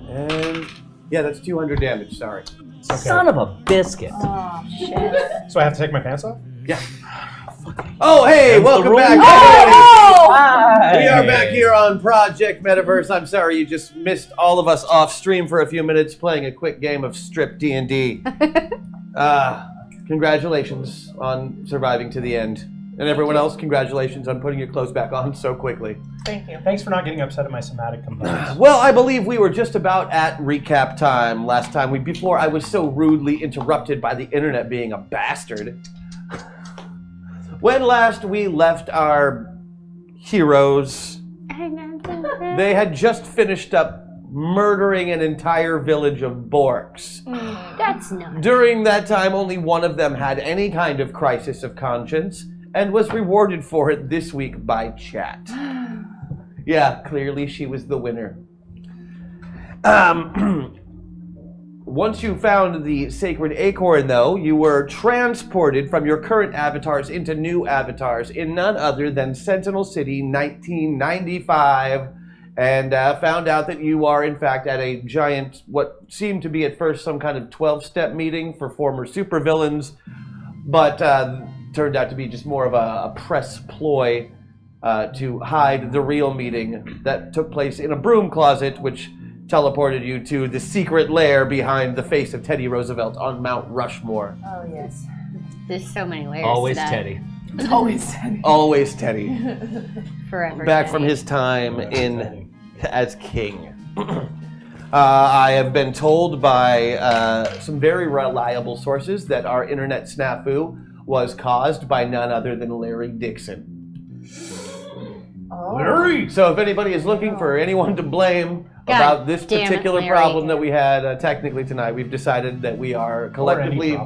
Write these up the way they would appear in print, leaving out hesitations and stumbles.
And yeah, that's 200 damage. Sorry. Okay. Son of a biscuit. Oh, shit. So I have to take my pants off? Yeah. Oh, hey, welcome back. Oh! We are back here on Project Metaverse. I'm sorry you just missed all of us off stream for a few minutes playing a quick game of Strip D&D. Congratulations on surviving to the end. And everyone else, congratulations on putting your clothes back on so quickly. Thank you. Thanks for not getting upset at my somatic components. Well, I believe we were just about at recap time last time. Before I was so rudely interrupted by the internet being a bastard. When last we left our heroes, they had just finished up murdering an entire village of Borks. That's not. During that time, only one of them had any kind of crisis of conscience and was rewarded for it this week by chat. Yeah, clearly she was the winner. Once you found the sacred acorn, though, you were transported from your current avatars into new avatars in none other than Sentinel City 1995, and found out that you are, in fact, at a giant, what seemed to be at first some kind of 12-step meeting for former supervillains, but turned out to be just more of a press ploy to hide the real meeting that took place in a broom closet, which teleported you to the secret lair behind the face of Teddy Roosevelt on Mount Rushmore. Oh, yes. There's so many layers Always to that. Teddy. Always Teddy. Always Teddy. Forever Back Teddy. from his time as king. I have been told by some very reliable sources that our internet snafu was caused by none other than Larry Dixon. Oh. Larry! So if anybody is looking for anyone to blame about this damn it, particular Larry. problem that we had technically tonight, we've decided that we are collectively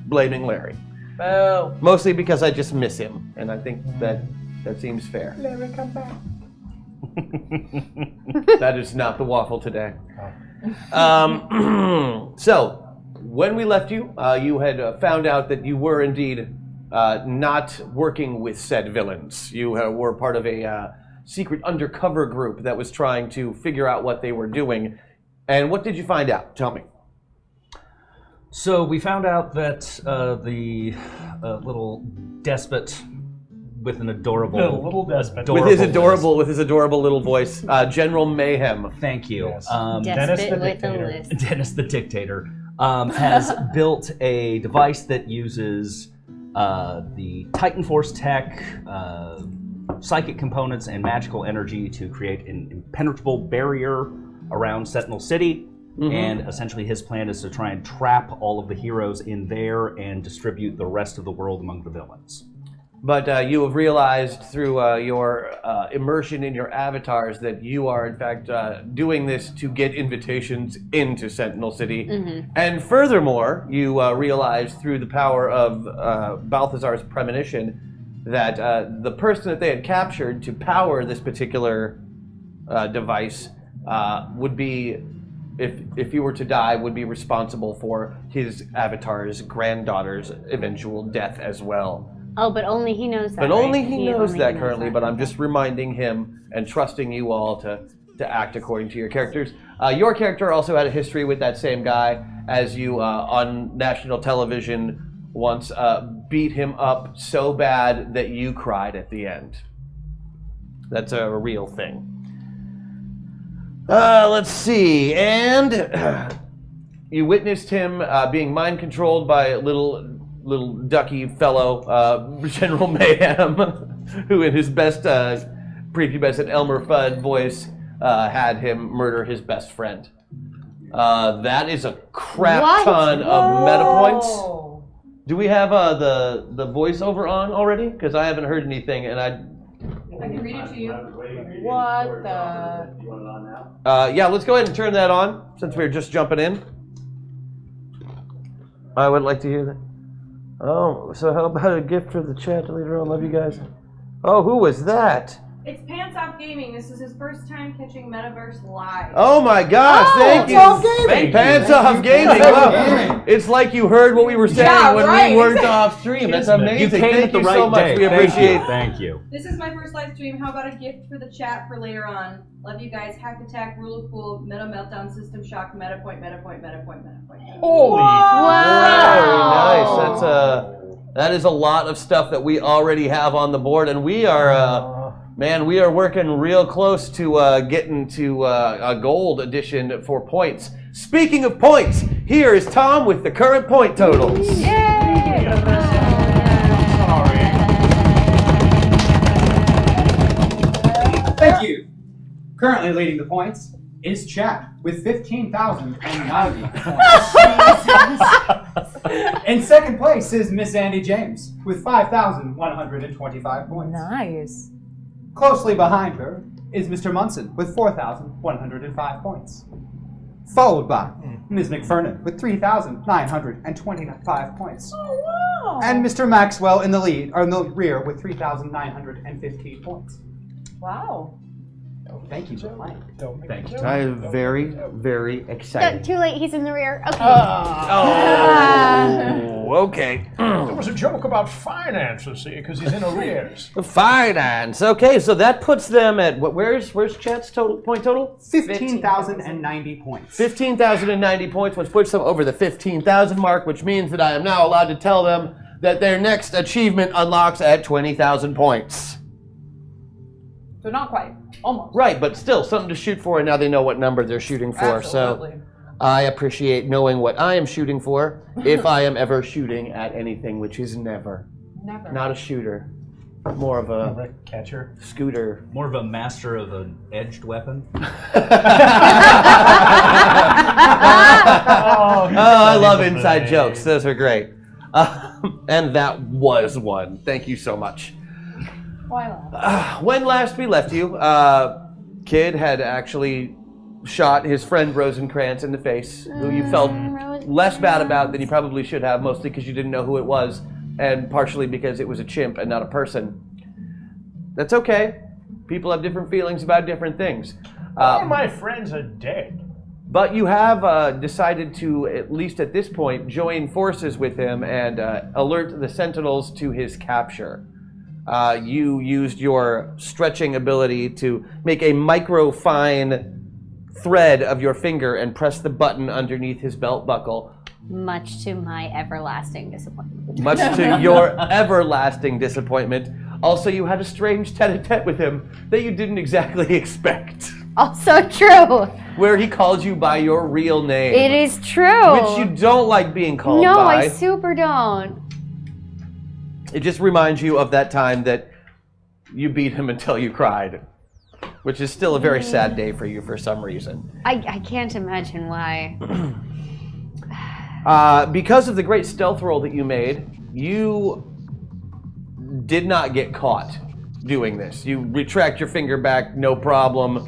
blaming Larry. Boo. Mostly because I just miss him, and I think that seems fair. Larry, come back. That is not the waffle today. So, when we left you, you had found out that you were indeed not working with said villains. You were part of a secret undercover group that was trying to figure out what they were doing. And what did you find out? Tell me. So we found out that the little despot with an adorable... The little despot. With his adorable little voice, General Mayhem. Thank you. Yes. Dennis Despot with a list. Dennis the Dictator has built a device that uses the Titan Force tech, psychic components, and magical energy to create an impenetrable barrier around Sentinel City. Mm-hmm. And essentially his plan is to try and trap all of the heroes in there and distribute the rest of the world among the villains. But you have realized through your immersion in your avatars that you are, in fact, doing this to get invitations into Sentinel City. Mm-hmm. And furthermore, you realize through the power of Balthazar's premonition that the person that they had captured to power this particular device would be, if you were to die, would be responsible for his avatar's granddaughter's eventual death as well. Oh, but only he knows that. But only right? he knows that currently, but I'm just reminding him and trusting you all to act according to your characters. Your character also had a history with that same guy, as you on national television once beat him up so bad that you cried at the end. That's a real thing. Let's see, and you witnessed him being mind controlled by a little ducky fellow, General Mayhem, who in his best prepubescent Elmer Fudd voice had him murder his best friend. That is a crap ton of meta points. Do we have the voiceover on already? Because I haven't heard anything, and I can read it to you. What the? You want it on now? Yeah, let's go ahead and turn that on, since we're just jumping in. I would like to hear that. Oh, so how about a gift for the chat later on? Love you guys. Oh, who was that? It's Pants Off Gaming. This is his first time catching Metaverse live. Oh my gosh, thank you. Pants Off Gaming. Wow. It's like you heard what we were saying when we weren't off stream. That's amazing. You came Thank at the you right so much. day. We appreciate Thank you. This is my first live stream. How about a gift for the chat for later on? Love you guys. Hack Attack, Rule of Cool, Meta Meltdown, System Shock, Metapoint. Holy! Very nice. That is a lot of stuff that we already have on the board, and we are, we are working real close to getting to a gold edition for points. Speaking of points, here is Tom with the current point totals. Yay! Thank you. Currently leading the points is Chat with 15,090 points. In second place is Miss Andy James with 5,125 points. Nice. Closely behind her is Mr. Munson with 4,105 points. Followed by Ms. McFernan with 3,925 points. Oh, wow. And Mr. Maxwell in the lead, or in the rear, with 3,915 points. Wow. Thank you, Joe. Thank you. I am very, very No, excited. too late. He's in the rear. Okay. Oh, okay. There was a joke about finances, see, because he's in arrears. Finance. Okay, so that puts them at what? Where's Chat's point total? 15,090 points. 15,090 points, which puts them over the 15,000 mark, which means that I am now allowed to tell them that their next achievement unlocks at 20,000 points. So not quite. Almost. Right, but still something to shoot for, and now they know what number they're shooting for. Absolutely. So I appreciate knowing what I am shooting for, if I am ever shooting at anything, which is never. Never. Not a shooter, more of a Catcher. scooter. More of a master of an edged weapon. Oh, I love inside jokes. Those are great. And that was one. Thank you so much. Why not? When last we left you, Kid had actually shot his friend Rosencrantz in the face, who you felt less bad about than you probably should have, mostly because you didn't know who it was, and partially because it was a chimp and not a person. That's okay. People have different feelings about different things. All my friends are dead. But you have decided to, at least at this point, join forces with him and alert the Sentinels to his capture. You used your stretching ability to make a micro-fine thread of your finger and press the button underneath his belt buckle. Much to my everlasting disappointment. Much to your everlasting disappointment. Also, you had a strange tete-a-tete with him that you didn't exactly expect. Also true. Where he called you by your real name. It is true. Which you don't like being called No, by. I super don't. It just reminds you of that time that you beat him until you cried. Which is still a very sad day for you for some reason. I can't imagine why. Because of the great stealth roll that you made, you did not get caught doing this. You retract your finger back, no problem.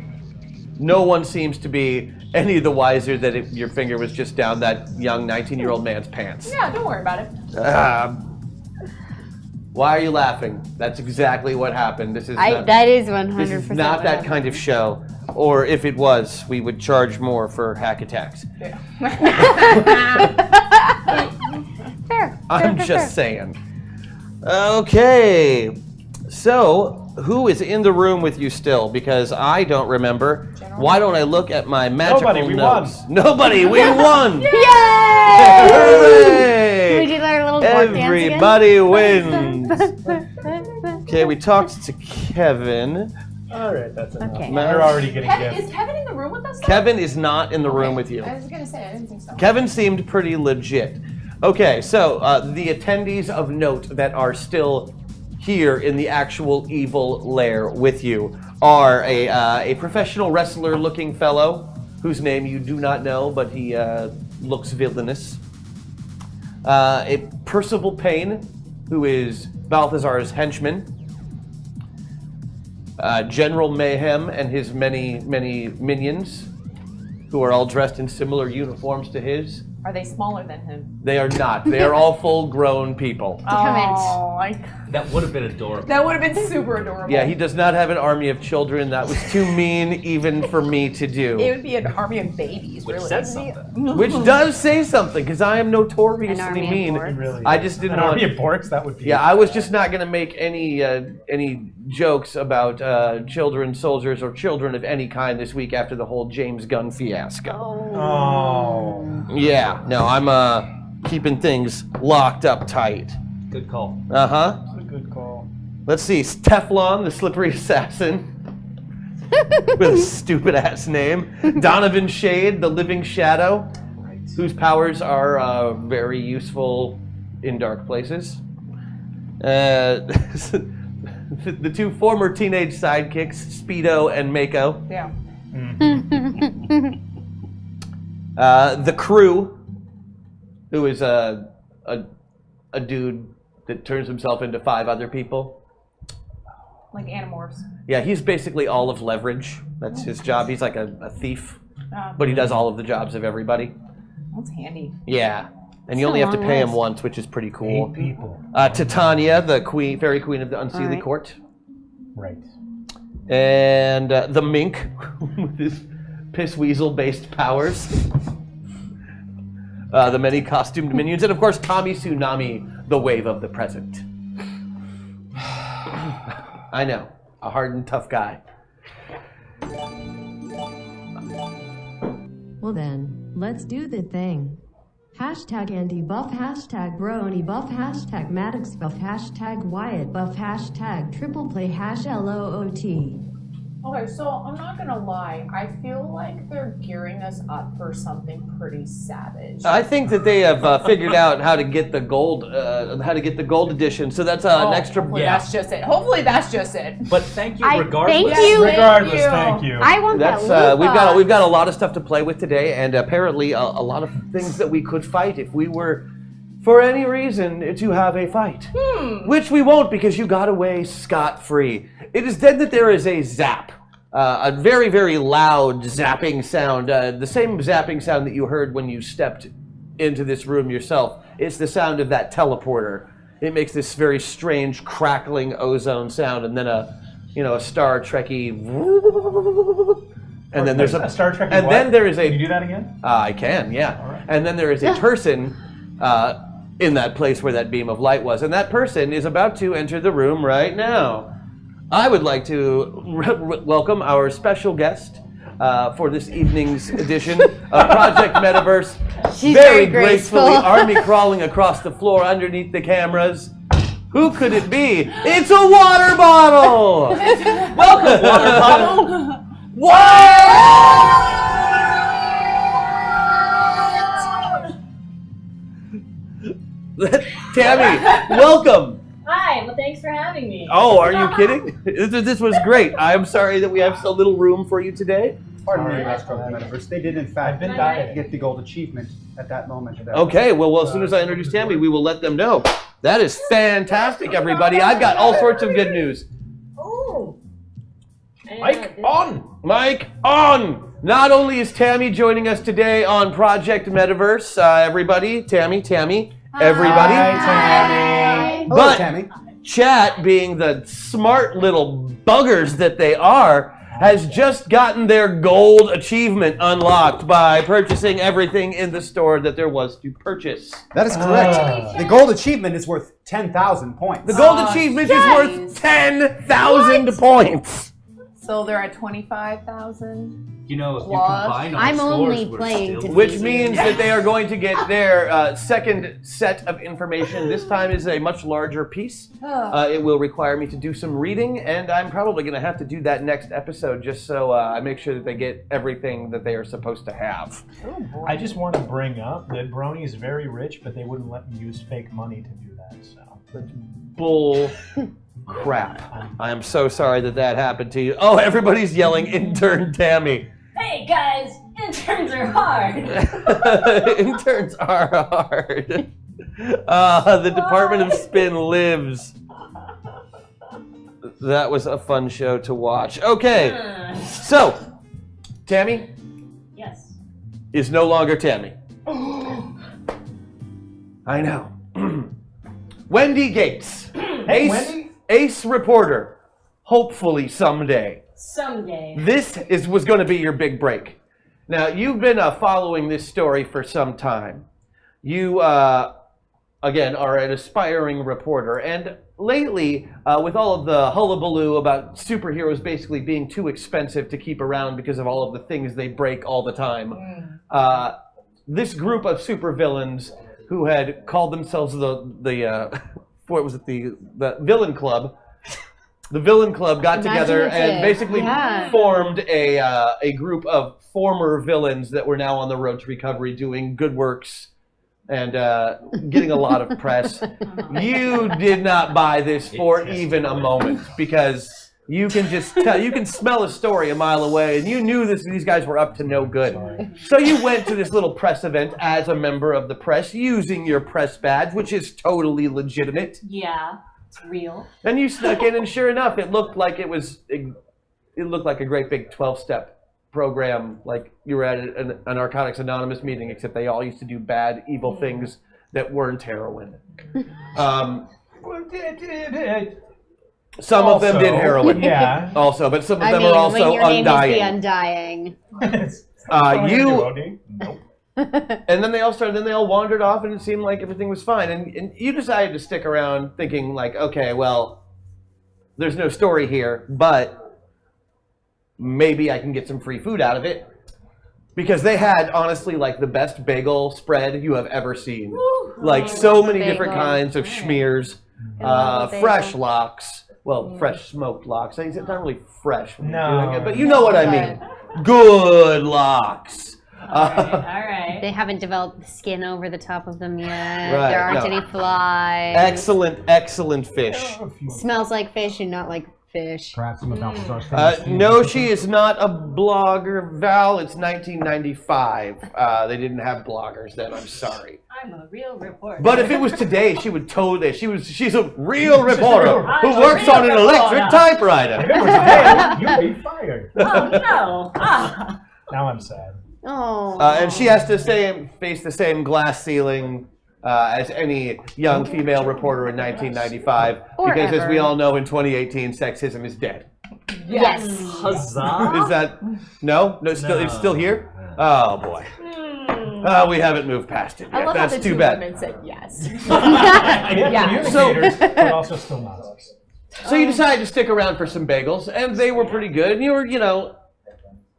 No one seems to be any the wiser that your finger was just down that young 19-year-old man's pants. Yeah, don't worry about it. Why are you laughing? That's exactly what happened. This is That is 100%. This is not that kind of show. Or if it was, we would charge more for hack attacks. Yeah. Fair. I'm just saying. Okay. So, who is in the room with you still? Because I don't remember. Why don't I look at my magical Nobody, we notes? won. Nobody, we won! Yay! Hooray! We did our little dance again? Everybody wins. Okay, we talked to Kevin. All right, that's enough. Okay. You're already getting Kevin, gifts. is Kevin in the room with us? now? Kevin is not in the room with you. I was gonna say I didn't think so. Kevin seemed pretty legit. Okay, so the attendees of note that are still here in the actual evil lair with you are a professional wrestler-looking fellow whose name you do not know, but he looks villainous. A Percival Payne, who is Balthazar's henchman. General Mayhem and his many, many minions, who are all dressed in similar uniforms to his. Are they smaller than him? They are not. They are all full-grown people. Come in. Oh, That would have been adorable. That would have been super adorable. Yeah, he does not have an army of children. That was too mean even for me to do. It would be an army of babies, Which really. says something. Which does say something, because I am notoriously An army of mean. orcs. Really I just didn't An want. army of porks, that would be. Yeah, I was just not going to make any jokes about children, soldiers, or children of any kind this week after the whole James Gunn fiasco. Oh. Yeah, no, I'm keeping things locked up tight. Good call. Uh-huh. That's a good call. Let's see, Teflon, the slippery assassin. With a stupid ass name. Donovan Shade, the living shadow, whose powers are very useful in dark places. The two former teenage sidekicks, Speedo and Mako. Yeah. The crew, who is a dude that turns himself into 5 other people. Like Animorphs. Yeah, he's basically all of Leverage. That's his job. He's like a thief, Oh, but he does all of the jobs of everybody. that's handy. Yeah, and you It's only a have to long pay him list. once, which is pretty cool. 8 people. Titania, the queen, fairy queen of the Unseelie Alright. Court, Right. and the Mink with his piss weasel-based powers. The many costumed minions, and of course Kami Tsunami, the wave of the present. I know, a hard and tough guy. Well then, let's do the thing. Hashtag Andy buff, hashtag Brony buff, hashtag Maddox buff, hashtag Wyatt buff, hashtag triple play hash LOOT. Okay, so I'm not gonna lie. I feel like they're gearing us up for something pretty savage. I think that they have figured out how to get the gold, edition. So that's an extra. Hopefully Yeah. that's just it. Hopefully that's just it. But thank you I regardless. thank you. Regardless, you. thank you. I want That's that loot box. we've got a lot of stuff to play with today, and apparently a lot of things that we could fight if we were, for any reason, to have a fight. Which we won't, because you got away scot-free. It is then that there is a zap. A very, very loud zapping sound. The same zapping sound that you heard when you stepped into this room yourself. It's the sound of that teleporter. It makes this very strange crackling ozone sound, and then a Star Trekky. And then there's a Star Trek. And then there is Can you a. do that again? I can, yeah. All right. And then there is a person in that place where that beam of light was, and that person is about to enter the room right now. I would like to welcome our special guest for this evening's edition of Project Metaverse. She's very very graceful. gracefully, army crawling across the floor underneath the cameras. Who could it be? It's a water bottle! Welcome, water bottle! Tammy, welcome! Hi, well thanks for having me. Oh, are you kidding? This was great. I'm sorry that we have so little room for you today. Pardon me, Alright. Master of the Metaverse. They did, in I've fact, been Am I dying. get the gold achievement at that moment. Okay, well, as soon as I introduce Tammy, we will let them know. That is fantastic, everybody. I've got all sorts of good news. Oh. Mike, on! Mike, on! Not only is Tammy joining us today on Project Metaverse, everybody, Tammy, everybody. Hi, Tammy. Hello, But Tammy. chat, being the smart little buggers that they are, has just gotten their gold achievement unlocked by purchasing everything in the store that there was to purchase. That is correct. The gold achievement is worth 10,000 points. The gold achievement is worth 10,000 points. So they're at 25,000. You know, if you Plus, combine our I'm scores, only we're playing still- to Which see means that they are going to get their second set of information. This time is a much larger piece. It will require me to do some reading, and I'm probably going to have to do that next episode just so I make sure that they get everything that they are supposed to have. I just want to bring up that Brony is very rich, but they wouldn't let me use fake money to do that. So Bull crap. I am so sorry that that happened to you. Oh, everybody's yelling, intern Tammy. Hey guys, interns are hard. Interns are hard. The Department of Spin lives. That was a fun show to watch. Okay, so Tammy Yes. is no longer Tammy. I know. Wendy Gates Hey, Wendy. Ace reporter. Hopefully someday. Someday. This was going to be your big break. Now, you've been following this story for some time. You, again, are an aspiring reporter. And lately, with all of the hullabaloo about superheroes basically being too expensive to keep around because of all of the things they break all the time, this group of supervillains who had called themselves the Villain Club. The Villain Club got together and basically formed a group of former villains that were now on the road to recovery, doing good works and getting a lot of press. You did not buy this for even a moment because you can just tell, you can smell a story a mile away, and you knew these guys were up to no good. So you went to this little press event as a member of the press, using your press badge, which is totally legitimate. Yeah, it's real. And you snuck in, and sure enough, it looked like it looked like a great big 12-step program, like you were at an Narcotics Anonymous meeting, except they all used to do bad, evil things that weren't heroin. Some of them did heroin. Yeah. Also, but some of them are also when your undying. Name is the You. Nope. And then they all wandered off, and it seemed like everything was fine. And you decided to stick around, thinking like, okay, well, there's no story here, but maybe I can get some free food out of it. Because they had, honestly, like the best bagel spread you have ever seen. Like so many different kinds of schmears, fresh lox. Well, fresh smoked lox. It's not really fresh when you're doing it, but you know what I mean. Good lox. All right. They haven't developed the skin over the top of them yet. Right, There aren't no. any flies. Excellent fish. Smells like fish and not like fish. Perhaps some about No, she is not a blogger, Val. It's 1995. They didn't have bloggers then. I'm sorry. I'm a real reporter. But if it was today, she would totally. She's a real reporter who I'm a works real on an electric reporter. typewriter. If it was today, you'd be fired. Oh no! Ah. Now I'm sad. Oh. And she has to face the same glass ceiling as any young female reporter in 1995. Or because as ever. we all know, in 2018, sexism is dead. Yes. Huzzah! Is that no? It's still here. Oh boy. We haven't moved past it I yet. love That's how the too two bad. women said yes. Yeah, communicators, but also still not us. So you decided to stick around for some bagels, and they were pretty good. And you were,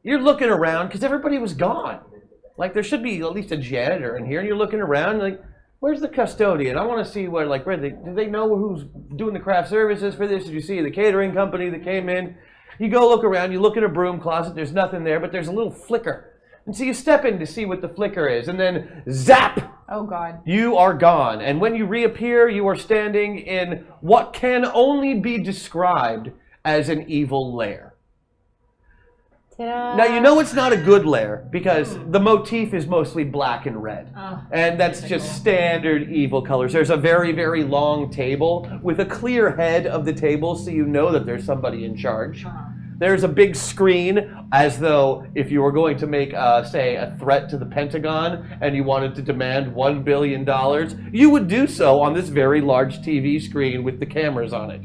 you're looking around because everybody was gone. Like there should be at least a janitor in here, and you're looking around like, where's the custodian? I want to see where do they know who's doing the craft services for this? Did you see the catering company that came in? You go look around, you look in a broom closet, there's nothing there, but there's a little flicker. And so you step in to see what the flicker is, and then zap! Oh God. You are gone. And when you reappear, you are standing in what can only be described as an evil lair. Ta-da. Now, you know it's not a good lair because the motif is mostly black and red. And that's just standard evil colors. There's a very, very long table with a clear head of the table so you know that there's somebody in charge. There's a big screen as though if you were going to make, say, a threat to the Pentagon and you wanted to demand $1 billion, you would do so on this very large TV screen with the cameras on it.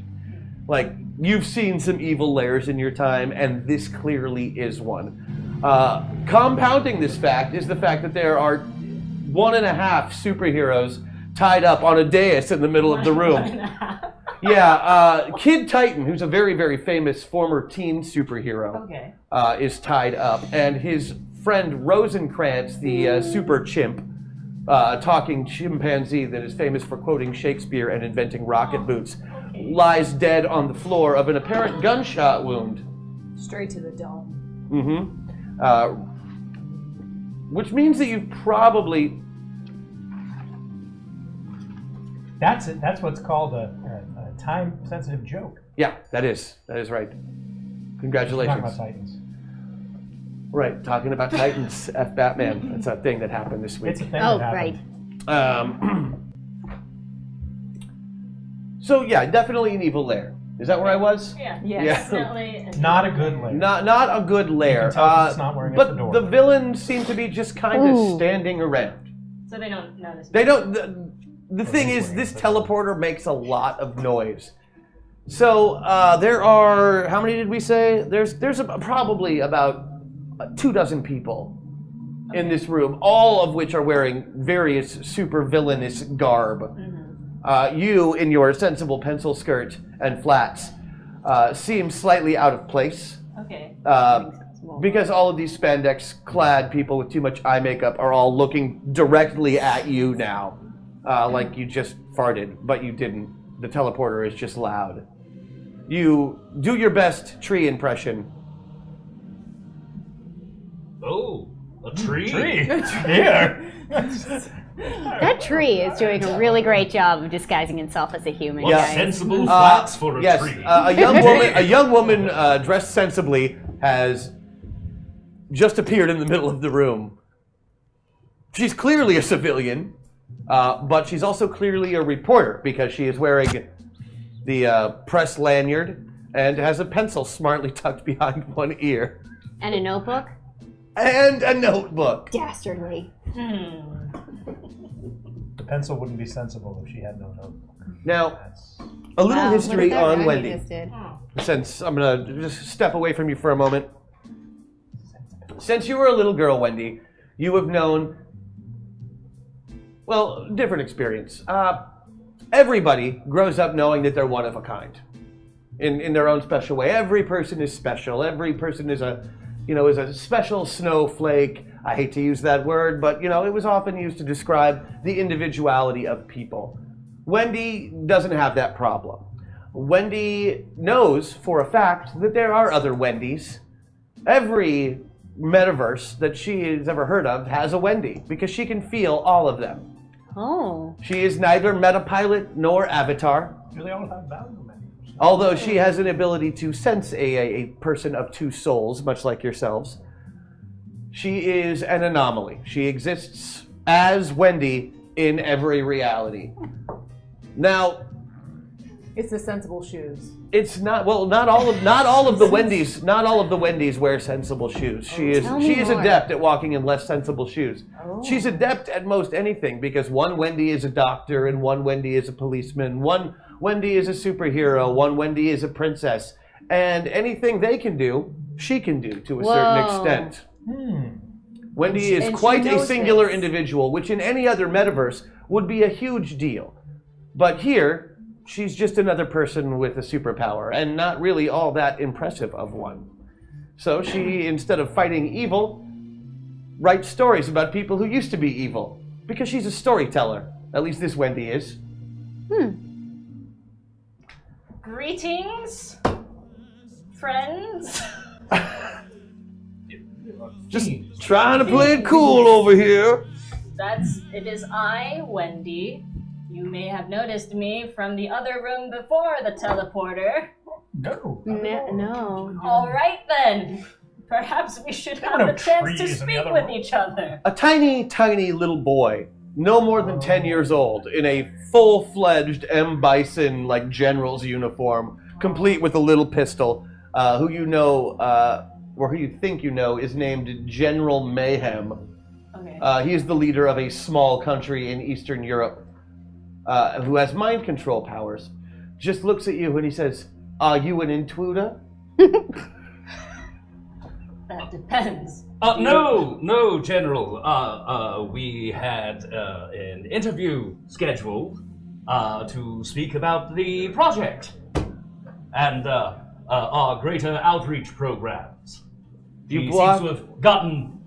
Like, you've seen some evil lairs in your time, and this clearly is one. Compounding this fact is the fact that there are 1.5 superheroes tied up on a dais in the middle of the room. Yeah, Kid Titan, who's a very, very famous former teen superhero, is tied up, and his friend Rosencrantz, the super chimp, talking chimpanzee that is famous for quoting Shakespeare and inventing rocket boots, lies dead on the floor of an apparent gunshot wound. Straight to the dome. Which means that you've probably... That's it. That's what's called a time-sensitive joke. Yeah, that is right. Talking Congratulations. about Titans. Right, talking about Titans, F Batman. That's a thing that happened this week. It's a thing Oh, that right. happened. So yeah, definitely an evil lair. Is that where I was? Yeah. Yes. Definitely. Not a good lair. Not a good lair. You can tell 'cause it's not wearing a but fedora. the villains seem to be just kind of Ooh. standing around. So they don't notice. They don't. the thing is, this teleporter makes a lot of noise. So there are, how many did we say? There's probably about 24 people in this room, all of which are wearing various super villainous garb. You, in your sensible pencil skirt and flats, seem slightly out of place. Okay. Because all of these spandex-clad people with too much eye makeup are all looking directly at you now, like you just farted, but you didn't. The teleporter is just loud. You do your best tree impression. Oh, a tree? Here. That tree is doing a really great job of disguising itself as a human. What guys. sensible flats for a Yes, tree. a young woman dressed sensibly has just appeared in the middle of the room. She's clearly a civilian, but she's also clearly a reporter because she is wearing the press lanyard and has a pencil smartly tucked behind one ear. And a notebook? And a notebook. Dastardly. The pencil wouldn't be sensible if she had no notebook. Now, a little history what on that Wendy. just did? Since I'm going to just step away from you for a moment. Since you were a little girl, Wendy, you have known, well, different experience. Everybody grows up knowing that they're one of a kind in their own special way. Every person is special. Every person is a special snowflake. I hate to use that word, but, it was often used to describe the individuality of people. Wendy doesn't have that problem. Wendy knows for a fact that there are other Wendys. Every metaverse that she has ever heard of has a Wendy because she can feel all of them. Oh. She is neither Metapilot nor Avatar, Do they all have value menus? although she has an ability to sense a person of two souls, much like yourselves. She is an anomaly. She exists as Wendy in every reality. Now, It's the sensible shoes. it's not not all of the Wendys wear sensible shoes. She is Tell me more. adept at walking in less sensible shoes. She's adept at most anything because one Wendy is a doctor and one Wendy is a policeman, one Wendy is a superhero, one Wendy is a princess, and anything they can do, she can do to a certain Whoa. extent. Wendy And is she quite a knows singular this. individual, which in any other metaverse would be a huge deal. But here, she's just another person with a superpower, and not really all that impressive of one. So she, instead of fighting evil, writes stories about people who used to be evil, because she's a storyteller. At least this Wendy is. Greetings, friends. Just trying to play it cool over here. It is I, Wendy. You may have noticed me from the other room before the teleporter. No. No. All right then. Perhaps we should have no the chance to trees in the speak other with room. each other. A tiny, tiny little boy, no more than 10 years old, in a full-fledged M. Bison, general's uniform, complete with a little pistol, who you know, or who you think you know, is named General Mayhem. Okay. He is the leader of a small country in Eastern Europe, who has mind control powers. Just looks at you and he says, "Are you an intruder?" That depends. No, General. We had an interview scheduled to speak about the project and our greater outreach programs. You He block- seems to have gotten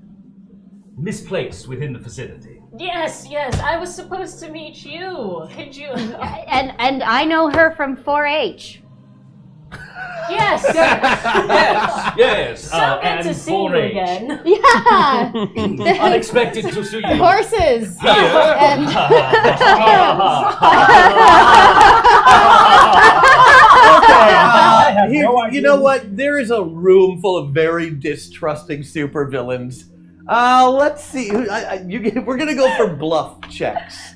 misplaced within the facility. Yes, I was supposed to meet you. Did you? And I know her from 4-H. Yes. Yes. So good and to see you 4-H. again. Yeah. Unexpected to see you. Horses. Here. I have no idea. You know what? There is a room full of very distrusting supervillains. Let's see. We're gonna go for bluff checks.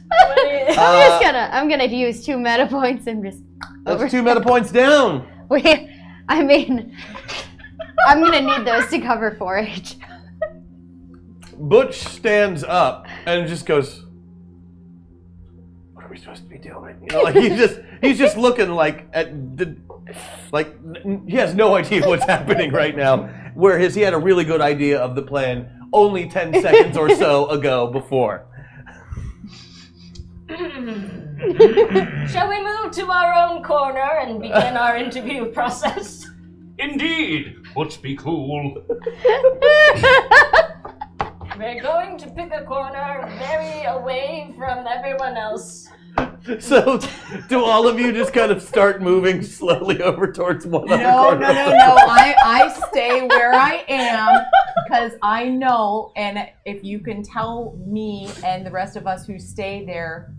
I'm gonna use 2 meta points and just. That's 2 meta points down. I'm gonna need those to cover 4-H. Butch stands up and just goes, "What are we we supposed to be doing? You know, like he's just looking like he has no idea what's happening right now. Whereas he had a really good idea of the plan only 10 seconds or so ago before. Shall we move to our own corner and begin our interview process? Indeed. Let's be cool. We're going to pick a corner very away from everyone else. So, do all of you just kind of start moving slowly over towards one other No. corner? I stay where I am because I know, and if you can tell me and the rest of us who stay there,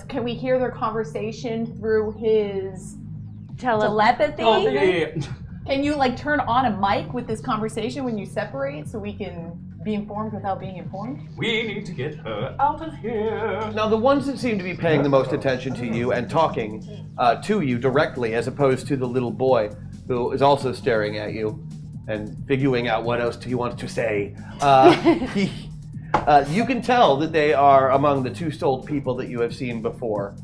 can we hear their conversation through his telepathy? Oh, yeah. Can you turn on a mic with this conversation when you separate so we can be informed without being informed? We need to get her out of here. Now, the ones that seem to be paying the most attention to you and talking to you directly, as opposed to the little boy who is also staring at you and figuring out what else he wants to say, you can tell that they are among the two-souled people that you have seen before.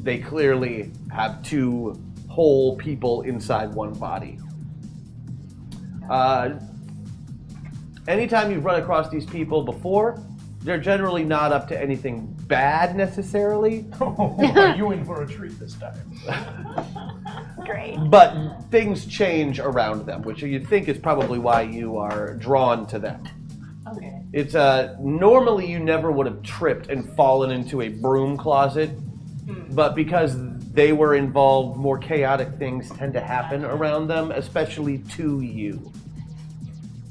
They clearly have two whole people inside one body. Anytime you've run across these people before, they're generally not up to anything bad necessarily. Are you in for a treat this time? Great. But things change around them, which you think is probably why you are drawn to them. Okay. It's normally you never would have tripped and fallen into a broom closet, but because they were involved, more chaotic things tend to happen around them, especially to you.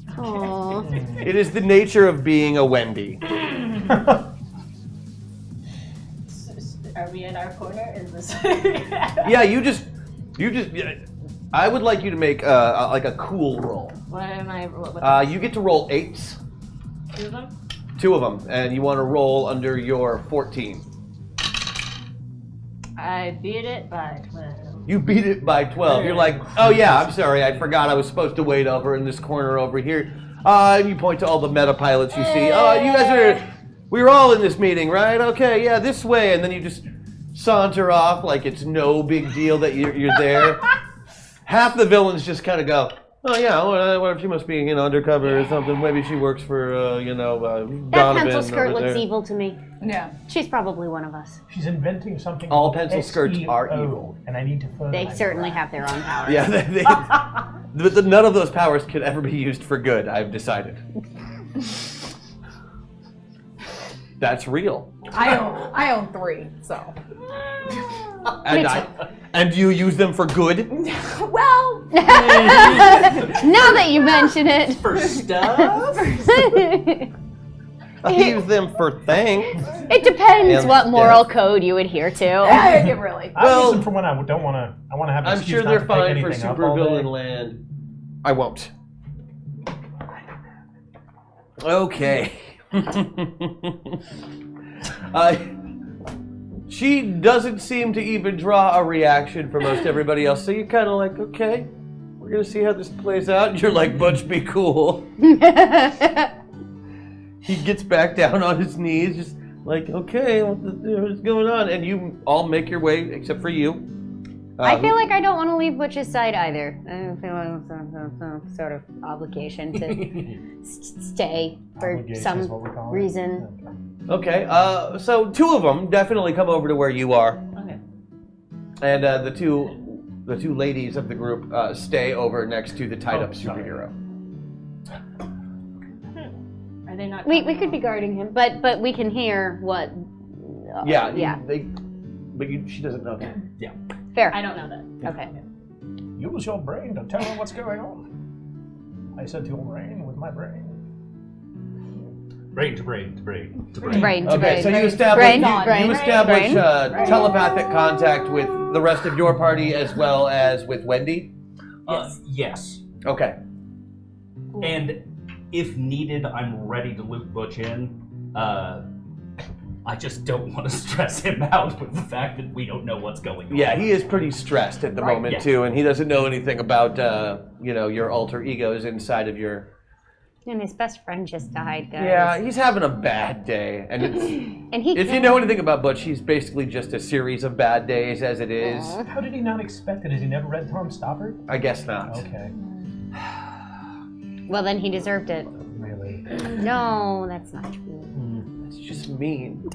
Aww. It is the nature of being a Wendy. Are we in our corner? Is this? Yeah, you just. I would like you to make a cool roll. What am I? You get to roll 8s. 2 of them? 2 of them, and you want to roll under your 14. I beat it by 12. You beat it by 12. You're like, oh yeah, I'm sorry, I forgot I was supposed to wait over in this corner over here. And you point to all the meta pilots you see. Oh, you guys we were all in this meeting, right? Okay, yeah, this way. And then you just saunter off like it's no big deal that you're there. Half the villains just kind of go, oh yeah, what if she must be undercover or something? Maybe she works for That Donovan pencil skirt over looks there. evil to me. Yeah. She's probably one of us. She's inventing something. All called pencil skirts are SEO, evil. and I need to further. They my certainly craft. have their own powers. Yeah, but none of those powers could ever be used for good, I've decided. That's real. I own 3, so. And do you use them for good? Well. Now that you mention it. For stuff? I use them for things. It depends And what moral death. code you adhere to. It really. I use them for when I don't want to. I want to have. An I'm excuse sure not they're to fine pick for anything up all supervillain day. land. I won't. Okay. She doesn't seem to even draw a reaction for most everybody else, so you're kind of like, okay, we're going to see how this plays out. And you're like, Butch, be cool. He gets back down on his knees, just like, okay, what's going on? And you all make your way, except for you. I feel like I don't want to leave Butch's side either. I feel like some sort of obligation to stay for Obligation is some what we call it. reason. Okay, so 2 of them definitely come over to where you are. Okay. And the two ladies of the group stay over next to the tied-up superhero. Are they not? We coming could be home? guarding him, but we can hear what. Yeah. She doesn't know that. Yeah. Fair. I don't know that. Okay. Use your brain to tell her what's going on. I said to your brain with my brain. Brain to brain to brain to brain. Brain to Okay, brain. so you Brain, establish brain. telepathic contact with the rest of your party as well as with Wendy? Yes. Okay. And if needed, I'm ready to loop Butch in. I just don't want to stress him out with the fact that we don't know what's going on. Yeah, he is pretty stressed at the moment yeah. too, and he doesn't know anything about your alter egos inside of your And his best friend just died, guys. Yeah, he's having a bad day, and it's. And he If you know anything about Butch, he's basically just a series of bad days as it is. How did he not expect it? Has he never read Tom Stoppard? I guess not. Okay. Well, then he deserved it. Really? No, that's not true. It's just mean.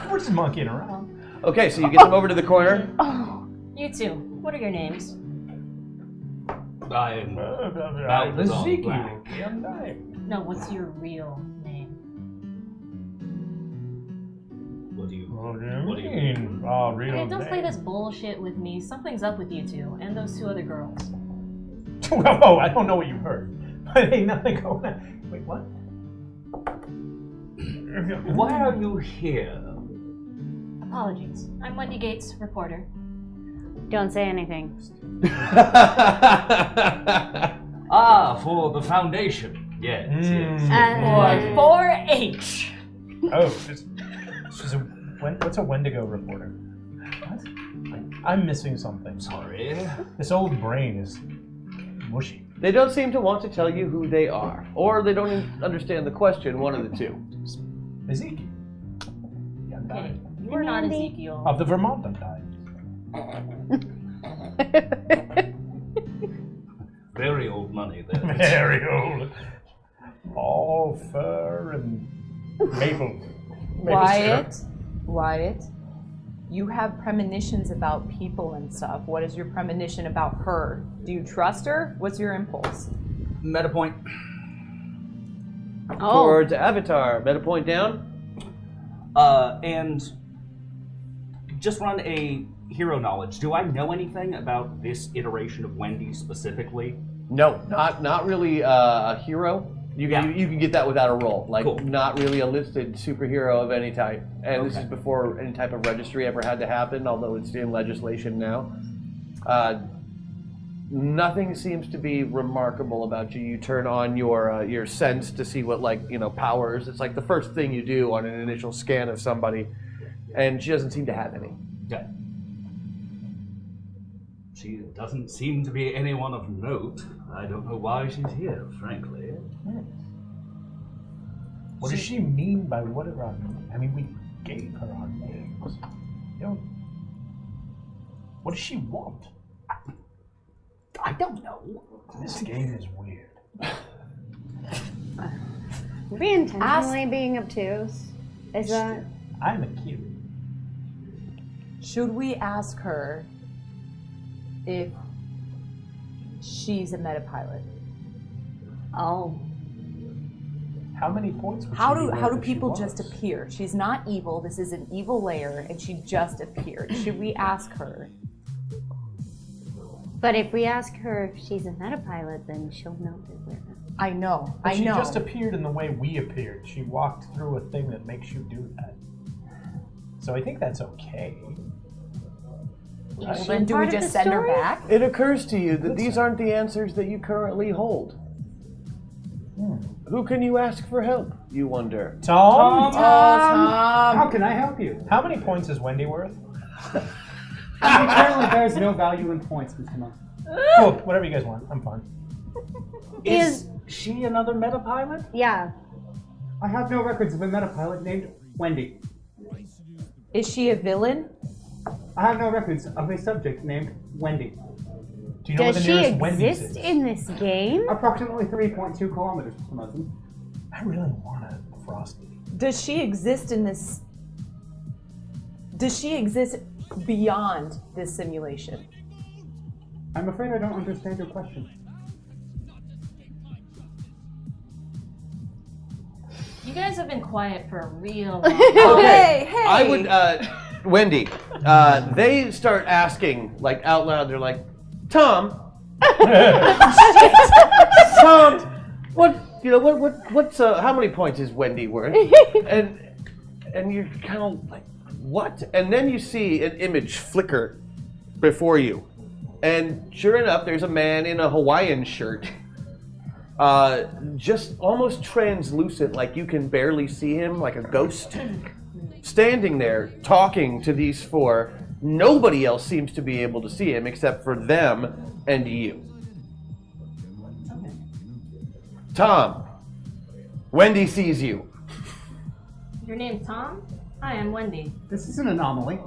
We're just monkeying around. Okay, so you get them over to the corner. Oh. You two, what are your names? I am Ezekiel. No, what's your real name? What do you mean? Oh, real Hey, don't name. play this bullshit with me. Something's up with you two and those two other girls. Whoa, I don't know what you heard. But ain't nothing going on. Wait, what? Why are you here? Apologies. I'm Wendy Gates, reporter. Don't say anything. For the foundation. Yes, yes. For 4-H. Oh, she's a what's a Wendigo reporter? What? I'm missing something. Sorry. This old brain is mushy. They don't seem to want to tell you who they are, or they don't understand the question, one of the two. Ezekiel. Okay, you are not Ezekiel. Of the Vermont died. Very old money there. Very old. All fur and maple. Wyatt, you have premonitions about people and stuff. What is your premonition about her? Do you trust her? What's your impulse? Meta point. Towards Avatar. Meta point down. And just run a hero knowledge. Do I know anything about this iteration of Wendy specifically? No, not really a hero. You can get that without a roll. Like, cool. Not really a listed superhero of any type. And this is before any type of registry ever had to happen, although it's in legislation now. Nothing seems to be remarkable about you. You turn on your sense to see what powers. It's like the first thing you do on an initial scan of somebody, and she doesn't seem to have any. Okay. She doesn't seem to be anyone of note. I don't know why she's here, frankly. What does she mean by what are our names? I mean, we gave her our names. What does she want? I don't know. This game is weird. Are we intentionally being obtuse? Is that? I'm a cute. Should we ask her if she's a metapilot? Oh. How many points would How she be do worth if people she just was? appear? She's not evil. This is an evil layer, and she just appeared. Should we ask her? But if we ask her if she's a metapilot, then she'll know that we're not. I know. But I she know. just appeared in the way we appeared. She walked through a thing that makes you do that. So I think that's okay. Well, then do we part of just the send her story? back? It occurs to you that these aren't the answers that you currently hold. Who can you ask for help, you wonder? Tom? How can I help you? How many points is Wendy worth? Apparently there's no value in points, Mr. Monk. Cool, whatever you guys want. I'm fine. Is she another metapilot? Yeah. I have no records of a metapilot named Wendy. Is she a villain? I have no records of a subject named Wendy. Do you know where Does the she nearest Wendy's exist is? in this game? Approximately 3.2 kilometers, Mr. Munson. I really want a Frosty. Does she exist in this? Does she exist beyond this simulation? I'm afraid I don't understand your question. You guys have been quiet for a real long Okay. Hey! I would, Wendy, they start asking, like, out loud, they're like, Tom, Tom, what's, how many points is Wendy worth? And you're kind of like, what? And then you see an image flicker before you. And sure enough, there's a man in a Hawaiian shirt, just almost translucent, like you can barely see him, like a ghost, standing there talking to these four. Nobody else seems to be able to see him except for them and you. Tom, Wendy sees you. Your name's Tom? Hi, I'm Wendy. This is an anomaly.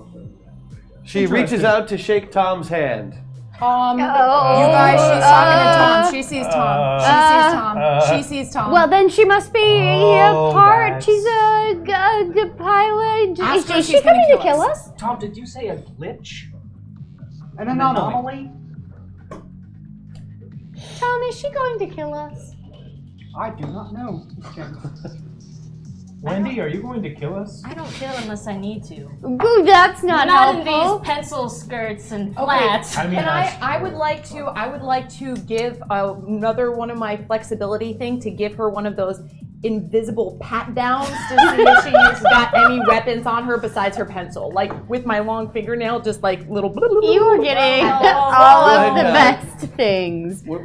She reaches out to shake Tom's hand. You guys, she's talking to Tom. She sees Tom. She sees Tom. She sees Tom. Well, then she must be a part. that's- She's a pilot. Ask her Is if she she's gonna coming to kill kill us. us? Tom, did you say a glitch? An anomaly. Tom, is she going to kill us? I do not know. Wendy, are you going to kill us? I don't kill unless I need to. Ooh, that's not Not in helpful. these pencil skirts and Okay, flats. I mean, and I would like to give another one of my flexibility thing to give her one of those invisible pat downs to see if she's got any weapons on her besides her pencil. Like with my long fingernail, just like little. You were getting Oh, all go of the ahead, best things. What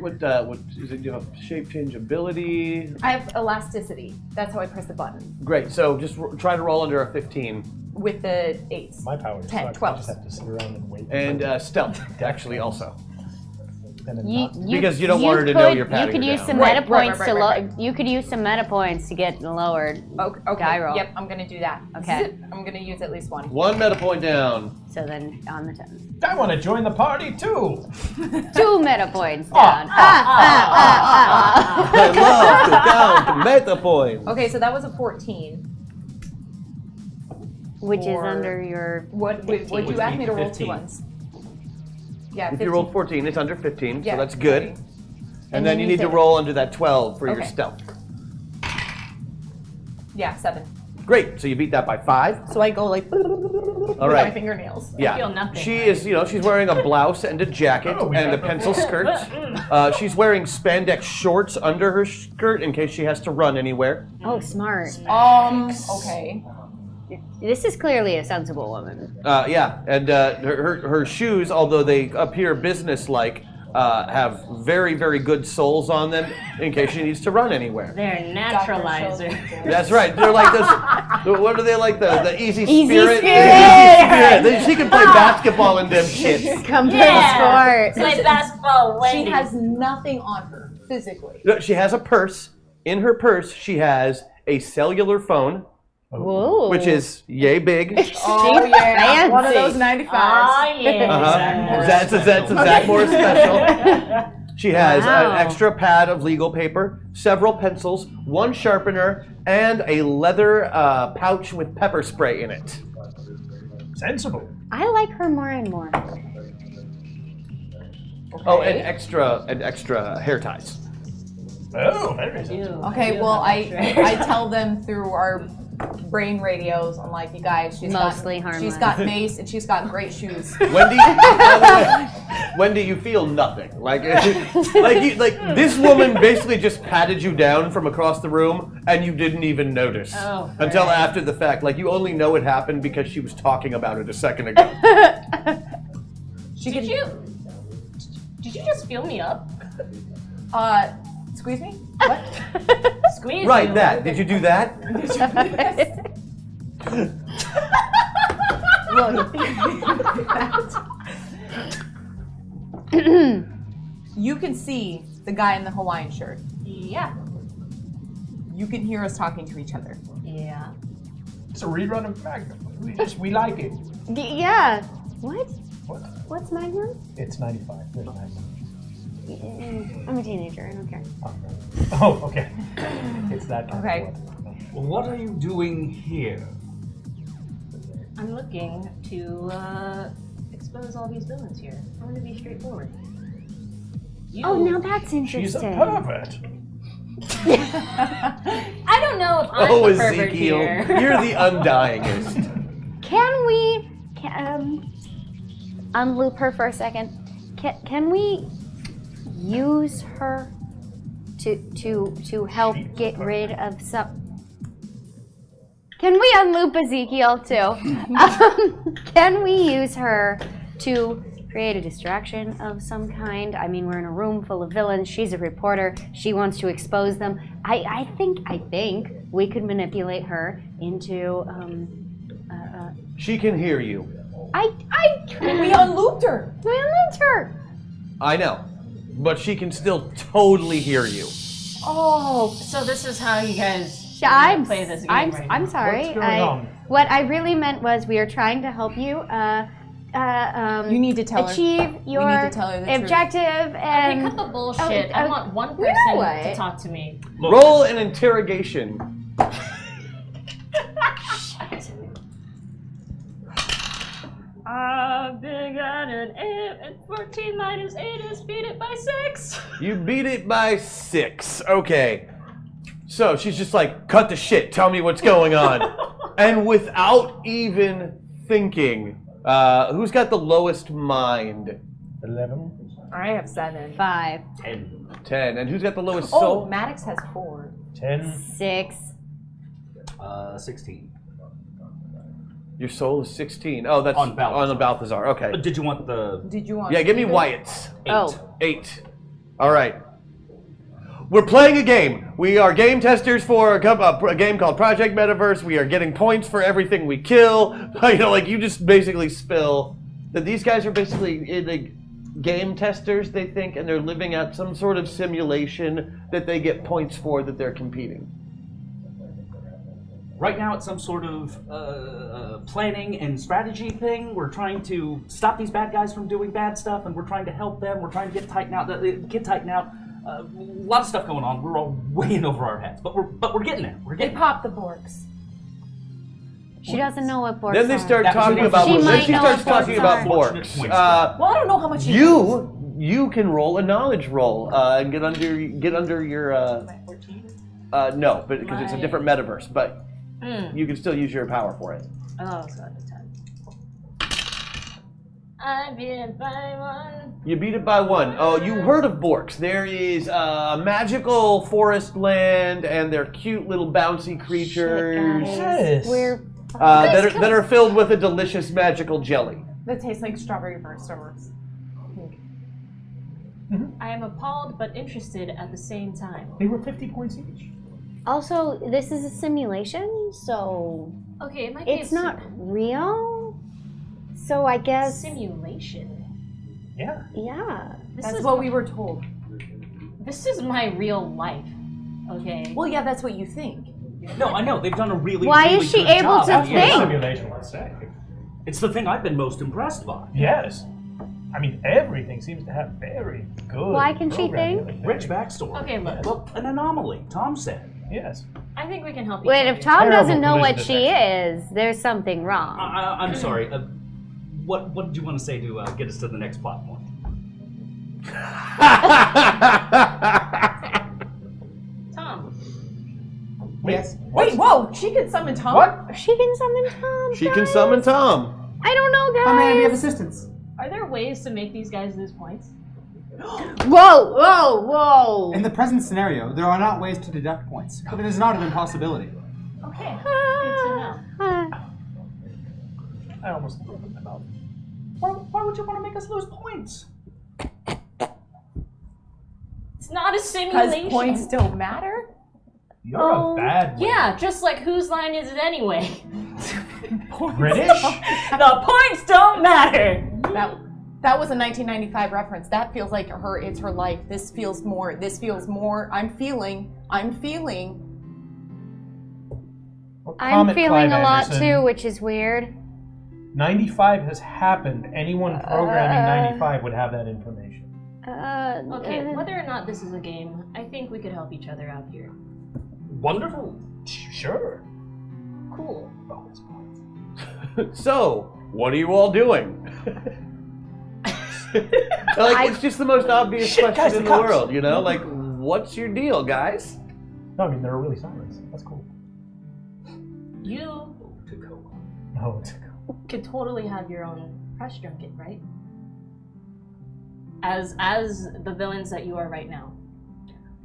is it? You have shape change ability. I have elasticity. That's how I press the button Great. So just try to roll under a 15 with the 8s. My power 10, sucks. 12. I just have to sit around and wait. and stealth actually also. And then not- Because you don't want her to know you're patting You could her use down. some Right, meta right, points right, to right, You could use some meta points to get lowered. Okay. Die roll. Yep, I'm gonna do that. Okay. Zip. I'm gonna use at least one. One meta point down. So then on the 10. I want to join the party too. 2 meta points down. I love to count meta points. Okay, so that was a 14. Which is Or- under your. What would Which you ask beat me to roll 15. 2 ones? Yeah, If 15. you roll 14, it's under 15, Yeah, so that's good. okay. And then you need to said- roll under that 12 for your Okay. stealth. Yeah, 7. Great, so you beat that by 5. So I go like with All my right. fingernails. Yeah. feel nothing, She right? is, she's wearing a blouse and a jacket Oh, we and a got pencil skirt. She's wearing spandex shorts under her skirt in case she has to run anywhere. Oh, smart. Okay. This is clearly a sensible woman. Yeah, and her shoes, although they appear businesslike, have very, very good soles on them in case she needs to run anywhere. They're naturalizer. That's right. They're like this. What are they like? The Easy Easy Spirit. Spirit. She can play basketball in them shits. Come Yeah. sport. Play basketball, Wendy. She has nothing on her physically. Look, she has a purse. In her purse, she has a cellular phone, Whoa. which is yay big. Oh yeah, one of those Fancy. 95s. Oh, yeah. Uh-huh. That's a Zach Morris special. She has Wow. an extra pad of legal paper, several pencils, one sharpener, and a leather pouch with pepper spray in it. Sensible. I like her more and more. Oh, and extra hair ties. Oh, very sensible. Okay, well I tell them through our brain radios. I'm like, you guys, she's Mostly got harmless. she's got mace and she's got great shoes. Wendy, you feel nothing. Like this woman basically just patted you down from across the room, and you didn't even notice Oh, until right. after the fact. Like you only know it happened because she was talking about it a second ago. She Did you just feel me up? Squeeze me? What? Squeeze Right, you. that. Did you do that? You can see the guy in the Hawaiian shirt. Yeah. You can hear us talking to each other. Yeah. It's a rerun of Magnum. We like it. Yeah. What? What? What's Magnum? It's 95. There's Magnum. I'm a teenager. I don't care. Oh, okay. It's that kind Okay. of one. What are you doing here? I'm looking to expose all these villains here. I want to be straightforward. You, Oh, now that's She's a interesting. pervert. I don't know if I'm Oh, the pervert Ezekiel, here. you're the undyingest. Can we unloop her for a second? Can we use her to help get rid of some? Can we unloop Ezekiel too? Can we use her to create a distraction of some kind? I mean, we're in a room full of villains. She's a reporter. She wants to expose them. I think we could manipulate her into. She can hear you. We unlooped her. We unlooped her. I know, but she can still totally hear you. Oh, so this is how you guys play this game right I'm now. sorry. What's going on? What I really meant was we are trying to help you. You need to tell her. achieve your We need to tell her the truth. objective and Okay, cut the bullshit. I want one person to talk to me. Roll an interrogation. Big at an 8, and 14 minus 8 is beat it by 6. You beat it by 6. Okay. So she's just like, cut the shit. Tell me what's going on. And without even thinking, who's got the lowest mind? 11. I have 7. 5. 10. And who's got the lowest Oh, soul? Maddox has 4. 10. 6. 16. Your soul is 16. Oh, that's On Balthazar. on the Balthazar. Okay. Did you want the... Did you want? Yeah, give me Peter? Wyatt's. 8. Oh. 8. All right. We're playing a game. We are game testers for a game called Project Metaverse. We are getting points for everything we kill. You know, like you just basically spill that these guys are basically like game testers, they think, and they're living out some sort of simulation that they get points for that they're competing. Right now it's some sort of planning and strategy thing. We're trying to stop these bad guys from doing bad stuff, and we're trying to help them. We're trying to get Titan out. A lot of stuff going on. We're all way in over our heads, but we're getting there. We're They getting pop the Borks. She doesn't know what Borks Then they are. start That was talking the about. She Then might she know starts what talking Borks about are. Borks. Well, I don't know how much she knows. You can roll a knowledge roll and get under your. No, but because it's a different metaverse, but you can still use your power for it. Oh, so at the 10. I beat it by 1. You beat it by 1. Oh, you heard of Borks. There is a magical forest land, and they're cute little bouncy creatures Yes. We're that are filled with a delicious magical jelly. That tastes like strawberry bursters. I am appalled but interested at the same time. They were 50 points each. also, this is a simulation, so Okay, it might be it's not real. So I guess, simulation. Yeah. yeah. That's what we were told. This is my real life. Okay. Well, yeah, that's what you think. No, I know. They've done a really, Why really is she good able job. to That's what think? a simulation would say. It's the thing I've been most impressed by. Yes. I mean, everything seems to have very good. Why can she programming. think? Rich backstory. Okay, look. Well, an anomaly, Tom said. Yes. I think we can help you. Wait, if Tom Terrible doesn't know what collision she is, there's something wrong. I'm sorry. What did you want to say to get us to the next plot point? Tom. Yes. Wait, whoa! She could summon Tom. What? She can summon Tom. She can guys. summon Tom. I don't know, guys. How may I be of assistance? Are there ways to make these guys lose points? Whoa, whoa, whoa. In the present scenario, there are not ways to deduct points, but it is not an impossibility. Okay. Good to know. I almost threw up in my mouth. Why would you want to make us lose points? It's not a Because simulation. points don't matter. You're Oh. a bad one. Yeah, just like whose line is it anyway? British? The points don't matter. That was a 1995 reference. That feels like her. It's her life. This feels more. I'm feeling. I'm Comment feeling Clive a lot Anderson. too, which is weird. 95 has happened. Anyone programming 95 would have that information. Okay, whether or not this is a game, I think we could help each other out here. Wonderful. Sure. Cool. Bonus points. So, what are you all doing? It's just the most obvious Shit, question guys, in the the cops. world, you know? Like, what's your deal, guys? No, I mean, there are really sirens. That's cool. You No, it's could totally have your own press junket, right? As the villains that you are right now.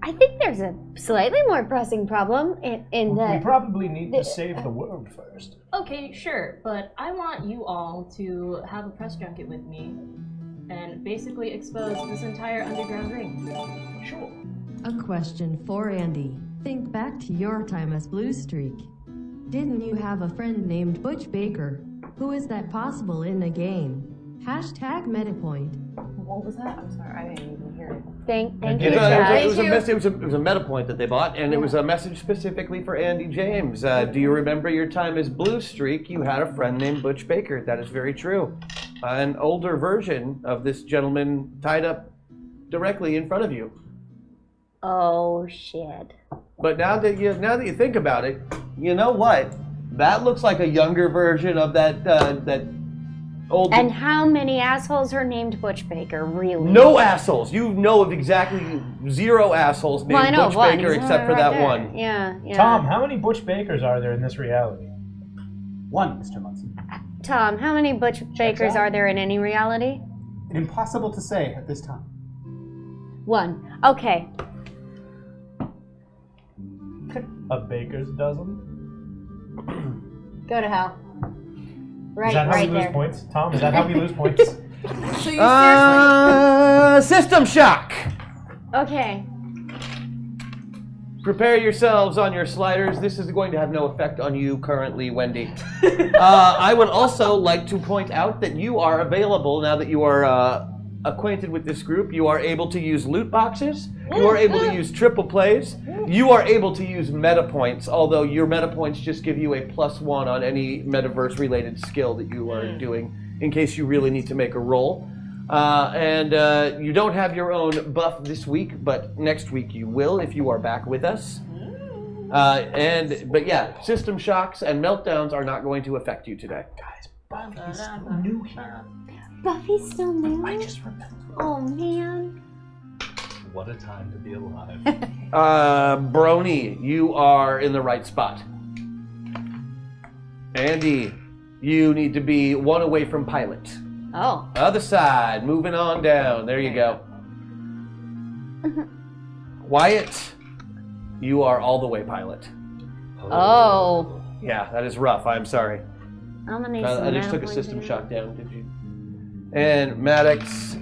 I think there's a slightly more pressing problem in We that. probably need to save the world first. Okay, sure, but I want you all to have a press junket with me and basically expose this entire underground ring. Sure. A question for Andy. Think back to your time as Blue Streak. Didn't you have a friend named Butch Baker? Who is that possible in a game? #MetaPoint. What was that? I'm sorry, I didn't even hear it. Thank And you, get Chad. It was a meta point that they bought, and it was a message specifically for Andy James. Do you remember your time as Blue Streak? You had a friend named Butch Baker. That is very true. An older version of this gentleman tied up directly in front of you. Oh shit. But now that you think about it, you know what? That looks like a younger version of that old. And how many assholes are named Butch Baker? Really? No assholes. You know of exactly 0 assholes named Well, I know Butch one. Baker He's except for right that there. one. Yeah. Tom, how many Butch Bakers are there in this reality? 1, Mr. Munson. Tom, how many Butch Bakers out. are there in any reality? Impossible to say at this time. 1. Okay. A baker's dozen? Go to hell. Right, Is that how right we lose there. points? Tom, is that how we lose points? So you seriously? System shock. Okay. Prepare yourselves on your sliders. This is going to have no effect on you currently, Wendy. I would also like to point out that you are available now that you are acquainted with this group. You are able to use loot boxes. You are able to use triple plays. You are able to use meta points, although your meta points just give you a +1 on any metaverse related skill that you are doing in case you really need to make a roll. And you don't have your own buff this week, but next week you will if you are back with us. But yeah, system shocks and meltdowns are not going to affect you today. Guys, Buffy's still new here. Buffy's still new? I just remembered. Oh, man. What a time to be alive. Brony, you are in the right spot. Andy, you need to be 1 away from pilot. Oh. Other side, moving on down. There you go. Wyatt, you are all the way pilot. Oh. Yeah, that is rough. I'm sorry. I'm gonna need I some just mana took a points system again. shot down, did you? And Maddox,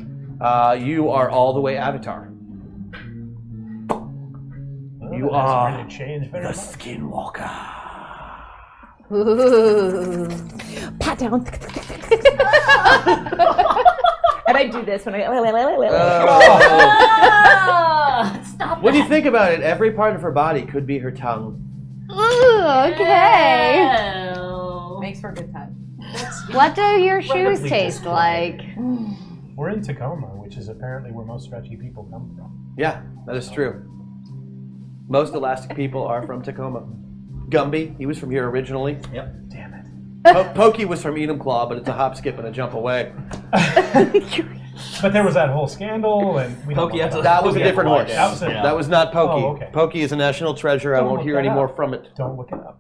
you are all the way Avatar. Well, You that are hasn't really changed very the much. Skinwalker. Ooh. Pat down. And I do this when I. Stop When you think about it, every part of her body could be her tongue. Ooh, okay. Ew. Makes for a good time. What do your shoes Incredibly taste display. like? We're in Tacoma, which is apparently where most stretchy people come from. Yeah, that is true. Most elastic people are from Tacoma. Gumby, he was from here originally. Yep. Damn it. Pokey was from Enumclaw, but it's a hop, skip, and a jump away. But there was that whole scandal, and we don't Pokey know had to- about That was a Pokey different had horse. to That was it. Yeah. That was not Pokey. Oh, okay. Pokey is a national treasure. I Don't won't look hear that any more up. from it. Don't look it up.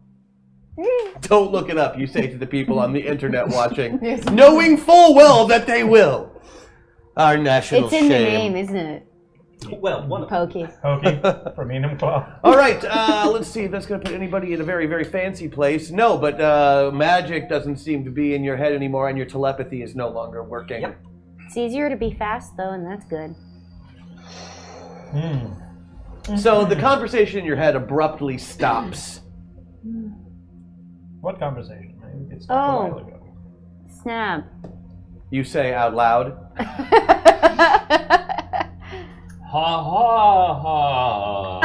Don't look it up, you say to the people on the internet watching, knowing full well that they will. Our national It's in the shame. name, isn't it? Well, one of them. Pokey. Pokey from Enumclaw. All right, let's see if that's going to put anybody in a very, very fancy place. No, but magic doesn't seem to be in your head anymore, and your telepathy is no longer working. Yep. It's easier to be fast, though, and that's good. So the conversation in your head abruptly stops. What conversation? It stopped a while Oh. ago. Snap. You say out loud, Ha ha ha.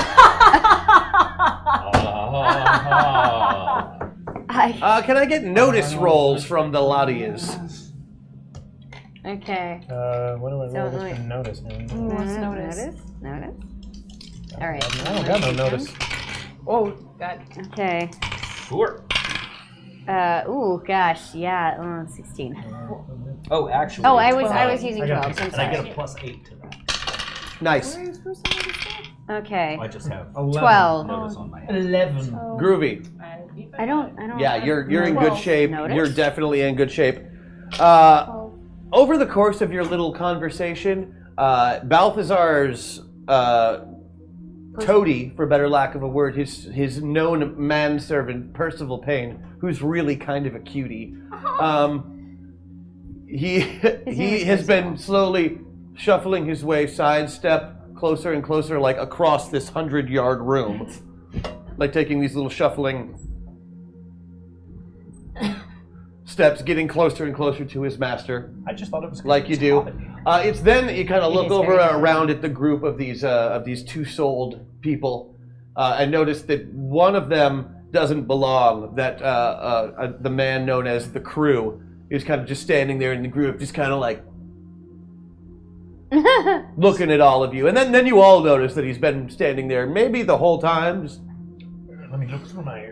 can I get notice rolls from the Ladies? Okay. What do I So, roll this wait. for notice? Man? What's notice? Notice. All right. I don't got no notice. Oh, God. Okay. Sure. Ooh, gosh, yeah. 16. Oh, actually. Oh, I was using I got 12. I'm And I get sorry. a +8 to that. Nice. Okay. I just have 12. notice on my head. 11. Groovy. I don't. Yeah, you're in good 12. shape. Notice? You're definitely in good shape. Over the course of your little conversation, Balthazar's toady, for better lack of a word, his known manservant, Percival Payne, who's really kind of a cutie, he has been slowly shuffling his way sidestep closer and closer, like across this 100-yard room, like taking these little shuffling steps, getting closer and closer to his master. I just thought it was Like you do. It's then you kind of It look is over very funny. around at the group of these two-souled people, and notice that one of them doesn't belong. That the man known as the Crew is kind of just standing there in the group, just kind of like looking at all of you, and then you all notice that he's been standing there maybe the whole time. Just, Let me look through my.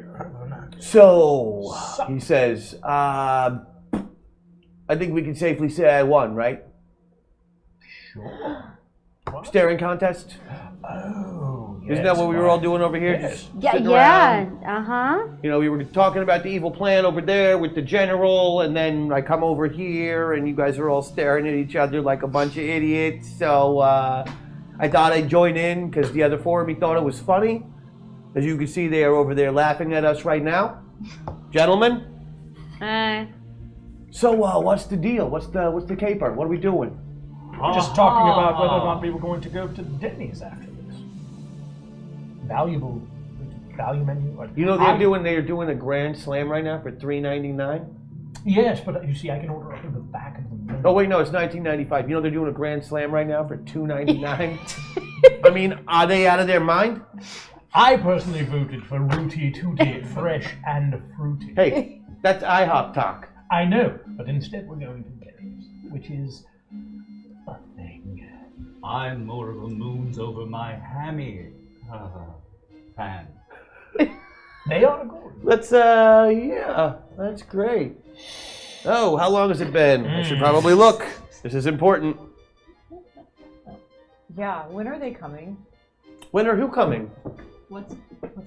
so he says, "I think we can safely say I won, right? Sure. What? Staring contest. Oh, yes. Isn't that what we were all doing over here? Yes. Just Yeah, sitting yeah. around? Uh-huh. You know, we were talking about the evil plan over there with the general, and then I come over here, and you guys are all staring at each other like a bunch of idiots. So I thought I'd join in because the other four of me thought it was funny. As you can see, they are over there laughing at us right now, gentlemen. So what's the deal? What's the caper? What are we doing? We're just talking about whether or not we were going to go to Denny's after this. Value menu. You know they're doing a grand slam right now for $3.99. Yes, but you see, I can order up in the back of the menu. Oh wait, no, it's $19.95. You know they're doing a grand slam right now for $2.99. I mean, are they out of their mind? I personally voted for Rooty Tooty, fresh and fruity. Hey, that's IHOP talk. I know, but instead we're going to Denny's, which is a thing. I'm more of a moons over my hammy fan. They are good. Let's yeah, that's great. Oh, how long has it been? I should probably look. This is important. Yeah, when are they coming? When are who coming? What's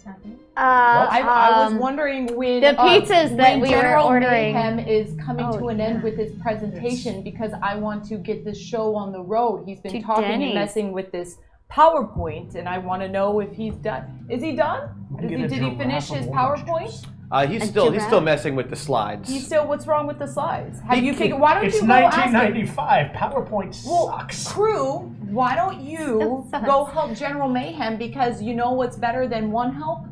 happening? I was wondering when the pizzas that when we were General ordering. Mayhem is coming to an end yeah. with his presentation because I want to get this show on the road. He's been To talking Denny's. and messing with this PowerPoint, and I want to know if he's done. Is he done? Did he finish his PowerPoint? He's still messing with the slides. He's still. What's wrong with the slides? Have you figured? Why don't It's you go ask him? 1995. PowerPoint sucks. Crew, why don't you go help General Mayhem because you know what's better than one help?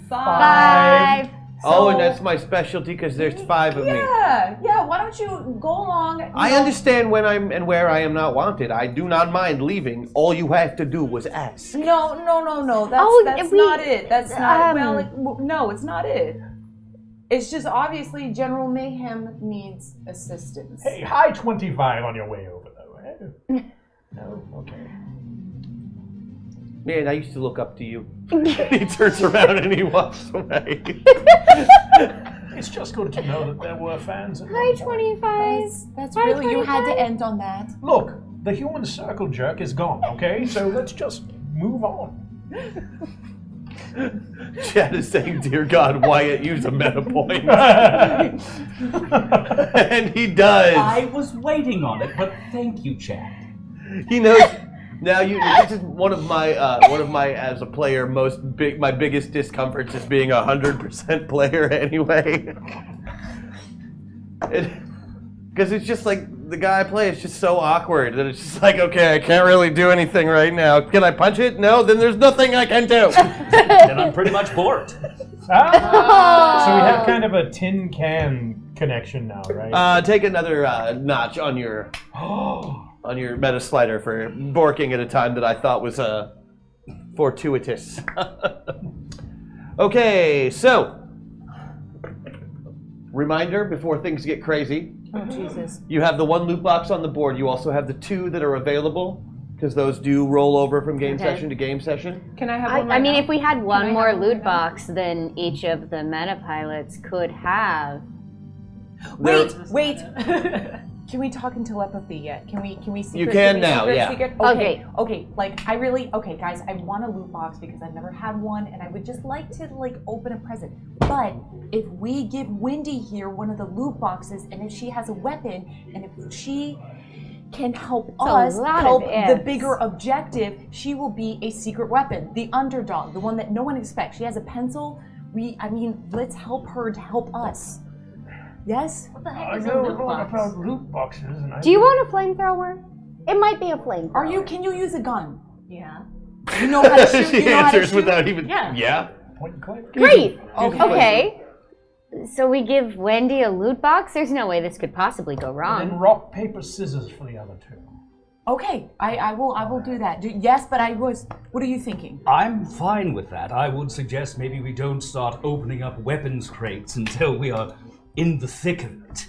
Five. Oh, and that's my specialty because there's 5 of me. Yeah. Why don't you go along? I understand when I'm and where I am not wanted. I do not mind leaving. All you have to do was ask. No. That's not it. That's not. No, it's not it. It's just obviously General Mayhem needs assistance. Hey, high 25 on your way over, though. Eh? No? Okay. Man, I used to look up to you. He turns around and he walks away. It's just good to know that there were fans. At Hi, one point. 25. That's really, you had to end on that. Look, the human circle jerk is gone, okay? So let's just move on. Chad is saying, "Dear God, Wyatt, use a meta point." And he does. I was waiting on it, but thank you, Chad. He knows. Now this is one of my as a player my biggest discomforts is being 100% player anyway. Because it's just like the guy I play is just so awkward that it's just like, okay, I can't really do anything right now. Can I punch it? No, then there's nothing I can do. Then I'm pretty much bored. So we have kind of a tin can connection now, right? Take another notch on your meta slider for borking at a time that I thought was fortuitous. Okay, so reminder before things get crazy. Oh, Jesus. You have the 1 loot box on the board. You also have the 2 that are available because those do roll over from game session to game session. Can I have one? I mean, if we had I one have more one loot right now? box, then each of the meta pilots could have. Wait. Can we talk in telepathy yet? Can we secret? You can now, yeah. Secret? Okay. Like guys, I want a loot box because I've never had one, and I would just like to open a present. But if we give Wendy here one of the loot boxes, and if she has a weapon, and if she can help us help the bigger objective, she will be a secret weapon, the underdog, the one that no one expects. She has a pencil. Let's help her to help us. Yes? What the heck I is know a a loot lot box? about loot boxes, and I Do you want a flamethrower? It might be a flamethrower. Can you use a gun? Yeah. You know how to shoot? She You know how to answers shoot? without even. Yeah. Yeah. point and click. Great. Okay. Okay. So we give Wendy a loot box? There's no way this could possibly go And wrong. then rock, paper, scissors for the other two. Okay, I will do that. Yes, but what are you thinking? I'm fine with that. I would suggest maybe we don't start opening up weapons crates until we are in the thick of it.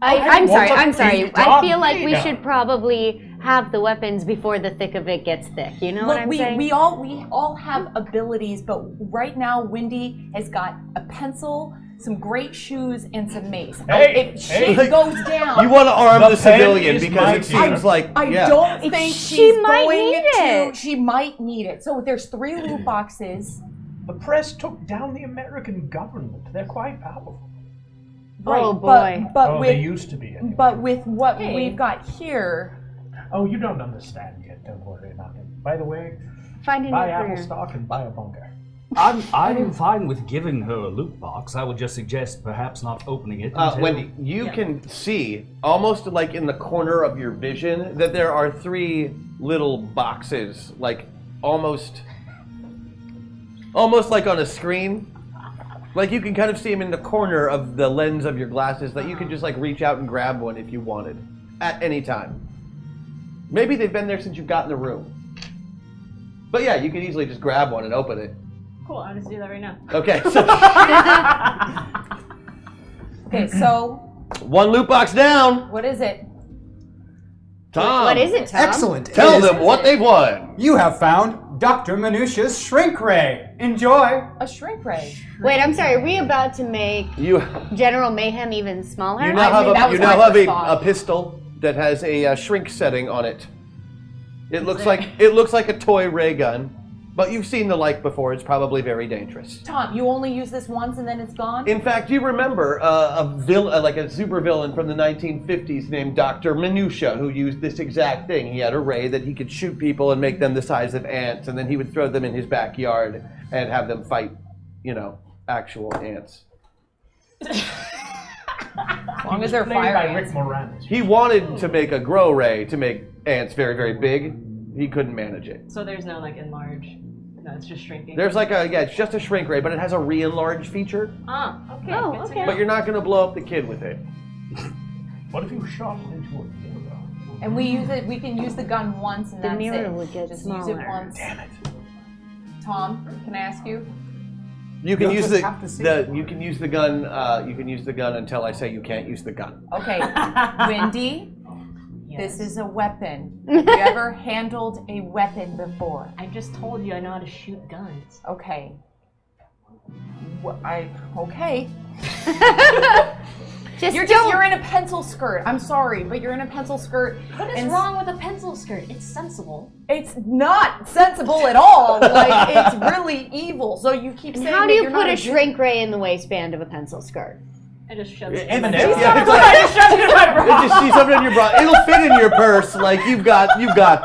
I'm sorry. I Darth feel like we Vader. should probably have the weapons before the thick of it gets thick. You know what I'm saying? we all have abilities, but right now Wendy has got a pencil, some great shoes, and some mace. Hey, if shit hey. goes down, You want to arm The the pen civilian is because my it seems like I yeah. don't think She she's might going need to. it. She might need it. So there's 3 loot boxes. The press took down the American government. They're quite powerful. Oh, boy. But They with used to be. Anyway. but with what Hey. we've got here, Oh, you don't understand yet. Don't worry about it. By the way, Find a new buy career. Apple stock and buy a bunker. I'm fine with giving her a loot box. I would just suggest perhaps not opening it until... Wendy, you can see almost like in the corner of your vision that there are 3 little boxes, like almost like on a screen. Like you can kind of see them in the corner of the lens of your glasses that you could just like reach out and grab one if you wanted at any time. Maybe they've been there since you got in the room. But yeah, you can easily just grab one and open it. Cool, I'll just do that right now. Okay, so okay. So 1 loot box down. what is it? Tom, What is it, Tom? Excellent. Tell It is- them what they've won. You have found Dr. Minutia Shrink Ray. Enjoy. A shrink ray. Wait, I'm sorry. Are we about to make You General Mayhem even smaller? You now I mean, that have was you now my have first a thought. pistol that has a shrink setting on it. It looks like a toy ray gun, but you've seen the like before. It's probably very dangerous. Tom, you only use this once and then it's gone? In fact, you remember like a supervillain from the 1950s named Dr. Minutia, who used this exact thing. He had a ray that he could shoot people and make them the size of ants, and then he would throw them in his backyard and have them fight, actual ants. As long as they're Played fire by ants. Rick Moranis. He wanted to make a grow ray to make ants very, very big. He couldn't manage it. So there's no like enlarge. No, it's just shrinking. There's like it's just a shrink ray, but it has a re-enlarge feature. Ah, okay. Oh, good to okay. know. But you're not going to blow up the kid with it. What if you shot it into a mirror? And we can use the gun once and The that's mirror it. would get Just smaller. use it once. Damn it. Tom, can I ask you? You can You'll use just have to see it. you can use the gun. You can use the gun until I say you can't use the gun. Okay, Wendy, Yes. this is a weapon. Have you ever handled a weapon before? I just told you I know how to shoot guns. Okay. Okay. Just You're in a pencil skirt. I'm sorry, but you're in a pencil skirt. What is and wrong with a pencil skirt? It's sensible. It's not sensible at all. Like it's really evil. So you keep saying. How do that you you're put not a good- shrink ray in the waistband of a pencil skirt? I just shoved it. M&M's? M&M's? Yeah, it's like, you just see something in your bra. It'll fit in your purse. Like you've got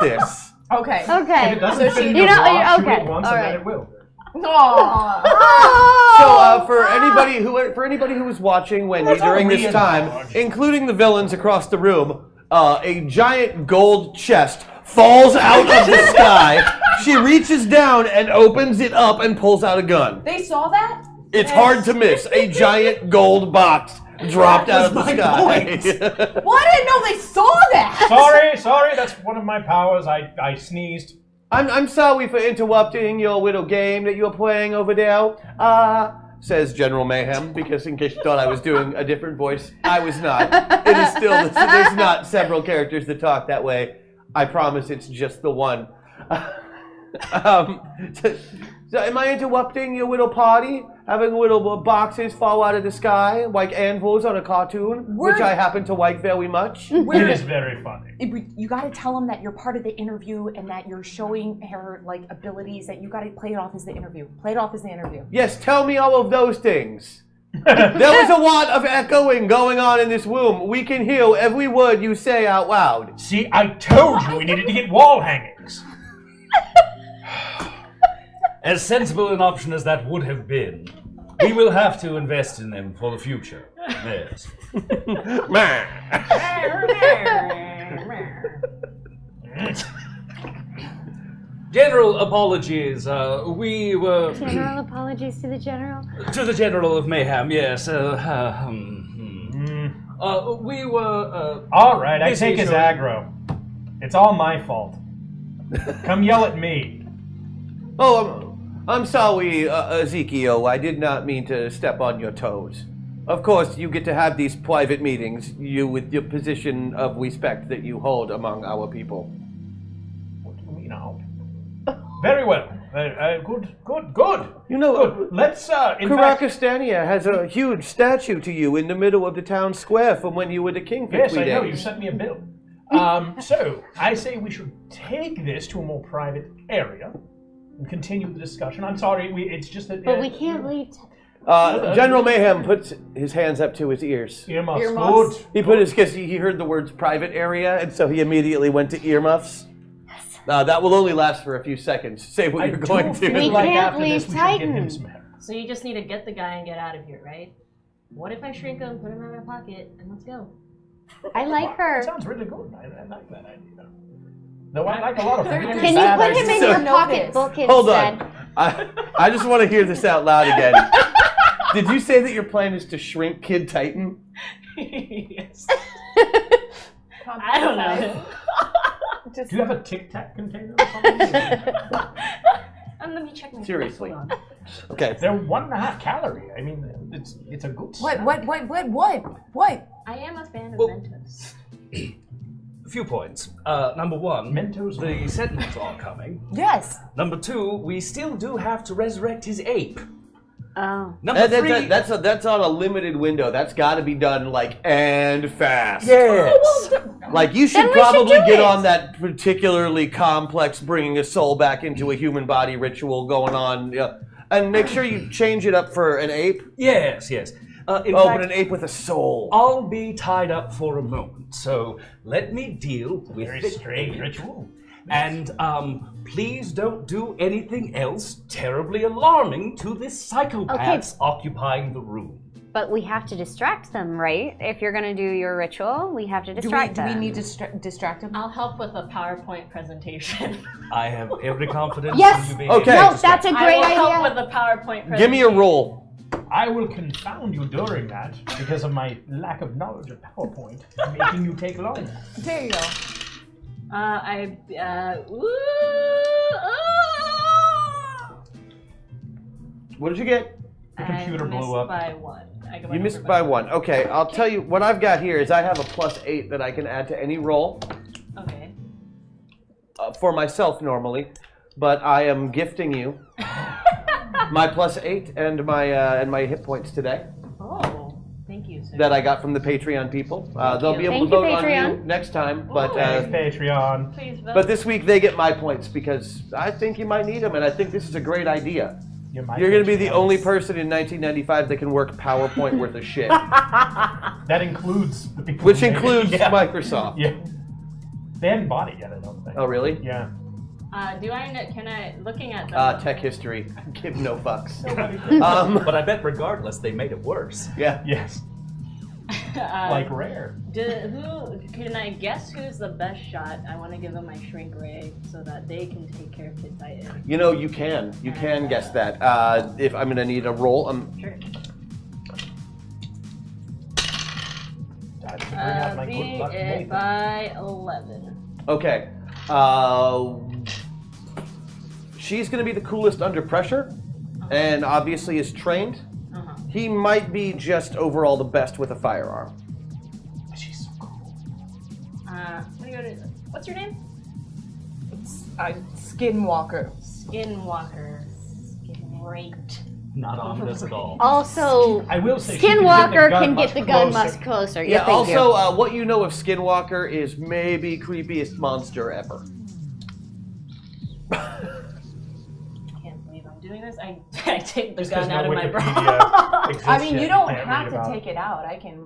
this. Okay. Okay. If it doesn't fit in you your know, bra, shoot okay, it once all and right. then it will. Aww. Oh, So for anybody who was watching Wendy That's during a this time, re-enlarge. including the villains across the room, a giant gold chest falls out of the sky. She reaches down and opens it up and pulls out a gun. They saw that? It's hard to miss. A giant gold box dropped out of the sky. Well, I didn't know they saw that. Sorry, that's one of my powers. I sneezed. I'm sorry for interrupting your little game that you're playing over there. Says General Mayhem, because in case you thought I was doing a different voice, I was not. It is still, there's not several characters that talk that way. I promise it's just the one. So am I interrupting your little party? Having little boxes fall out of the sky like anvils on a cartoon, which I happen to like very much. It is very funny. You got to tell them that you're part of the interview and that you're showing her like abilities. That you got to play it off as the interview. Play it off as the interview. Yes, tell me all of those things. There was a lot of echoing going on in this room. We can hear every word you say out loud. See, I told you we needed to get wall hangings. As sensible an option as that would have been, we will have to invest in them for the future. Yes. General apologies. We were General apologies to the general. to the General of Mayhem. Yes. We were. All right, I busy take his showing- aggro. It's all my fault. Come yell at me. Oh, I'm sorry, Ezekiel. I did not mean to step on your toes. Of course, you get to have these private meetings, you with your position of respect that you hold among our people. What do you mean, out? Very well. Good. You know, Good. Let's, in fact... Karakastania has a huge statue to you in the middle of the town square from when you were the king for Yes, 3 I days. know. You sent me a bill. So, I say we should take this to a more private area and continue the discussion. I'm sorry, it's just that... But we can't leave. General Mayhem puts his hands up to his ears. Earmuffs. Earmuffs. Good. He put his, because he heard the words private area, and so he immediately went to earmuffs. That will only last for a few seconds. Say what you're going to. We like can't after leave this, we should give him Titan. some hair. So you just need to get the guy and get out of here, right? What if I shrink him, put him in my pocket, and let's go? I like her. That sounds really good. I like that idea. Though I like a lot of really Can you bad put him ideas. in your Notice. pocketbook instead? Hold on. I just want to hear this out loud again. Did you say that your plan is to shrink Kid Titan? Yes. I don't know. Do you have a Tic Tac container or something? Let me check my Seriously. Hold on. Okay. They're 1.5 calorie. I mean, it's a good snack. What? I am a fan of Well- Mentos. A few points. Number one, Mentos. the Sentinels are coming. Yes. Number two, we still do have to resurrect his ape. Oh. Number three, That's on a limited window. That's got to be done and fast. yes. Like you should Then we should probably do get it. on that particularly complex bringing a soul back into a human body ritual going on, and make sure you change it up for an ape. Yes. In But fact, an ape with a soul. I'll be tied up for a moment, so let me deal with Very the strange ape. ritual. And please don't do anything else terribly alarming to the psychopaths occupying the room. But we have to distract them, right? If you're gonna do your ritual, we have to distract Do them. we need to distract him? I'll help with a PowerPoint presentation. I have every confidence Yes! in you being Okay. able No, to that's a I great will help idea. with a PowerPoint presentation. Give me a roll. I will confound you during that because of my lack of knowledge of PowerPoint, making you take long. There you go. What did you get? The computer I blew up. by one. I got my You missed number by 1. Okay, I'll tell you what I've got here is I have a +8 that I can add to any roll Okay. for myself normally, but I am gifting you my +8 and my hit points today Oh, thank you, sir. that I got from the Patreon people. They'll be able Thank to you, vote on you Patreon. next time, but Thanks, Patreon. Please vote. but this week they get my points because I think you might need them, and I think this is a great idea. You're You're going to be the only person in 1995 that can work PowerPoint worth of shit, That includes the people. which who made it. includes Yeah. Microsoft. Yeah. They haven't bought it yet, I don't think. Oh, really? Yeah. looking at the Tech history. Give no fucks. But I bet regardless, they made it worse. Yeah. Yes. Like Rare. Can I guess who's the best shot? I want to give them my shrink ray so that they can take care of Kid Titan. You know, you can guess that. If I'm gonna need a roll, Sure. I have to bring out my good luck Beat it Nathan. by 11. okay. She's gonna be the coolest under pressure, and obviously is trained. Uh-huh. He might be just overall the best with a firearm. She's so cool. What's your name? Skinwalker. Skinwalker. Great. Not on this at all. Also, I will say she can Skinwalker get the gun can much get the gun closer. much closer. Yeah. thank you. Also, what you know of Skinwalker is maybe creepiest monster ever. Can't believe I'm doing this. I take the Just 'cause gun out no of my bra. Wikipedia exists I mean, yet, you don't can't have read to about take it out. I can.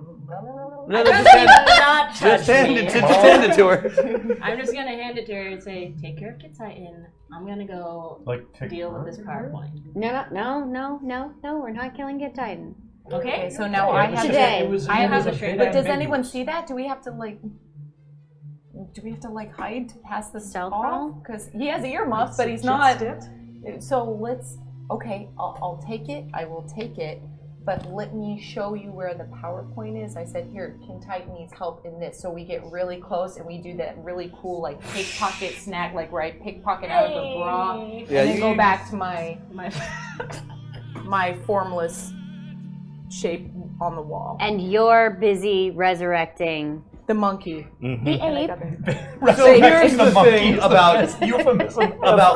No, just hand, Not touch just hand me. it, just hand it to her. I'm just gonna hand it to her and say, "Take care of Kid Titan. I'm gonna go Like, take deal with this her? PowerPoint." No, we're not killing Kid Titan. Okay. So now Yeah, I it was have just- Today. it was- I it have was a bit straight- But does ambiguous. anyone see that? Do we have to like do we have to like hide to pass the Stealth off? roll? Because he has earmuffs, but he's not. So let's. Okay, I'll take it. I will take it. But let me show you where the PowerPoint is. I said, here, King Titan needs help in this. So we get really close and we do that really cool, like, pickpocket snack, like, where I pickpocket out of the bra. And then go back to my formless shape on the wall. And you're busy resurrecting The monkey. Mm-hmm. the ape. So here's the thing about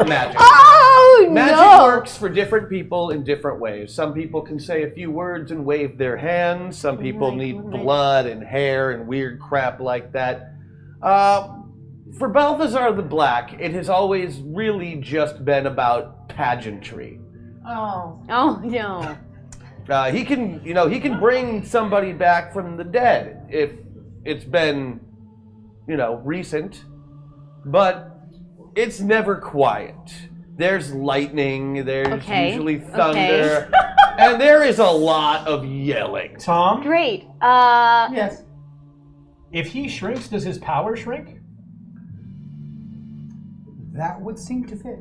magic. Oh, Magic no! works for different people in different ways. Some people can say a few words and wave their hands. Some people need blood and hair and weird crap like that. For Balthazar the Black, it has always really just been about pageantry. Oh. Oh, no. He can bring somebody back from the dead if it's been, recent. But it's never quiet. There's lightning, there's usually thunder, and there is a lot of yelling. Tom? Great. Yes. If he shrinks, does his power shrink? That would seem to fit.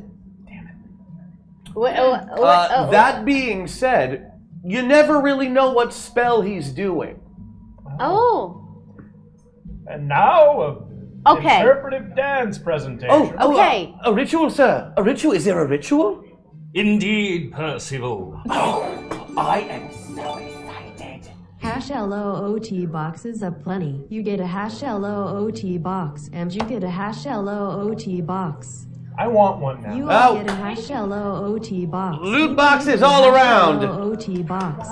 That being said, you never really know what spell he's doing. Oh. And now, interpretive dance presentation. Okay. A ritual, sir. A ritual? Is there a ritual? Indeed, Percival. Oh, I am so excited. Hash LOOT boxes aplenty. You get a hash LOOT box, and you get a hash LOOT box. I want one now. You all get a hash LOOT box. Loot boxes all around. LOOT box.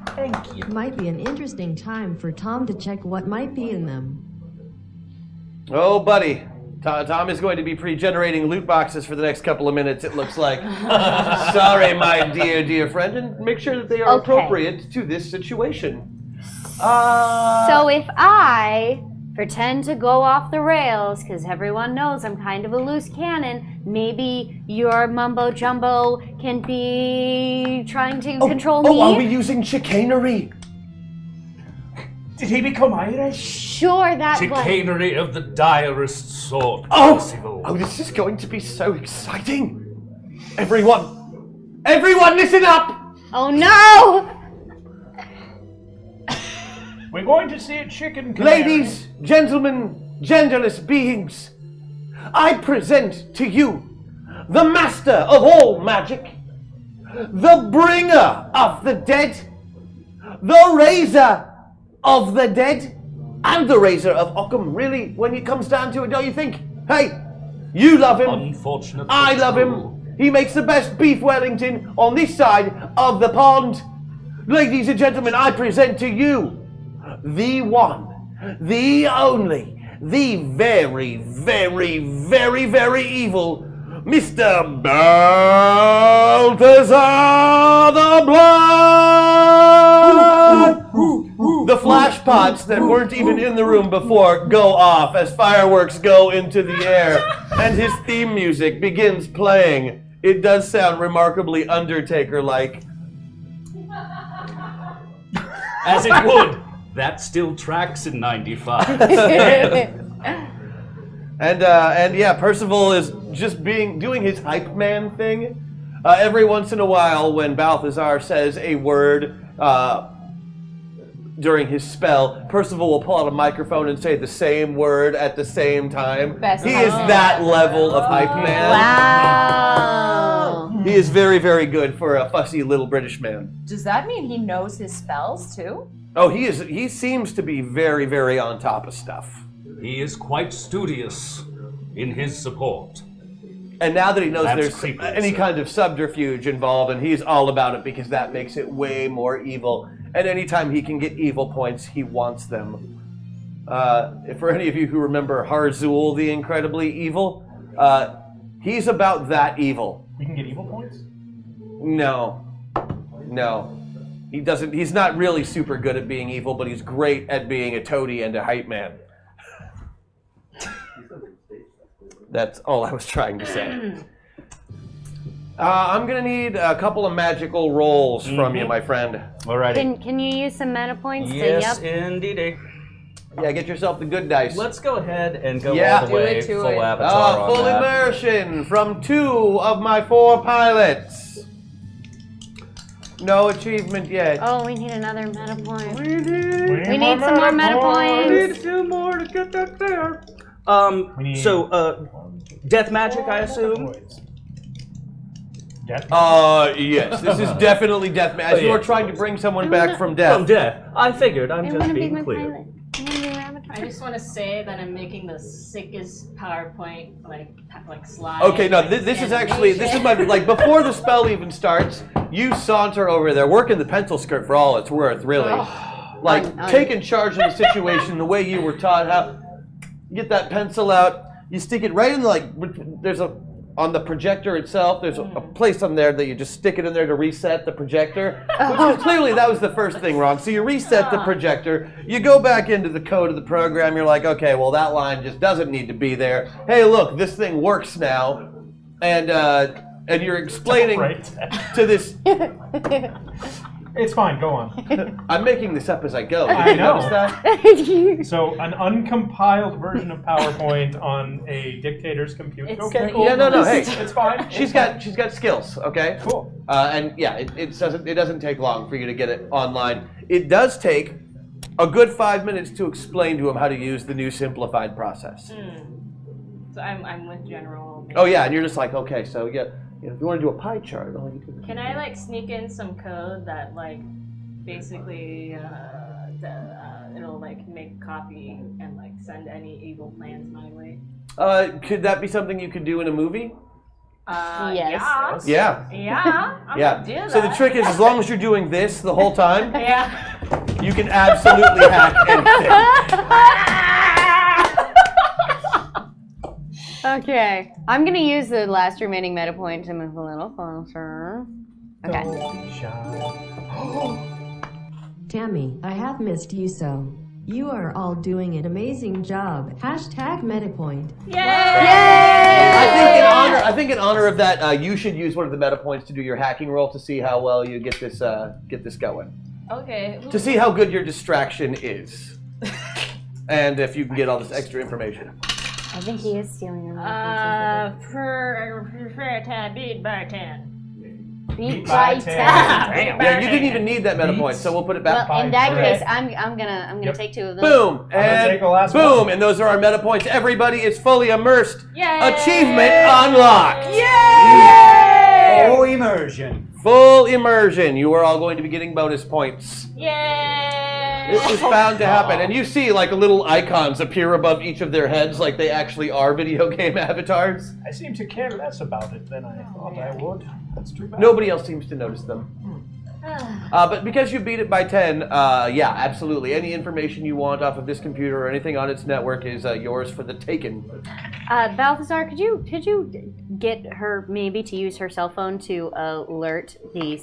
Thank you. Might be an interesting time for Tom to check what might be in them. Oh, buddy. Tom is going to be pre-generating loot boxes for the next couple of minutes, it looks like. Sorry, my dear friend, and make sure that they are appropriate to this situation. So if I pretend to go off the rails, because everyone knows I'm kind of a loose cannon, maybe your mumbo jumbo can be trying to control me? Oh, are we using chicanery? Did he become Irish? Sure, that was... Chicanery of the direst sort, Oh! Percival. Oh, this is going to be so exciting. Everyone listen up! Oh, no! We're going to see a chicken canary. Ladies, gentlemen, genderless beings, I present to you the master of all magic, the bringer of the dead, the raiser of the dead, and the raiser of Occam. Really, when it comes down to it, don't you think? Hey, you love him. Unfortunately, I love him. He makes the best beef Wellington on this side of the pond. Ladies and gentlemen, I present to you the one, the only, the very, very, very, very evil Mr. Balthazar the Black! The flash pots that weren't even in the room before go off as fireworks go into the air, and his theme music begins playing. It does sound remarkably Undertaker-like. As it would. That still tracks in 95. And yeah, Percival is just doing his hype man thing. Every once in a while, when Balthazar says a word during his spell, Percival will pull out a microphone and say the same word at the same time. He is that level of hype man. Wow. He is very, very good for a fussy little British man. Does that mean he knows his spells too? Oh, he seems to be very, very on top of stuff. He is quite studious in his support. And now that he knows That's there's creepy, any sir. kind of subterfuge involved, and he's all about it because that makes it way more evil. And anytime he can get evil points, he wants them. For any of you who remember Harzul the Incredibly Evil, he's about that evil. You can get evil points? No. He doesn't. He's not really super good at being evil, but he's great at being a toady and a hype man. That's all I was trying to say. I'm gonna need a couple of magical rolls from you, my friend. Alrighty. Can you use some meta points Yes, to... Yep. indeed. Yeah, get yourself the good dice. Let's go ahead and go Yeah. all the Do way it to full it. avatar on Full that. immersion from 2 of my 4 pilots. No achievement yet. Oh, we need another meta point. We need We need some more meta points. 2 more to get that there. We need Death magic, I assume? Death Yes. This is definitely death magic. As you are trying to bring someone back from death. From death. I figured. I'm I just want to be being my clear. pilot. I want to be my avatar. I just want to say that I'm making the sickest PowerPoint like slide. Okay, no, this is actually, this is my, like, before the spell even starts, you saunter over there, working the pencil skirt for all it's worth, really. Like, taking charge of the situation the way you were taught how. You get that pencil out, you stick it right in, there's on the projector itself, there's a place on there that you just stick it in there to reset the projector. Which is clearly, that was the first thing wrong. So you reset the projector, you go back into the code of the program, you're like, okay, well that line just doesn't need to be there. Hey, look, this thing works now. And you're explaining to this... It's fine, go on. I'm making this up as I go. I Did you know. notice that? So, an uncompiled version of PowerPoint on a dictator's computer. It's Okay, the cool. Yeah, no, hey. It's fine. She's got skills, okay? Cool. And yeah, it doesn't take long for you to get it online. It does take a good 5 minutes to explain to him how to use the new simplified process. So I'm with General. Oh yeah, and you're just like, okay, so yeah, if you want to do a pie chart, all you do. Can I like sneak in some code that like basically it'll like make a copy and like send any evil plans my way? Could that be something you could do in a movie? Yes. Yeah. Yeah. I'm Yeah. gonna do that. So the trick is, as long as you're doing this the whole time, Yeah. you can absolutely hack anything. Okay, I'm gonna use the last remaining meta point to move a little closer. Okay. Tammy, I have missed you so. You are all doing an amazing job. Hashtag MetaPoint. I think in honor of that, you should use one of the meta points to do your hacking roll to see how well you get this going. Okay. To see how good your distraction is, and if you can get all this extra information. I think he is stealing your Prefer 10, beat by 10. Beat by 10. Yeah, you didn't even need that meta point, so we'll put it back. Well, in that case, I'm gonna take 2 of them. Boom and take the last boom, one. and those are our meta points. Everybody is fully immersed. Yay! Achievement unlocked. Full immersion. Full immersion. You are all going to be getting bonus points. Yay! This is bound to happen, and you see like little icons appear above each of their heads, like they actually are video game avatars. I seem to care less about it than I thought I would. That's too bad. Nobody else seems to notice them. But because you beat it by 10, yeah, absolutely. Any information you want off of this computer or anything on its network is yours for the taking. Balthazar, could you get her maybe to use her cell phone to alert the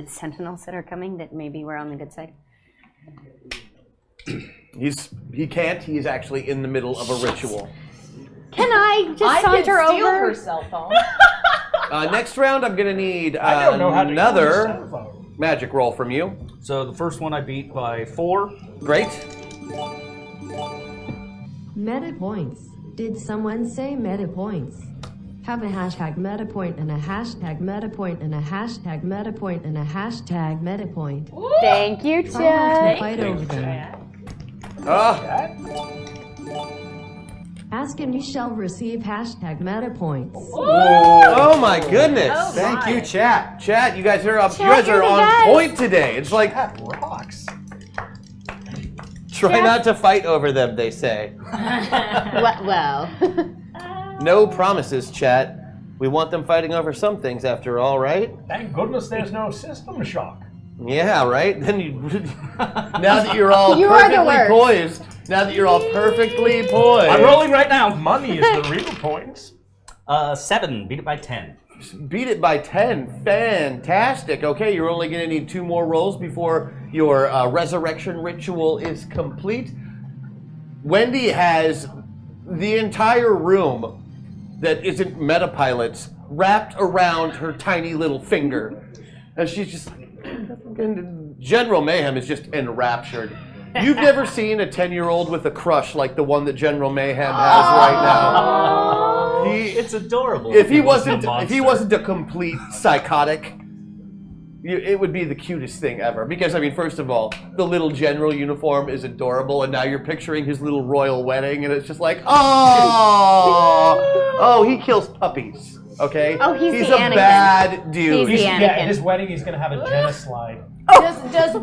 sentinels that are coming, that maybe we're on the good side? He can't. He is actually in the middle of a ritual. Can I just I saunter can steal over? her cell phone. Next round, I'm going to need I don't know how to use a cell another phone. magic roll from you. So the first one I beat by 4. Great. Meta points. Did someone say meta points? Have a hashtag meta point and a hashtag meta point and a hashtag meta point and a hashtag meta point. Thank you, Try not to Chad. fight over them. Ask and you shall receive hashtag meta points. Oh my goodness. Oh, Thank you, chat. Chat, you guys are up. You Chat, guys are you're the on best. point today. It's like Rocks. try not to fight over them, they say. Well. No promises, chat. We want them fighting over some things after all, right? Thank goodness there's no system shock. Yeah, right? Then you now that you're all You are the perfectly worst. poised. Now that you're all perfectly poised. I'm rolling right now. Money is the real points. 7. Beat it by 10. Beat it by 10. Fantastic. Okay, you're only going to need 2 more rolls before your resurrection ritual is complete. Wendy has the entire room that isn't Metapilots wrapped around her tiny little finger. And she's just... General Mayhem is just enraptured. You've never seen a 10-year-old with a crush like the one that General Mayhem has right now. It's adorable. If he wasn't a complete psychotic, it would be the cutest thing ever. Because, I mean, first of all, the little general uniform is adorable, and now you're picturing his little royal wedding, and it's just like, oh, he kills puppies. Okay. Oh, he's a the Anakin. bad dude. He's the Yeah, Anakin. at his wedding, he's gonna have a genocide. Does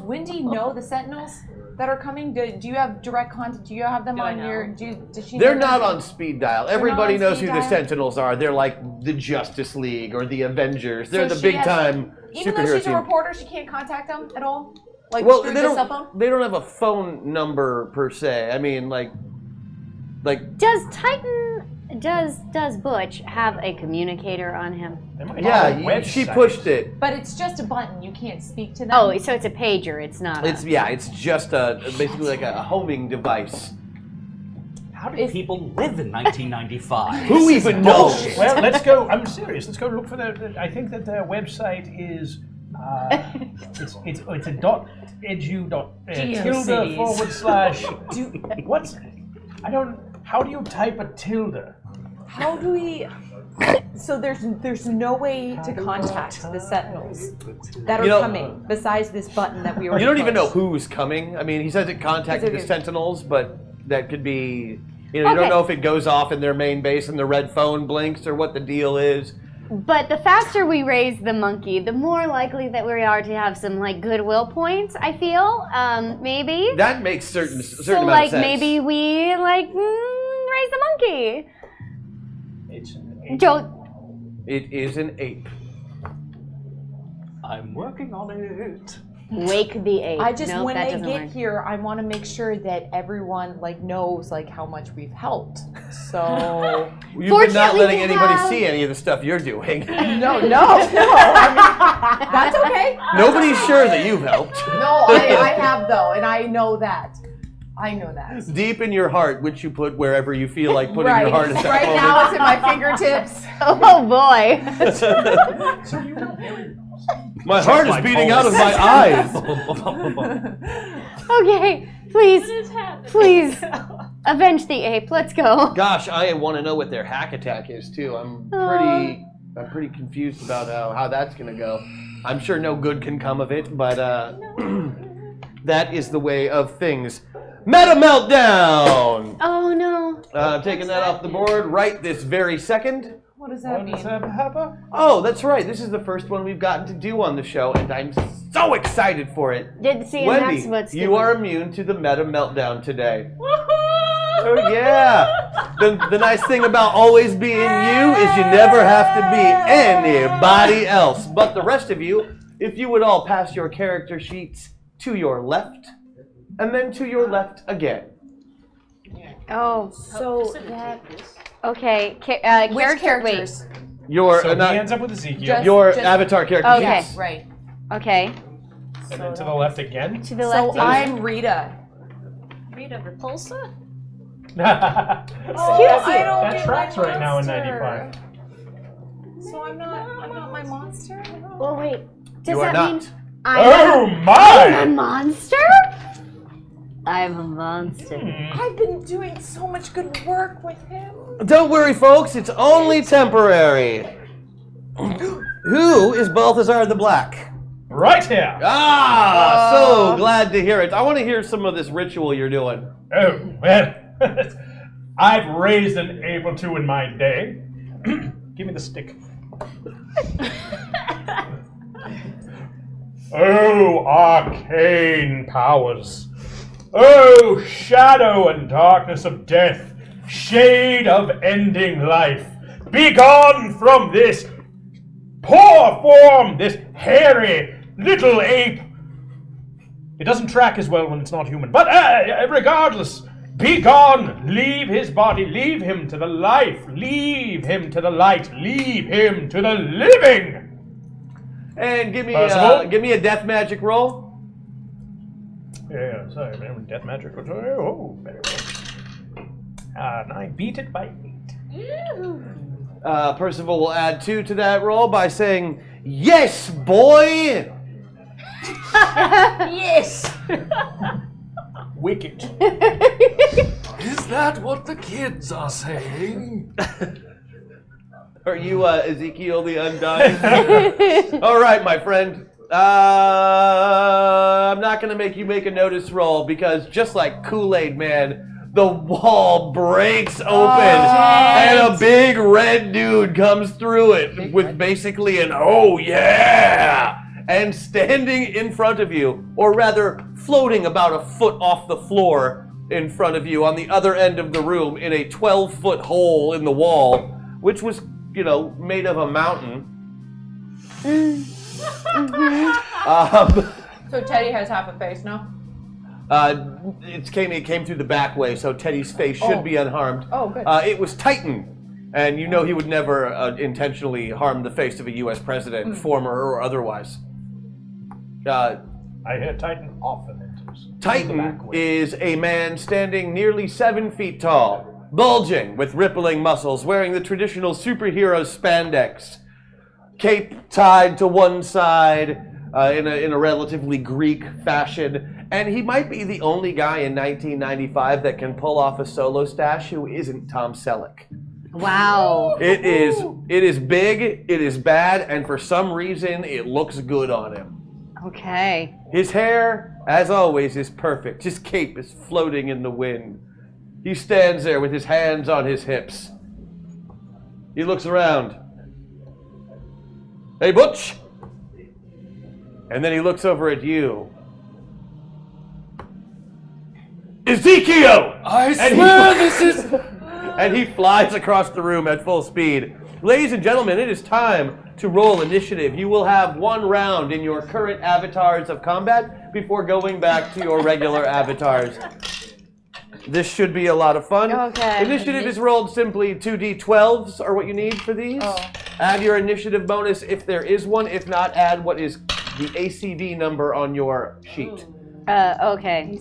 Wendy know the Sentinels that are coming? Do you have direct contact? Do you have them on your? Does she? They're know not them? on speed dial. Everybody on knows speed who the dial? Sentinels are. They're like the Justice League or the Avengers. They're So the she big has- time Even though superhero she's a team. reporter, she can't contact them at all. Like Well, through they the cell phone. don't. They don't have a phone number per se. I mean, like. Does does Butch have a communicator on him? Yeah, she pushed it. But it's just a button. You can't speak to them. Oh, so it's a pager. It's not. It's just basically like a homing device. How did people live in 1995? Who even knows? Well, let's go. I'm serious. Let's go look for the. I think that their website is. It's a tilde / what's I don't. How do you type a tilde? How do we? So there's no way to contact the Sentinels that are coming besides this button that we already. You don't even know pushed. who's coming. I mean, he says it contacted the Sentinels, but that could be. You Okay. don't know if it goes off in their main base and the red phone blinks or what the deal is. But the faster we raise the monkey, the more likely that we are to have some like goodwill points. I feel, maybe. That makes certain So amount like of sense. maybe we raise the monkey. It's Don't. It is an ape. I'm working on it. Wake the ape. I just Nope, when that they doesn't get work. here, I want to make sure that everyone knows how much we've helped. So You've been not Fortunately, letting we anybody have- see any of the stuff you're doing. no. I mean, that's okay. Nobody's sure that you've helped. No, I have though, and I know that. Deep in your heart, which you put wherever you feel like putting right. your heart at that Right moment. now, it's at my fingertips. Oh boy. My heart is beating out of my eyes. Okay, please, What is happening? please, avenge the ape. Let's go. Gosh, I want to know what their hack attack is too. I'm pretty confused about how that's gonna go. I'm sure no good can come of it, but that is the way of things. Meta Meltdown! Oh no. I'm taking that off the board right this very second. What does that mean? Oh, that's right. This is the first one we've gotten to do on the show, and I'm so excited for it. Did see Wendy, that's what's you are immune to the Meta Meltdown today. Oh yeah. The nice thing about always being you is you never have to be anybody else. But the rest of you, if you would all pass your character sheets to your left, and then to your left again. Oh, So that okay. which characters? Your So he ends up with Ezekiel. your avatar character Okay. sheets. Right. Okay. And then to the left again. To the left. So I'm Rita. Rita Repulsa? That I don't get tracks my right now in monster. 95. So I'm not my monster. Oh wait. Does You are that not. mean Oh I'm a my! monster? I'm a monster. I've been doing so much good work with him. Don't worry, folks. It's only temporary. Who is Balthazar the Black? Right here. Ah, so glad to hear it. I want to hear some of this ritual you're doing. Oh, well, I've raised an ape or two in my day. Give me the stick. Oh, arcane powers. Oh, shadow and darkness of death. Shade of ending life. Be gone from this poor form, this hairy little ape. It doesn't track as well when it's not human. But regardless, be gone. Leave his body. Leave him to the life. Leave him to the light. Leave him to the living. And give me Possible? a death magic roll. Yeah, sorry, man. Death magic. Oh, very well. And I beat it by 8. Percival will add 2 to that roll by saying, "Yes, boy." Yes. Wicked. Is that what the kids are saying? Are you Ezekiel the Undying? All right, my friend. I'm not going to make you make a notice roll because just like Kool-Aid Man, the wall breaks open and a big red dude comes through it with basically an "oh yeah!" And standing in front of you, or rather floating about a foot off the floor in front of you on the other end of the room in a 12-foot hole in the wall, which was, made of a mountain. So Teddy has half a face now? It came through the back way, so Teddy's face should be unharmed. Oh, good. It was Titan, and he would never intentionally harm the face of a U.S. president, former or otherwise. I hear Titan often. Titan is a man standing nearly 7 feet tall, bulging with rippling muscles, wearing the traditional superhero spandex, cape tied to one side in a relatively Greek fashion, and he might be the only guy in 1995 that can pull off a solo stash who isn't Tom Selleck. Wow. It is big, it is bad, and for some reason it looks good on him. Okay. His hair, as always, is perfect. His cape is floating in the wind. He stands there with his hands on his hips. He looks around. Hey, Butch! And then he looks over at you. Ezekiel! I swear this is... And he flies across the room at full speed. Ladies and gentlemen, it is time to roll initiative. You will have 1 round in your current avatars of combat before going back to your regular avatars. This should be a lot of fun. Okay. Initiative is rolled simply 2d12s are what you need for these. Add your initiative bonus if there is one. If not, add what is the ACV number on your sheet. Okay.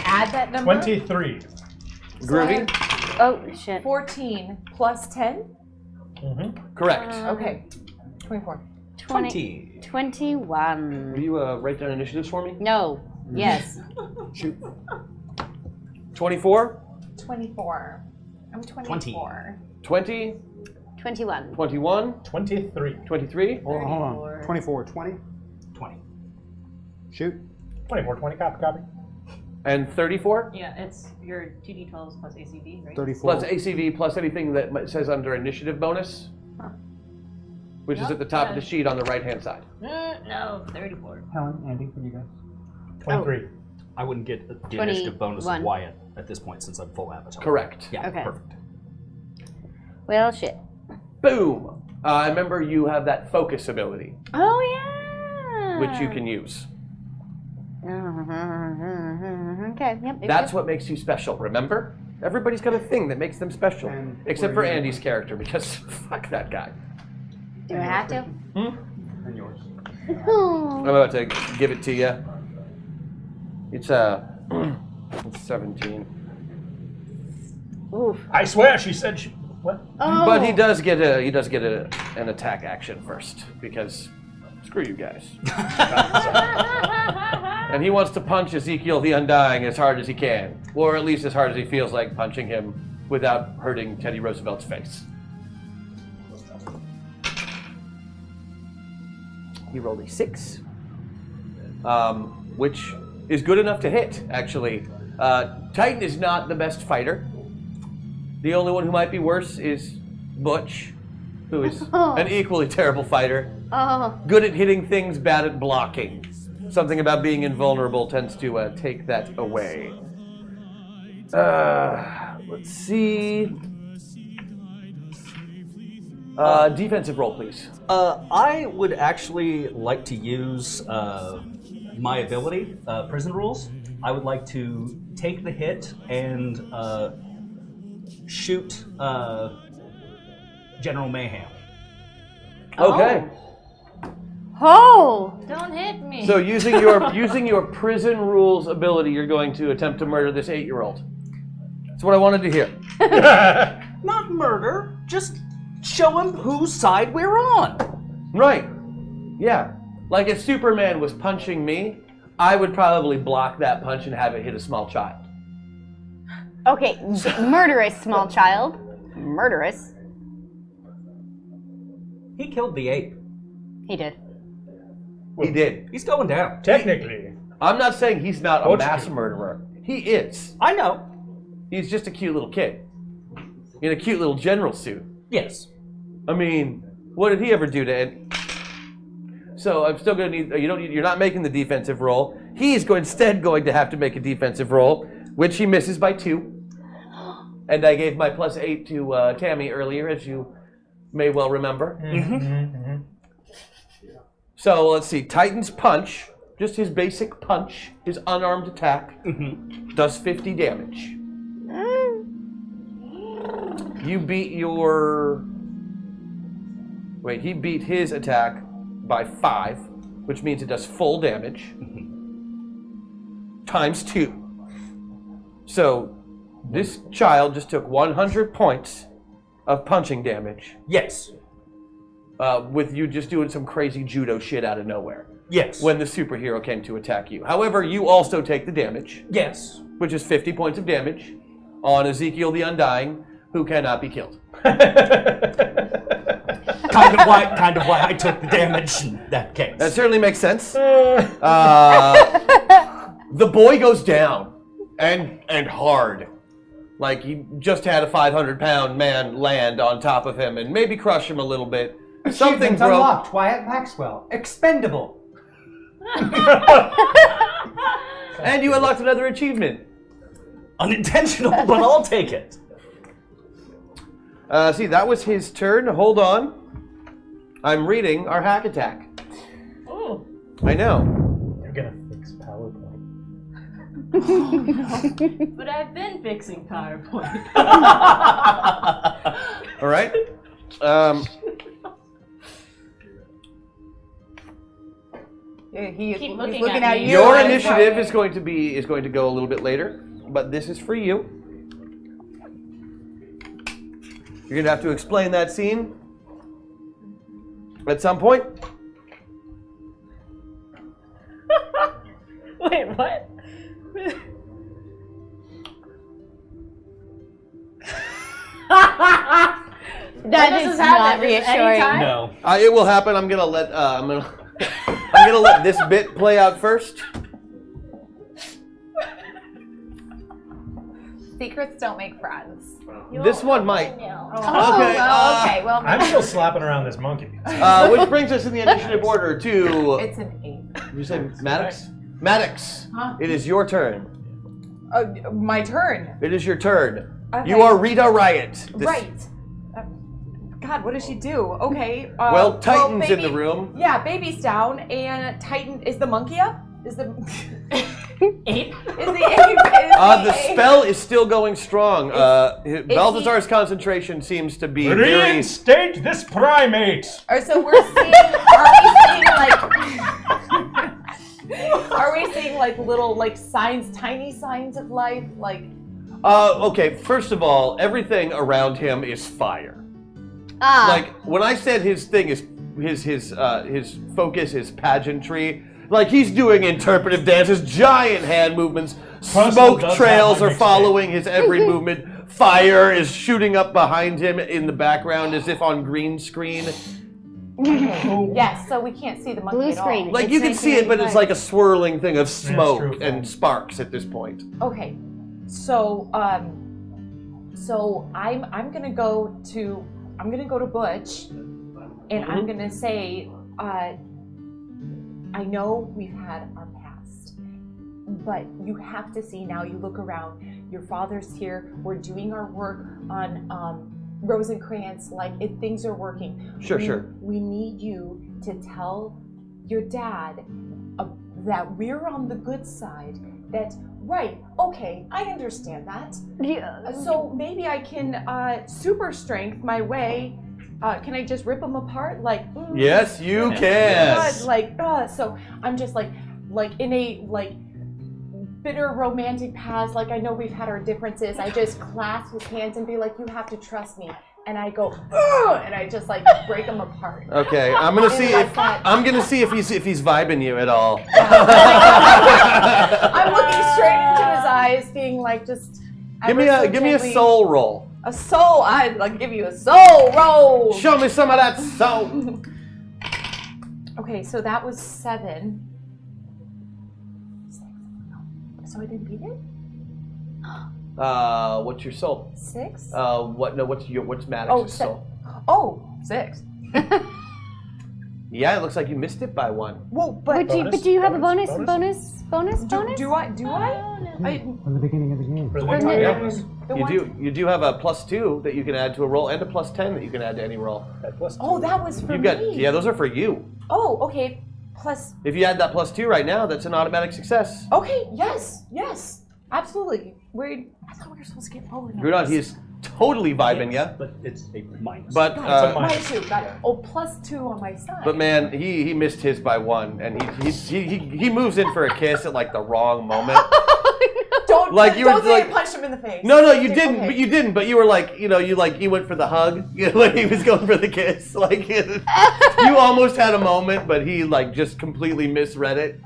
Add that number. 23. Groovy? Oh, shit. 14 plus 10? Correct. Okay. 24. 21. Will you write down initiatives for me? No. Yes. Shoot. 24? 24. I'm 24. 20? 21. 21? 23. 23? Hold on. 24, 20? 20. Shoot. 24, 20, copy. And 34? Yeah, it's your 2d12s plus ACV, right? 34. Plus ACV plus anything that says under initiative bonus, which is at the top of the sheet on the right-hand side. No, 34. Helen, Andy, what do you guys? 23. I wouldn't get the initiative bonus of Wyatt at this point since I'm full avatar. Correct. Yeah, Okay. perfect. Well, shit. Boom! Remember, you have that focus ability, Oh, yeah. which you can use. Okay, yep. That's what makes you special, remember? Everybody's got a thing that makes them special. And Except what for are you- Andy's character, because fuck that guy. Do I have to? And yours. I'm about to give it to you. It's it's 17. Oof. I swear she said she... What? Oh. But he does get an attack action first, because screw you guys. And he wants to punch Ezekiel the Undying as hard as he can, or at least as hard as he feels like punching him without hurting Teddy Roosevelt's face. He rolled a 6, which is good enough to hit, actually. Titan is not the best fighter. The only one who might be worse is Butch, who is an equally terrible fighter. Oh. Good at hitting things, bad at blocking. Something about being invulnerable tends to take that away. Let's see. Defensive roll, please. I would actually like to use my ability, Prison Rules. I would like to take the hit and shoot General Mayhem. Okay. Oh! Don't hit me. So using your Prison Rules ability, you're going to attempt to murder this 8-year-old. That's what I wanted to hear. Not murder, just show him whose side we're on. Right. Yeah. Like if Superman was punching me, I would probably block that punch and have it hit a small child. Okay, murderous small child. Murderous. He killed the ape. He did. He did. He's going down. Technically. I'm not saying he's not a What's mass true? murderer. He is. I know. He's just a cute little kid. In a cute little general suit. Yes. I mean, what did he ever do to it? So I'm still going to need, you're not making the defensive roll. He's instead going to have to make a defensive roll, which he misses by 2. And I gave my +8 to Tammy earlier, as you may well remember. So let's see, Titan's punch, just his basic punch, his unarmed attack, does 50 damage. You beat your... Wait, he beat his attack by 5, which means it does full damage, times 2. So this child just took 100 points of punching damage. Yes. With you just doing some crazy judo shit out of nowhere. Yes. When the superhero came to attack you. However, you also take the damage. Yes. Which is 50 points of damage on Ezekiel the Undying, who cannot be killed. kind of why I took the damage in that case. That certainly makes sense. The boy goes down, and hard. Like he just had a 500-pound man land on top of him and maybe crush him a little bit. Something Achievement broke. unlocked. Wyatt Maxwell. Expendable. And you unlocked another achievement. Unintentional, but I'll take it. See, that was his turn. Hold on. I'm reading our hack attack. Oh. I know. You're gonna fix PowerPoint. But I've been fixing PowerPoint. All right. He's Keep looking looking at at you. me. Your I'm initiative sorry. is going to go a little bit later, but this is for you. You're gonna have to explain that scene at some point. Wait, what? That is not reassuring. No. It will happen. I'm gonna let I'm gonna let this bit play out first. Secrets don't make friends. This one might. Oh, Okay, okay. Well, I'm still slapping around this monkey. Which brings us in the initiative order to. it's an 8. Did you say Maddox? Maddox, Huh? it is your turn. My turn. It is your turn. Okay. You are Rita Riot. This- Right. God, what does she do? Okay. Well, Titan's in baby- the room. Yeah, baby's down, and Titan is the monkey up. Is the Ape? is the ape? The spell is still going strong. Balthazar's concentration seems to be very. Reinstate this primate! Or so we're seeing. Are we seeing like little signs, tiny signs of life, like? Okay, first of all, everything around him is fire. Like when I said his thing is his focus is pageantry. Like he's doing interpretive dances, giant hand movements, smoke trails are following his every movement. Fire is shooting up behind him in the background as if on green screen. Yes, so we can't see the monkey Blue at all. screen. Like It's you can see it, but it's 1995. like a swirling thing of true. smoke and sparks at this point. Okay, so so I'm gonna go to Butch, and I'm gonna say, I know we've had our past, but you have to see now. You look around. Your father's here. We're doing our work on Rosencrantz. Things are working. Sure. We need you to tell your dad that we're on the good side. That right? Okay, I understand that. So maybe I can super strength my way. Can I just rip them apart? Yes, you can. God, so I'm just like in a bitter romantic past. I know we've had our differences. I just clasp his hands and be like, you have to trust me. and I go, ugh, and I just like break him apart. Okay, I'm gonna see like if that. he's vibing you at all. I'm looking straight into his eyes, being like, just give me a soul roll. A soul. I'd like give you a soul roll. Show me some of that soul. Okay, so that was 7. So I didn't beat it? What's your soul? 6? What's Maddox's soul? Oh, 6. Yeah, it looks like you missed it by 1. Well, But do you have a bonus? Do I? From the beginning of the game. You do have a +2 that you can add to a roll and a +10 that you can add to any roll. Oh, that was for You got me. yeah, those are for you. Oh, okay. Plus. If you add that +2 right now, that's an automatic success. Okay. Yes. Absolutely. I thought we were supposed to get lower. You're not. He's totally vibing you. But it's a minus. But -2. Got it. Oh, +2 on my side. But man, he missed his by 1, and he moves in for a kiss at like the wrong moment. Don't like you don't were say like, I punched him in the face. No, you didn't. Okay. But you didn't. But you were like, you went for the hug. Like he was going for the kiss. Like you almost had a moment, but he like just completely misread it.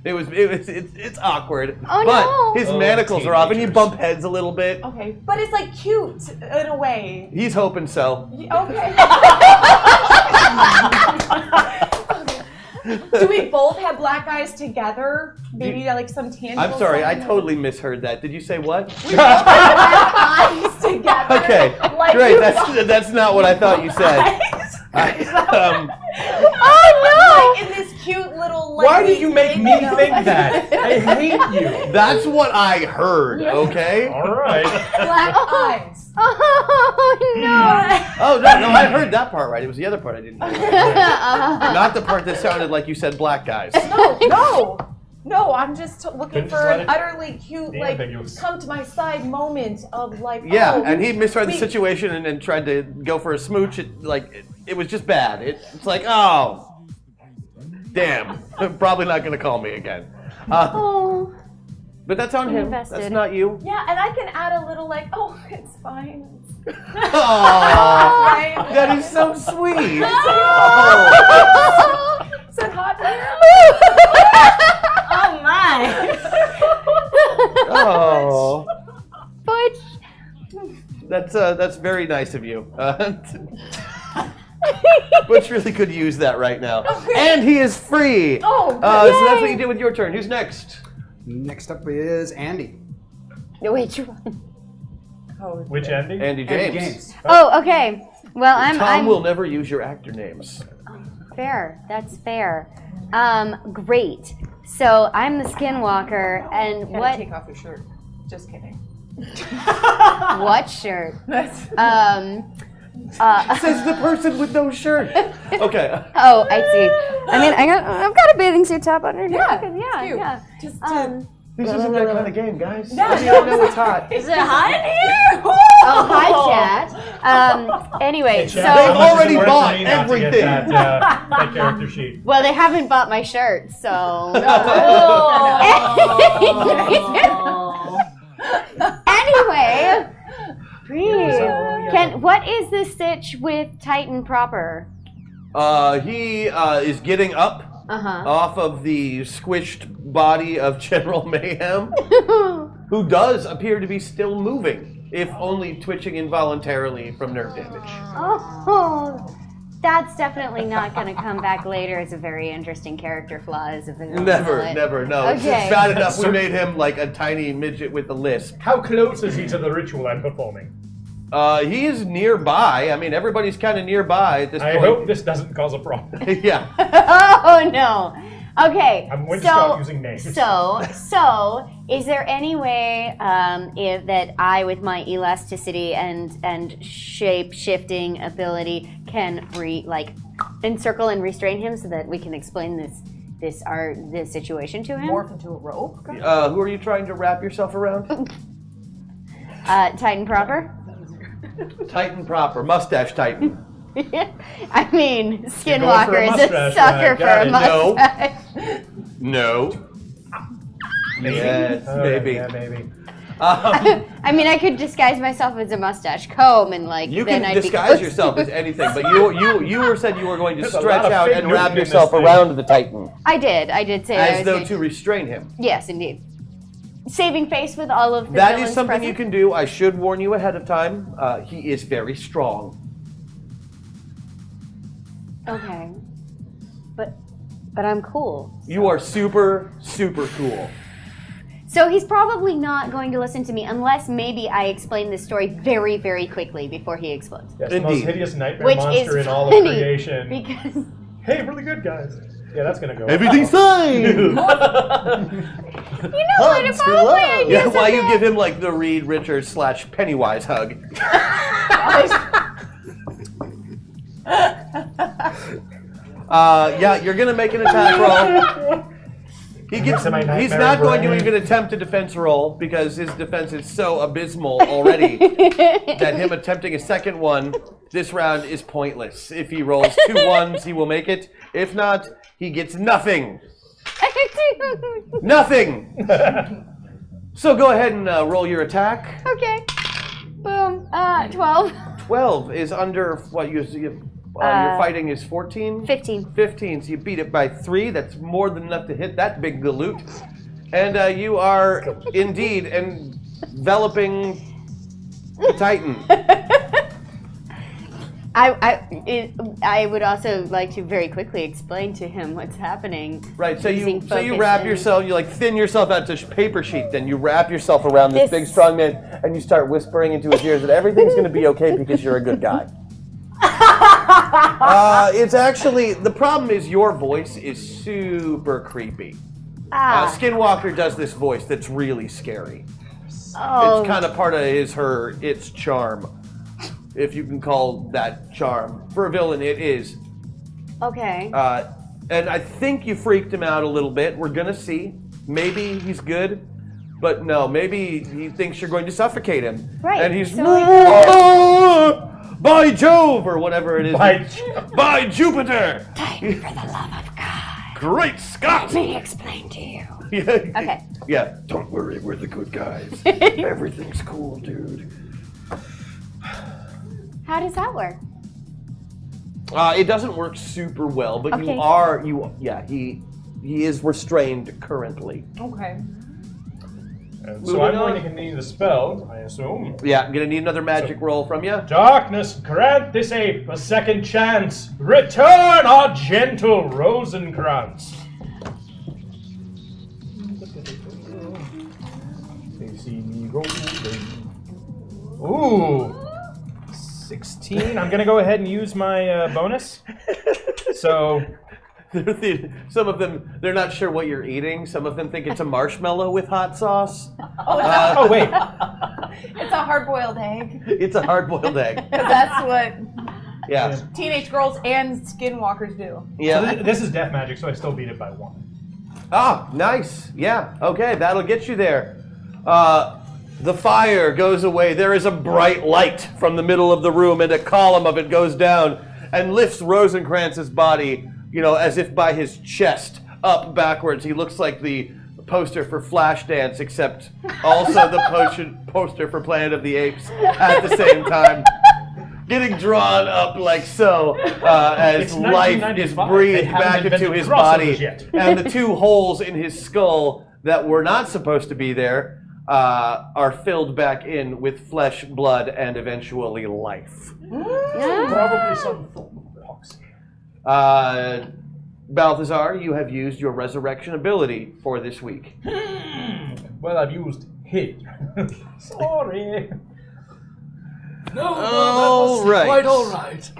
It's awkward. Oh, but no. his manacles are off, and you bump heads a little bit. Okay, but it's like cute in a way. He's hoping so. Okay. Do we both have black eyes together? Maybe like some tangible. I'm sorry, I sign? totally misheard that. Did you say what? We both have black eyes together. Okay, Like great. you That's not what I thought you said. Oh Like in this cute little. Like, Why did you make me thing, think that? I hate you. That's what I heard. Okay. All right. Black eyes. Oh no! Oh no, I heard that part right. It was the other part I didn't hear. Not the part that sounded like you said black guys. No, I'm just looking Couldn't for just let an it utterly cute, be like, ambiguous. come to my side moment of like. Yeah, oh, and he misread the we- situation and tried to go for a smooch. It was just bad. It's like, oh, damn. Probably not gonna call me again. Oh. But that's on him. Invested. That's not you. Yeah, and I can add a little like, oh, it's fine. Aww, Right? that is so sweet. Is it hot here? Oh my! Oh, Butch. that's very nice of you. Butch really could use that right now, and he is free. Oh, so that's what you did with your turn. Who's next? Next up is Andy. Which one? Which Andy? Andy James. Andy James. Oh, okay. Well, I'm. Tom will never use your actor names. Fair. That's fair. Great. So I'm the Skinwalker, and Gotta take off your shirt. Just kidding. what shirt? Says the person with no shirt. Okay. Oh, I see. I mean, I've got a bathing suit top under here. Yeah, Yeah. Just This isn't that kind of game, guys. Yeah. You don't know it's hot. Is it hot in here? Oh, hi, chat. Anyway, so They've already bought Not to get everything. that character sheet. well, they haven't bought my shirt, so. Anyway, breathe. What is the stitch with Titan proper? He is getting up off of the squished body of General Mayhem, who does appear to be still moving, if only twitching involuntarily from nerve damage. Oh, that's definitely not going to come back later as a very interesting character flaw. As a vanilla Never, bullet. never, no. It's Okay. just bad enough we made him like a tiny midget with a lisp. How close is he to the ritual I'm performing? He is nearby. I mean, everybody's kind of nearby at this I point. hope this doesn't cause a problem. Yeah. Oh no. Okay. I'm going to start using names. So, is there any way that I, with my elasticity and shape shifting ability, can encircle and restrain him so that we can explain this situation to him? morph into a rope. Who are you trying to wrap yourself around? Titan proper. Titan proper, mustache Titan. I mean, going for Skinwalker a is a mustache, sucker for got a it. No. mustache. No. Maybe. Yes, Oh, maybe. Yeah, maybe. I mean, I could disguise myself as a mustache comb and like. You then can I'd disguise be yourself as anything, but you said you were going to There's a stretch lot of out fake and Newton wrap in this yourself thing. around the Titan, I did say I as was though going to restrain him. Yes, indeed. Saving face with all of the That is villains something present? you can do. I should warn you ahead of time. He is very strong. Okay. But I'm cool. You are super, super cool. So he's probably not going to listen to me unless maybe I explain this story very, very quickly before he explodes. Yes, the most Indeed. hideous nightmare Which monster is in all of funny, creation. because Hey, really good, guys. Yeah, that's gonna go. Everything's fine. you know what? If probably I Yeah, use why it you there. give him like the Reed Richards / Pennywise hug? Yeah, you're gonna make an attack roll. He's not going to even attempt a defense roll because his defense is so abysmal already that him attempting a second one this round is pointless. If he rolls 2 1s, he will make it. If not, he gets nothing. Nothing. So go ahead and roll your attack. Okay. Boom. 12. 12 is under what your fighting is 14? 15. 15, so you beat it by 3. That's more than enough to hit that big galoot. And you are indeed enveloping the Titan. I would also like to very quickly explain to him what's happening. Right, so you using focus wrap and- yourself, you like thin yourself out to paper sheet, then you wrap yourself around this big strong man and you start whispering into his ears that everything's going to be okay because you're a good guy. It's actually, the problem is your voice is super creepy. Skinwalker does this voice that's really scary. Oh. It's kind of part of its charm, if you can call that charm. For a villain, it is. Okay. And I think you freaked him out a little bit. We're gonna see. Maybe he's good, but no, maybe he thinks you're going to suffocate him. Right. And he's so by Jove or whatever it is. By Jupiter. Titan, for the love of God. Great Scott. Let me explain to you. Yeah. Okay. Yeah. Don't worry, we're the good guys. Everything's cool, dude. How does that work? It doesn't work super well, but Okay. he is restrained currently. Okay. So I'm going to continue the spell, I assume. Yeah, I'm gonna need another magic roll from you. Darkness, grant this ape a second chance. Return our gentle Rosencrantz. They see me rolling. Ooh, 16. I'm gonna go ahead and use my bonus. So. Some of them, they're not sure what you're eating. Some of them think it's a marshmallow with hot sauce. Oh, wait. It's a hard-boiled egg. It's a hard-boiled egg. 'Cause that's what Yeah. teenage girls and skinwalkers do. Yeah. So this is death magic, so I still beat it by 1. Ah, nice. Yeah. Okay, that'll get you there. The fire goes away. There is a bright light from the middle of the room, and a column of it goes down and lifts Rosencrantz's body, as if by his chest, up backwards. He looks like the poster for Flashdance, except also the poster for Planet of the Apes at the same time. Getting drawn up like so as It's life is 1995. breathed They haven't back into invented his crossovers body. yet. And the 2 holes in his skull that were not supposed to be there are filled back in with flesh, blood, and eventually life. Probably some pox. Balthazar, you have used your resurrection ability for this week. Well, I've used hit. Sorry. No, All that was right. quite all right.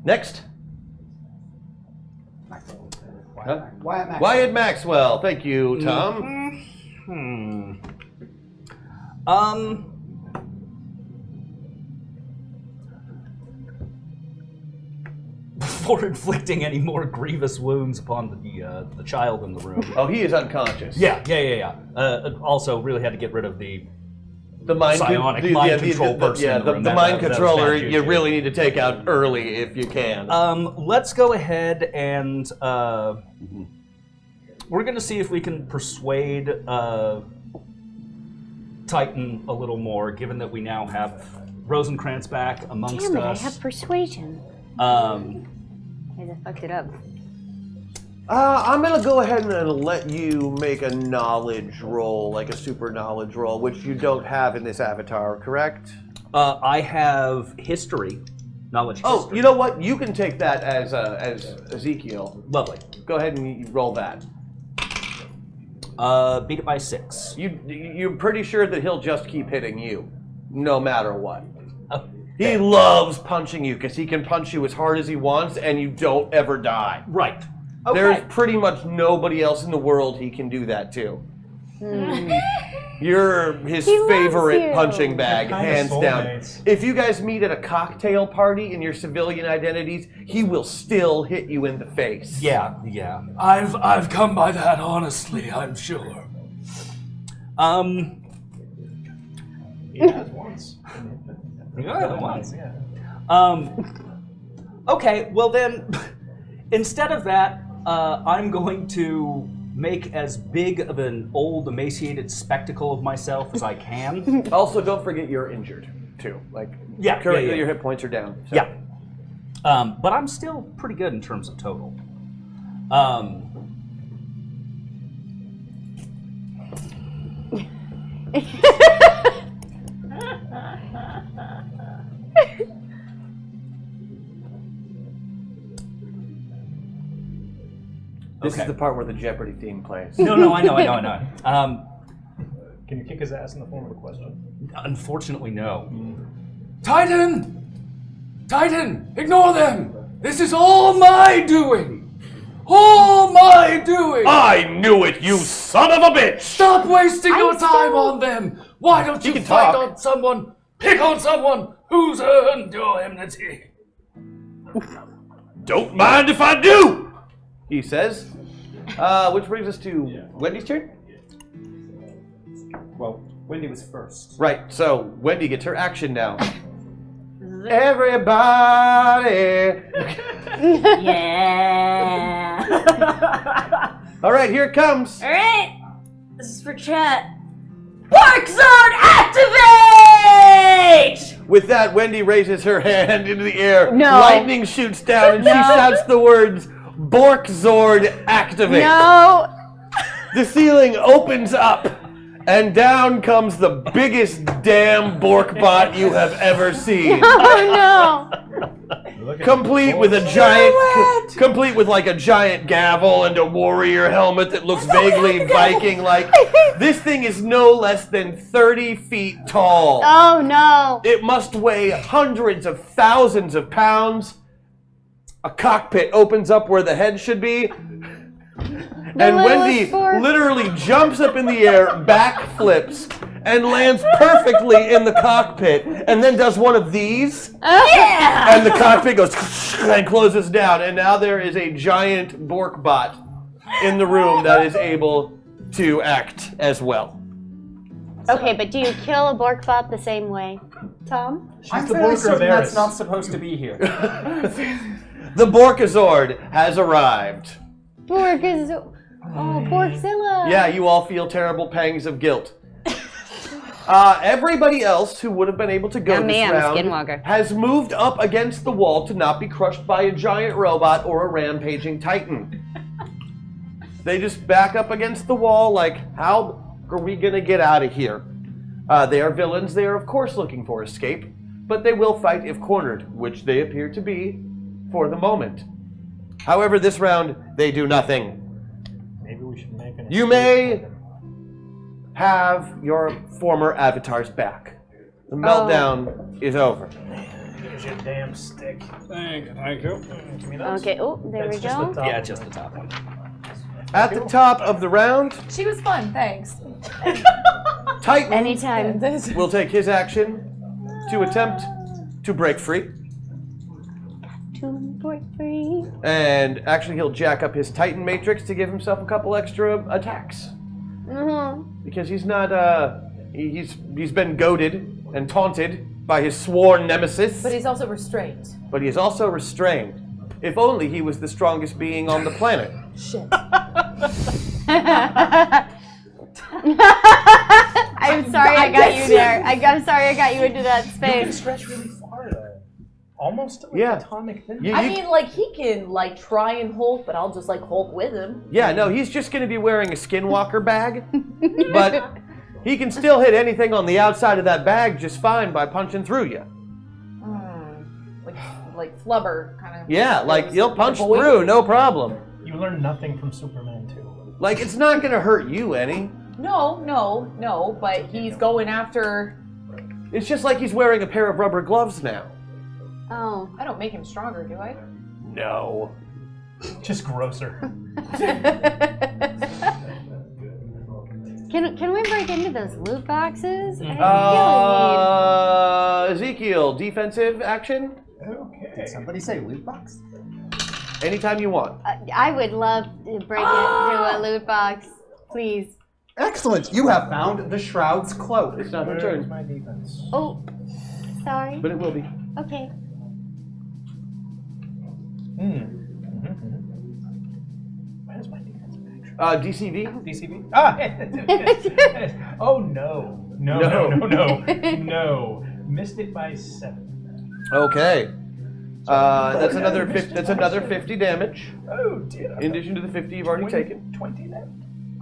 Next. Wyatt Maxwell. Wyatt Maxwell. Thank you, Tom. Before inflicting any more grievous wounds upon the child in the room. Oh, he is unconscious. Yeah. Also, really had to get rid of the mind psionic mind control person. Yeah, in the room. the mind That was controller bad you juju. really need to take out early if you can. Let's go ahead and we're going to see if we can persuade Titan a little more, given that we now have Rosencrantz back amongst Damn it, us. I have persuasion. I fucked it up. I'm gonna go ahead and let you make a knowledge roll, like a super knowledge roll, which you don't have in this avatar, correct? I have history, knowledge history. Oh, you know what? You can take that as Ezekiel. Lovely. Go ahead and you roll that. Beat it by 6. You're pretty sure that he'll just keep hitting you, no matter what. Oh, He loves punching you because he can punch you as hard as he wants and you don't ever die. right. Okay. There's pretty much nobody else in the world he can do that to. You're his He loves favorite you. punching bag, They're kinda hands down. soulmates. If you guys meet at a cocktail party in your civilian identities, he will still hit you in the face. Yeah. I've come by that honestly, I'm sure. He has once. Yeah, once. Yeah. Okay, well then, instead of that, I'm going to make as big of an old, emaciated spectacle of myself as I can. Also, don't forget you're injured, too. Yeah, Currently yeah. your hit points are down. So. Yeah. But I'm still pretty good in terms of total. This Okay. is the part where the Jeopardy theme plays. No, I know. Can you kick his ass in the form of a question? Unfortunately, no. Titan! Titan! Ignore them! This is all my doing! All my doing! I knew it, you son of a bitch! Stop wasting your time on them! Why don't you can fight talk. on someone, pick on someone who's earned your enmity? Don't mind if I do, he says. Which brings us to Wendy's turn. Well, Wendy was first. Right, so Wendy gets her action now. Everybody! Yeah. All right, here it comes. All right. This is for chat. Bark Zone activate! With that, Wendy raises her hand into the air. No. Lightning shoots down, and she shouts the words, Bork Zord activate. No! The ceiling opens up, and down comes the biggest damn Bork bot you have ever seen. Oh no! Complete with a giant, complete with like a giant gavel and a warrior helmet that looks vaguely Viking-like. This thing is no less than 30 feet tall. Oh no! It must weigh hundreds of thousands of pounds. A cockpit opens up where the head should be. And Wendy literally jumps up in the air, backflips, and lands perfectly in the cockpit, and then does one of these. Yeah! And the cockpit goes and closes down, and now there is a giant Bork bot in the room that is able to act as well. Okay, but do you kill a Bork bot the same way, Tom? I'm the fairly Borker of certain that's Eris. not supposed to be here. The Borkazord has arrived. Bork is... Oh, Borkzilla! Yeah, you all feel terrible pangs of guilt. Everybody else who would have been able to go Not this me, I'm a round skinwalker. has moved up against the wall to not be crushed by a giant robot or a rampaging titan. They just back up against the wall like, how are we gonna get out of here? They are villains. They are, of course, looking for escape, but they will fight if cornered, which they appear to be for the moment. However, this round, they do nothing. Maybe we should make an You escape may for them. have your former avatars back. The meltdown is over. Here's your damn stick. Thank you. Give me those. Okay, oh, there That's we just the go. top Yeah, one. just the top one. At the top of the round, She was fun, thanks. Titan Anytime. will take his action to attempt to break free. To break free. And actually, he'll jack up his Titan matrix to give himself a couple extra attacks. Mm-hmm. Because he's not, he's been goaded and taunted by his sworn nemesis. But he's also restrained. But he is also restrained. If only he was the strongest being on the planet. Shit. I I'm sorry I got you there. I'm sorry I got you into that You can space. stretch really far though. Almost to like Yeah. atomic thin. You- I mean, like, he can, like, try and Hulk, but I'll just, like, Hulk with him. Yeah, no, he's just going to be wearing a skinwalker bag, but he can still hit anything on the outside of that bag just fine by punching through you. Like flubber, kind of. Yeah, like he'll punch Avoid- through, no problem. You learn nothing from Superman too. Like, it's not going to hurt you any. No, but he's going after... It's just like he's wearing a pair of rubber gloves now. Oh. I don't make him stronger, do I? No. Just grosser. Can we break into those loot boxes? I feel Ezekiel, defensive action? Okay. Did somebody say loot box? Anytime you want. I would love to break into a loot box. Please. Excellent. You have found the Shroud's cloak. It's not her Where's turn, my defense? Oh, sorry. but it will be. Okay. Where's my defense action? DCV? DCB? Oh no. No. Missed it by 7. Okay. That's another 50 damage. Oh dear. In addition to the 50 you've already taken. 20 left.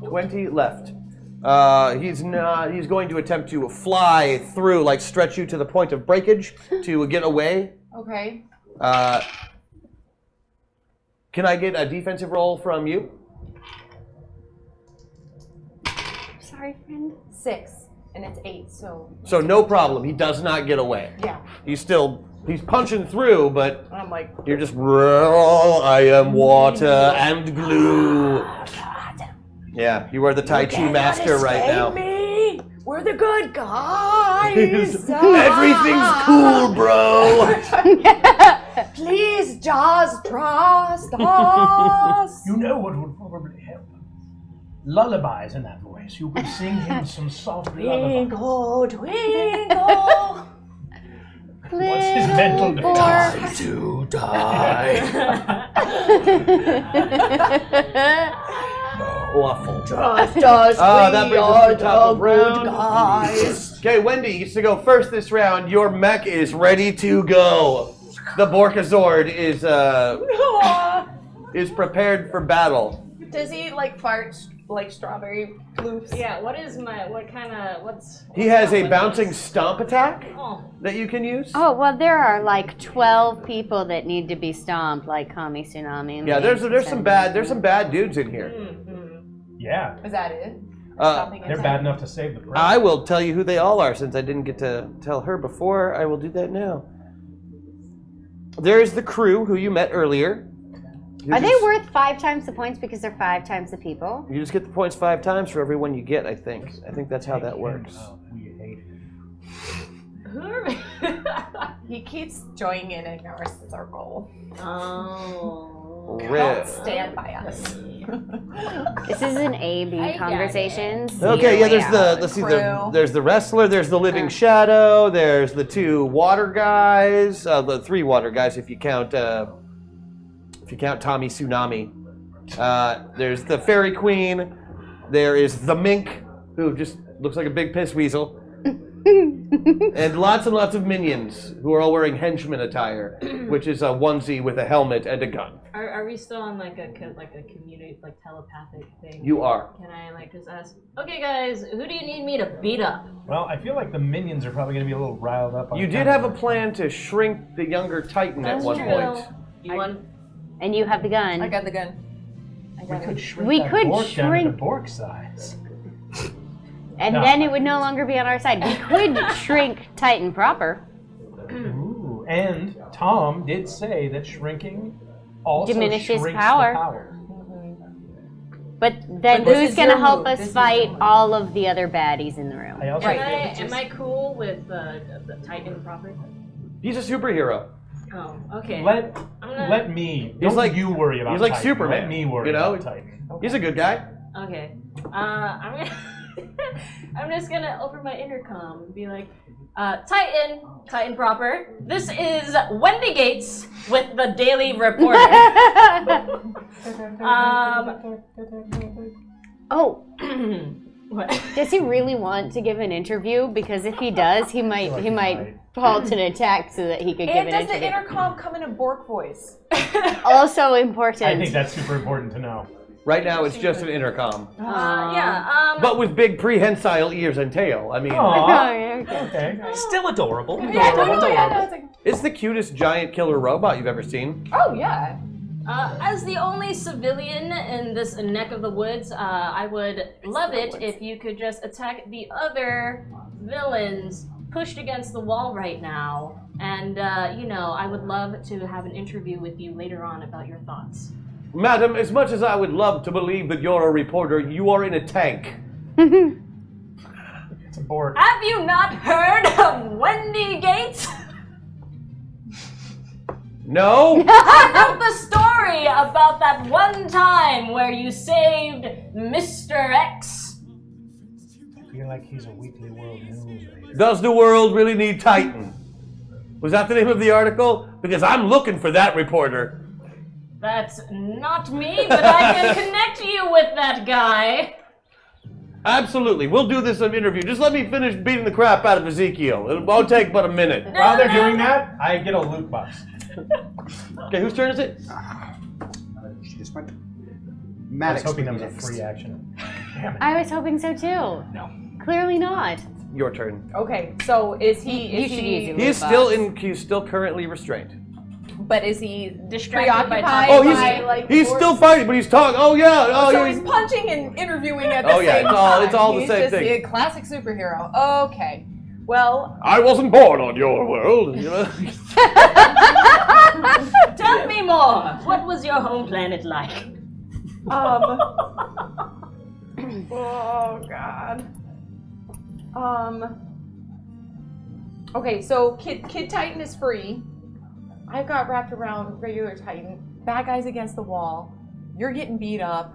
20 left. He's going to attempt to fly through, like stretch you to the point of breakage to get away. Okay. Can I get a defensive roll from you? Sorry, friend. 6, and it's 8, so... So no problem. He does not get away. Yeah. He's punching through, but I'm like... you're just, I am water and glue. Yeah, you are the Tai Chi master right now. Me. We're the good guys. Everything's cool, bro. Please just trust us. You know what would probably help? Lullabies in that voice. You could sing him some soft lullabies. Twinkle, twinkle. What's his mental defense? To die. Awful. Trust us, that we brings us are to the top the of good round. guys. Okay, Wendy gets to go first this round. Your mech is ready to go. The Borkazord is prepared for battle. Does he like fart like strawberry floofs? Yeah, what's He has a what bouncing is- stomp attack Oh. that you can use. Oh, well, there are like 12 people that need to be stomped, like Kami Tsunami. and Yeah, there's some bad dudes in here. Yeah. Is that it? They're bad enough to save the prince. I will tell you who they all are since I didn't get to tell her before. I will do that now. There's the crew who you met earlier. Are they worth 5 times the points because they're 5 times the people? You just get the points 5 times for every one you get, I think. I think that's how that works. We hate He keeps joining in our circle. Oh. Rip. Don't stand by us. This is an A-B conversation. Okay, yeah, there's the wrestler, there's the living shadow, there's the 2 water guys, the 3 water guys if you count Tommy Tsunami. There's the fairy queen, there is the mink, who just looks like a big piss weasel. And lots of minions who are all wearing henchman attire, which is a onesie with a helmet and a gun. Are we still on like a community, like telepathic thing? You are. Can I like just ask, okay guys, who do you need me to beat up? Well, I feel like the minions are probably going to be a little riled up. You did have a plan to shrink the younger Titan at one point. You want? And you have the gun. I got the gun. We could shrink We that could Bork down to shrink- the Bork size. And No. then it would no longer be on our side. We could shrink Titan proper. Ooh, and Tom did say that shrinking also Diminishes shrinks power. the power. But then But this who's is going to your help move. us This is fight your move. all of the other baddies in the room? I also Am I cool with the Titan proper? He's a superhero. Oh, okay. let me. Don't like- you worry about. he's like Titan. Superman, Let me worry you know? about Titan. He's a good guy. Okay. I'm gonna. I'm just gonna open my intercom and be like, Titan proper. This is Wendy Gates with the Daily Reporter. Oh, Does he really want to give an interview? Because if he does, he might halt an attack so that he could give And an does interview. the intercom come in a Bork voice? Also important. I think that's super important to know. Right now, it's just an intercom. But with big prehensile ears and tail. I mean, Okay. Still adorable. it's the cutest giant killer robot you've ever seen. Oh, yeah. As the only civilian in this neck of the woods, I would love it if you could just attack the other villains pushed against the wall right now. And, I would love to have an interview with you later on about your thoughts. Madam, as much as I would love to believe that you're a reporter, you are in a tank. It's a Bork. Have you not heard of Wendy Gates? No? I wrote the story about that one time where you saved Mr. X. I feel like he's a Weekly World News. Does the world really need Titan? Was that the name of the article? Because I'm looking for that reporter. That's not me, but I can connect you with that guy. Absolutely. We'll do this in an interview. Just let me finish beating the crap out of Ezekiel. It won't take but a minute. While they're doing that, I get a loot box. Okay, whose turn is it? She just went. I was Maddox hoping that would was be a next. free action. Damn it. I was hoping so too. No. Clearly not. Your turn. Okay, so is he? You should use your He's still currently restrained. But is he Distracted by preoccupied Oh, by he's still fighting, but he's talking. Oh yeah. Oh, so yeah. he's punching and interviewing at the Oh, yeah, same it's time. all the He's same just thing. a classic superhero. Okay. Well, I wasn't born on your world. You know? Tell me more. What was your home planet like? Oh God. Okay, so Kid Titan is free. I've got wrapped around regular Titan. Bad guys against the wall. You're getting beat up.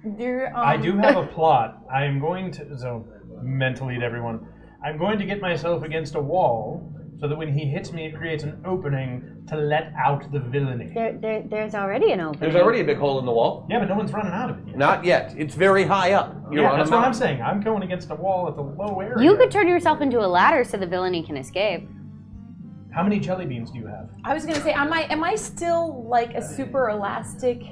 I do have a plot. I am going to, so mentally to everyone, I'm going to get myself against a wall so that when he hits me, it creates an opening to let out the villainy. There's already an opening. There's already a big hole in the wall. Yeah, but no one's running out of it yet. Not yet. It's very high up. You're on that's a what I'm mountain. saying. I'm going against a wall at the low area. You could turn yourself into a ladder so the villainy can escape. How many jelly beans do you have? I was gonna say, am I still like a super elastic?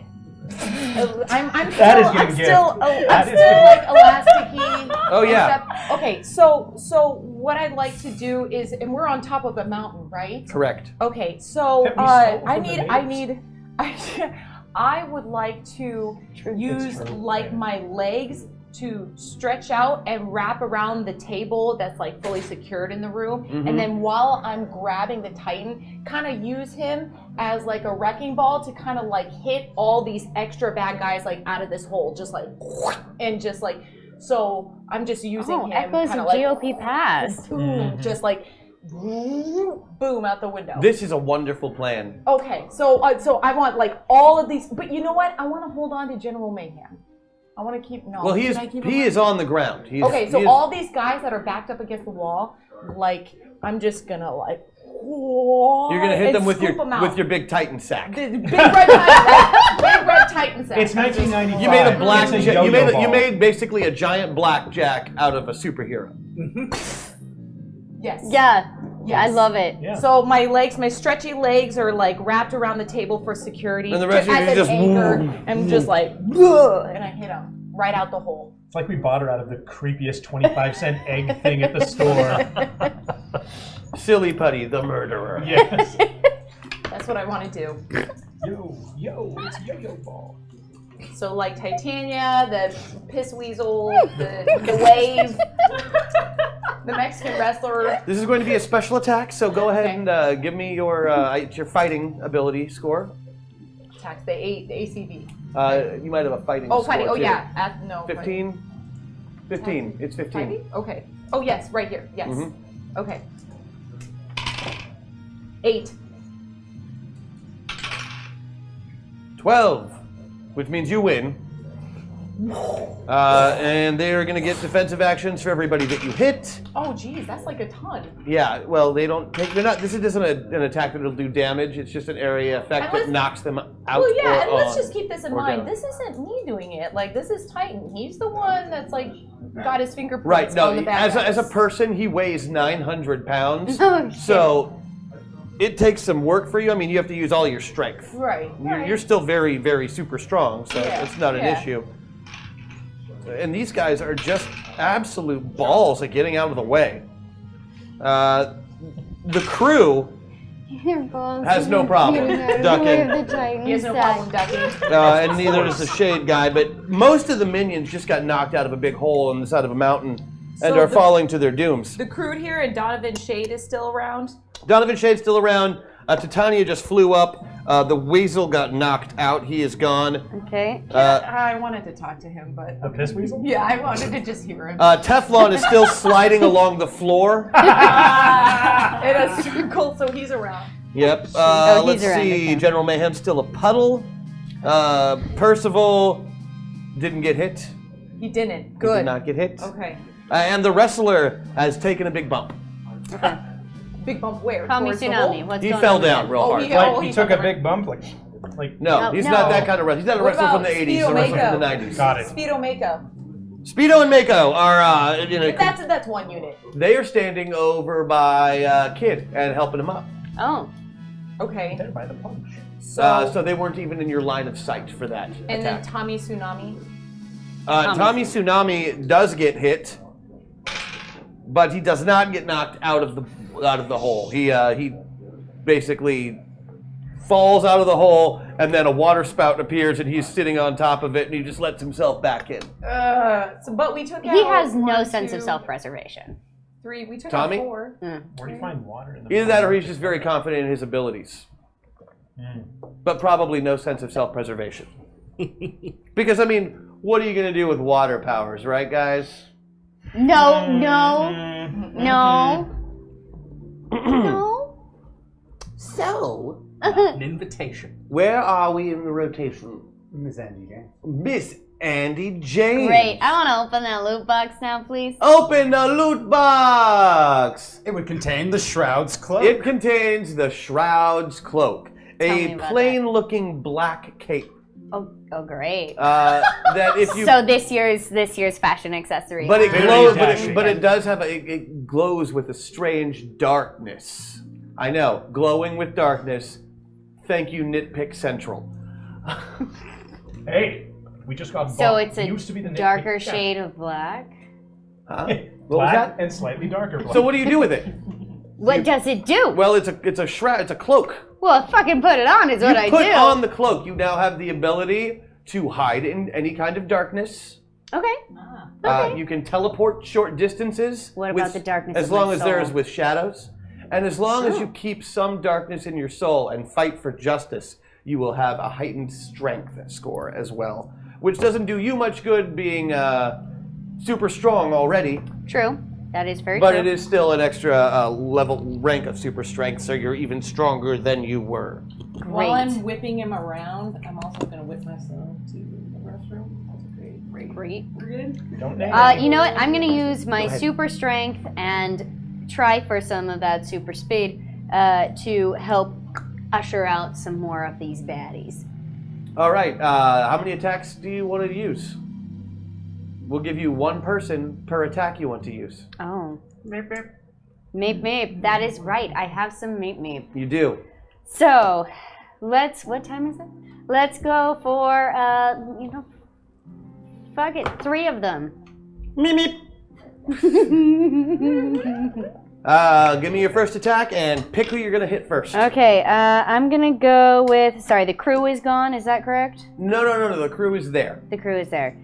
I'm still like elasticy. Oh yeah. Okay, so what I'd like to do is, and we're on top of a mountain, right? Correct. Okay, so That we stole I from the need I would like to use like my legs to stretch out and wrap around the table that's like fully secured in the room, and then while I'm grabbing the Titan, kind of use him as like a wrecking ball to kind of like hit all these extra bad guys like out of this hole, just like, and just like, so I'm just using him echoes kind of of like GOP past. boom, just like boom out the window. This is a wonderful plan. Okay, so I want like all of these, but you know what? I want to hold on to General Mayhem. I want to keep Well, he can I keep he him is on the ground. Okay, so all these guys that are backed up against the wall, like I'm just gonna like. You're gonna hit them with scoop them out. your big Titan sack. The big red Titan, big red Titan sack. It's 1995. You made a black. It's a yo-yo ball. You made basically a giant blackjack out of a superhero. Yes. Yeah. Yes. I love it. Yeah. So my legs, my stretchy legs, are like wrapped around the table for security. And the rest of you as an just anchor, and just like, and I hit him right out the hole. It's like we bought her out of the creepiest 25-cent egg thing at the store. Silly Putty, the murderer. Yes. That's what I want to do. Yo, it's yo-yo ball. So like Titania, the piss weasel, the wave, the Mexican wrestler. This is going to be a special attack, so go ahead and give me your fighting ability score. Attacks the ACV. You might have a fighting. Oh, score fighting. Oh too. yeah. No. 15. 15. It's 15. Fighting? Okay. Oh yes, right here. Yes. Mm-hmm. Okay. 8. 12, which means you win. And they are going to get defensive actions for everybody that you hit. Oh, geez, that's like a ton. Yeah, well, they don't take. They're not. This isn't an attack that'll do damage. It's just an area effect that knocks them out. Well, yeah, and let's on, just keep this in mind. down. This isn't me doing it. Like, this is Titan. He's the one that's like got his fingerprints Right. No, on the bad as a guys. person, he weighs 900 pounds. Oh, shit. So it takes some work for you. I mean, you have to use all your strength. Right. You're still very, very super strong, so Yeah, it's not an yeah. issue. And these guys are just absolute balls at getting out of the way. The crew Your balls has no are problem getting out of the ducking. way of the Titan He has no side. problem ducking. And neither does the Shade guy, but most of the minions just got knocked out of a big hole on the side of a mountain and So are the- falling to their dooms. The crude here and Donovan Shade is still around. Donovan Shade's still around. Titania just flew up. The Weasel got knocked out. He is gone. Okay. I wanted to talk to him, but The piss weasel? yeah, I wanted to just hear him. Teflon is still sliding along the floor. In a circle, so he's around. Yep. he's Let's around, see. okay. General Mayhem's still a puddle. Percival didn't get hit. He didn't. He did Good. not get hit. Okay. And the wrestler has taken a big bump. Big bump where? Call me Towards the tsunami. hole? What's He going fell on down there? real hard. Like, he he took a fell big bump? Like No, he's not that kind of wrestler. He's not a What wrestler from about the 80s. He's a Speedo wrestler from the Mako? 90s. Got it. Speedo Mako. Speedo and Mako are, That's one unit. they are standing over by Kid and helping him up. Oh. Okay. There by the punch. So they weren't even in your line of sight for that And then attack. Tommy Tsunami. Tommy Tsunami does get hit, but he does not get knocked out of the hole. He basically falls out of the hole, and then a water spout appears, and he's sitting on top of it, and he just lets himself back in. But we took out. He has no 1, sense of 2, self-preservation. 3. We took Tommy? out 4. Where do you find water in the Either that, or he's just very confident in his abilities, but probably no sense of self-preservation. Because I mean, what are you gonna do with water powers, right, guys? No, no, no, no. So, An invitation. where are we in the rotation? Miss Andy James. Miss Andy James. Great. I want to open that loot box now, please. Open the loot box. It would contain the Shroud's cloak. It contains the Shroud's cloak, Tell a me about plain-looking black cape. Oh, great. That if you So this year's fashion accessory. but it Very glows, dashing. but it does have it glows with a strange darkness. I know, glowing with darkness. Thank you, Nitpick Central. Hey, we just got So bumped. it's a Used to be the darker nitpick. shade of black. Huh? Yeah. What was Black that? and slightly darker black. So what do you do with it? What does it do? Well, it's a shroud. It's a cloak. Well, fucking put it on is what I You put do. on the cloak. You now have the ability to hide in any kind of darkness. Okay. You can teleport short distances. What about the darkness As of my long as there soul? is with shadows. And as long as you keep some darkness in your soul and fight for justice, you will have a heightened strength score as well. Which doesn't do you much good being super strong already. True. That is very But true. it is still an extra level rank of super strength, so you're even stronger than you were. While I'm whipping him around, I'm also going to whip myself to the restroom. That's great. Great. We're good? Don't name You know what? I'm going to use my ahead. super strength and try for some of that super speed to help usher out some more of these baddies. All right. How many attacks do you want to use? We'll give you one person per attack you want to use. Oh. Meep meep. That is right. I have some meep meep. You do. So, what time is it? Let's go for, fuck it, 3 of them. Meep Give me your first attack and pick who you're going to hit first. Okay, I'm gonna go with, sorry, the crew is gone, is that correct? No, the crew is there. The crew is there.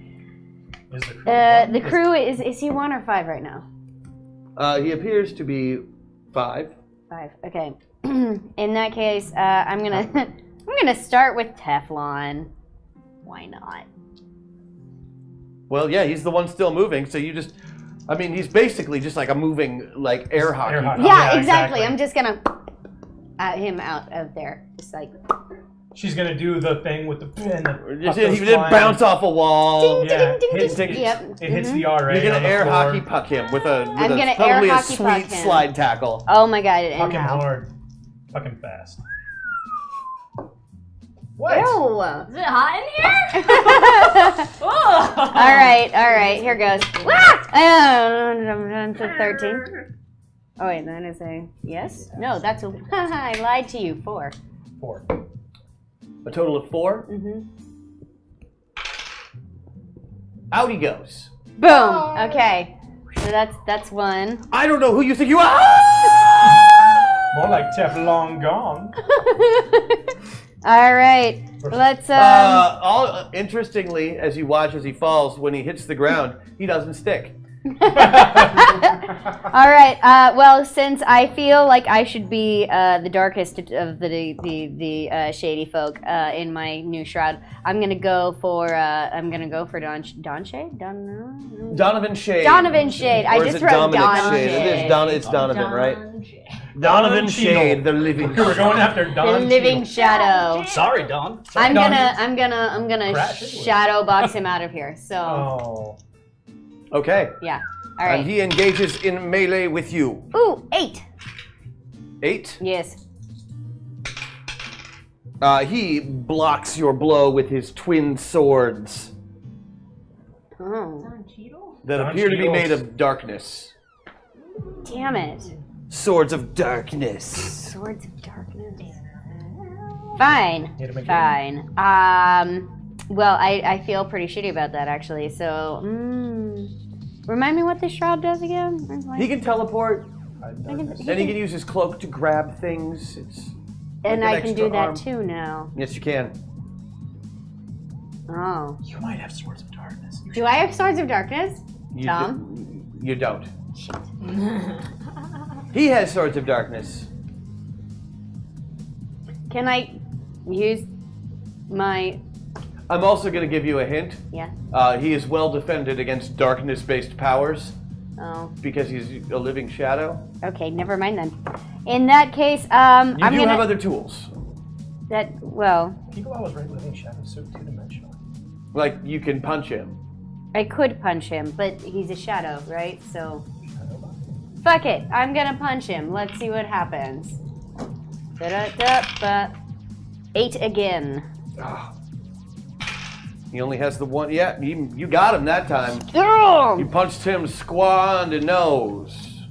Is the crew The crew is he 1 or 5 right now? He appears to be 5. 5, okay. In that case, I'm gonna start with Teflon. Why not? Well, yeah, he's the one still moving, so you just... I mean, he's basically just like a moving, like, air hockey. Air hockey. Yeah, yeah, exactly. exactly. I'm just gonna... him out of there. Just like. She's gonna do the thing with the pin. He didn't bounce off a wall. Ding, ding, hits, ding, ding. Yep. It hits the RA. You're gonna on the air floor. hockey puck him with I'm gonna probably air a hockey sweet puck him. slide tackle. Oh my god! And Fucking how? hard. Fucking fast. What? Ew. Is it hot in here? Oh. All right. Here goes. I'm to 13. Oh wait, that is a yes. No, that's a. I lied to you. 4. 4. A total of 4. Mm-hmm. Out he goes. Boom. Okay. So that's 1. I don't know who you think you are. More like Teflon gone. All right. Let's. Interestingly, as you watch as he falls, when he hits the ground, he doesn't stick. All right. Well, since I feel like I should be the darkest of the shady folk in my new shroud, I'm gonna go for Donovan Shade. Donovan Shade. Donovan Shade. I Or is just it wrote Dominic Donovan Shade? It's Donovan, right? Donovan Shade, the living. We're going after Don. The living shadow. Sorry, Don. I'm gonna shadow box him out of here. So. Oh. Okay. Yeah. All right. And he engages in melee with you. Ooh, 8. 8? Yes. He blocks your blow with his twin swords Oh. that Don appear to be Cheadle's. made of darkness. Damn it. Swords of darkness. Swords of darkness. Fine. Hit him Fine. again. Well, I feel pretty shitty about that actually. So, remind me what the shroud does again. He can teleport, he and he can use his cloak to grab things. It's and like I an can extra do that arm. too now. Yes, you can. Oh. You might have Swords of Darkness. Do I have Swords of Darkness? You Tom? You don't. He has Swords of Darkness. Can I use my? I'm also going to give you a hint. Yeah. He is well defended against darkness-based powers Oh. because he's a living shadow. Okay. Never mind then. In that case, I'm You gonna. have other tools. People always write living shadow so two-dimensional. Like, you can punch him. I could punch him, but he's a shadow, right? So. Fuck it. I'm gonna punch him. Let's see what happens. Da-da-da-ba. 8 again. He only has the one. Yeah, you got him that time. Ugh! You punched him square on the nose.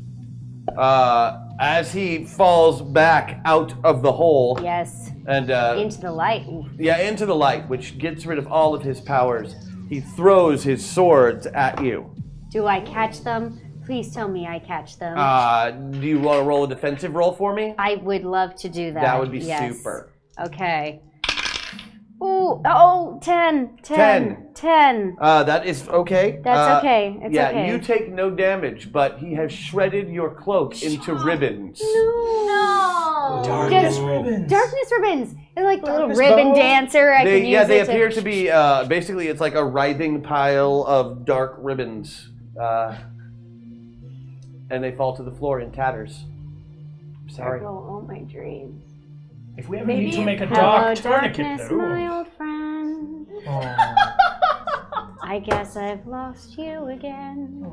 As he falls back out of the hole. Yes. And Into the light. yeah, into the light, which gets rid of all of his powers. He throws his swords at you. Do I catch them? Please tell me I catch them. Do you want to roll a defensive roll for me? I would love to do that. That would be yes. super. Okay. Ooh, oh, 10. That is okay. That's okay. It's yeah, okay. you take no damage, but he has shredded your cloak into ribbons. No. Darkness ribbons. Darkness ribbons. It's like a little Darkness ribbon bow. dancer. I can use They it appear to be basically it's like a writhing pile of dark ribbons, and they fall to the floor in tatters. Sorry. Circle all my dreams. If we ever need to make a Hello, dark tourniquet, darkness, though. my old friend. I guess I've lost you again.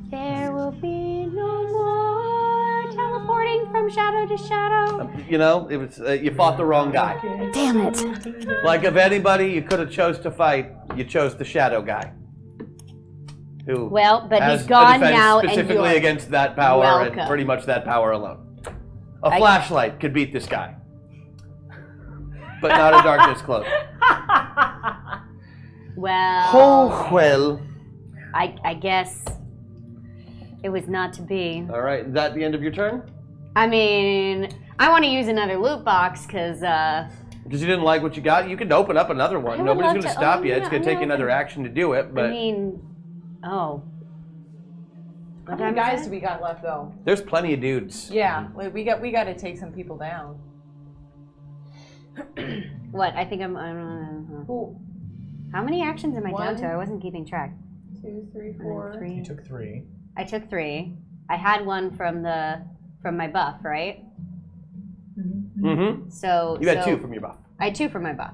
There will be no more teleporting from shadow to shadow. You know, it was you fought the wrong guy. Damn it. Like if anybody you could have chose to fight, you chose the shadow guy. Who Well, but has he's gone a defense now, and specifically you're against that power welcome. and pretty much that power alone. A flashlight could beat this guy, but not a darkness cloak. Well. Oh well. I guess it was not to be. All right, is that the end of your turn? I mean, I want to use another loot box because. Because you didn't like what you got, you can open up another one. would Nobody's love going to to stop open you. it It's up. going to take No, another action to do it, but I mean, oh. How many guys do we got left though? there's plenty of dudes. Yeah, like, we got to take some people down. What? I think I'm. Cool. How many actions am I down One. to? I wasn't keeping track. 2, 3, 4. 3. You took 3. I took 3. I had one from my buff, right? Mm-hmm. So You had 2 from your buff. I had 2 from my buff.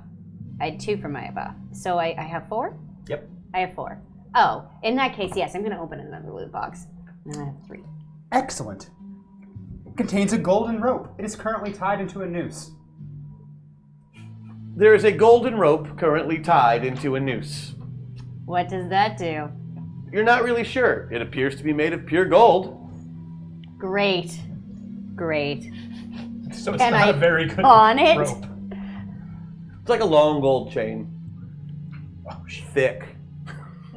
So I have 4? Yep. I have 4. Oh, in that case, yes, I'm going to open another loot box. And I have 3. Excellent. It contains a golden rope. It is currently tied into a noose. There is a golden rope currently tied into a noose. What does that do? You're not really sure. It appears to be made of pure gold. Great. So it's Can not I a very good pawn it? rope. It's like a long gold chain. Thick.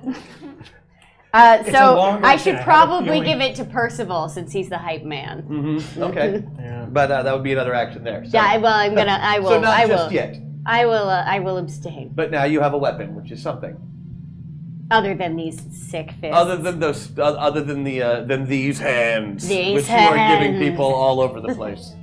It's a So longer I chain. should I have a probably feeling- give it to Percival since he's the hype man. Mm-hmm. Okay. Yeah. But that would be another action there. So. Yeah, I will. So not I just will. yet. I will abstain. But now you have a weapon, which is something. Other than these sick fists. Other than those, other than these hands, These which you are giving hands. people all over the place.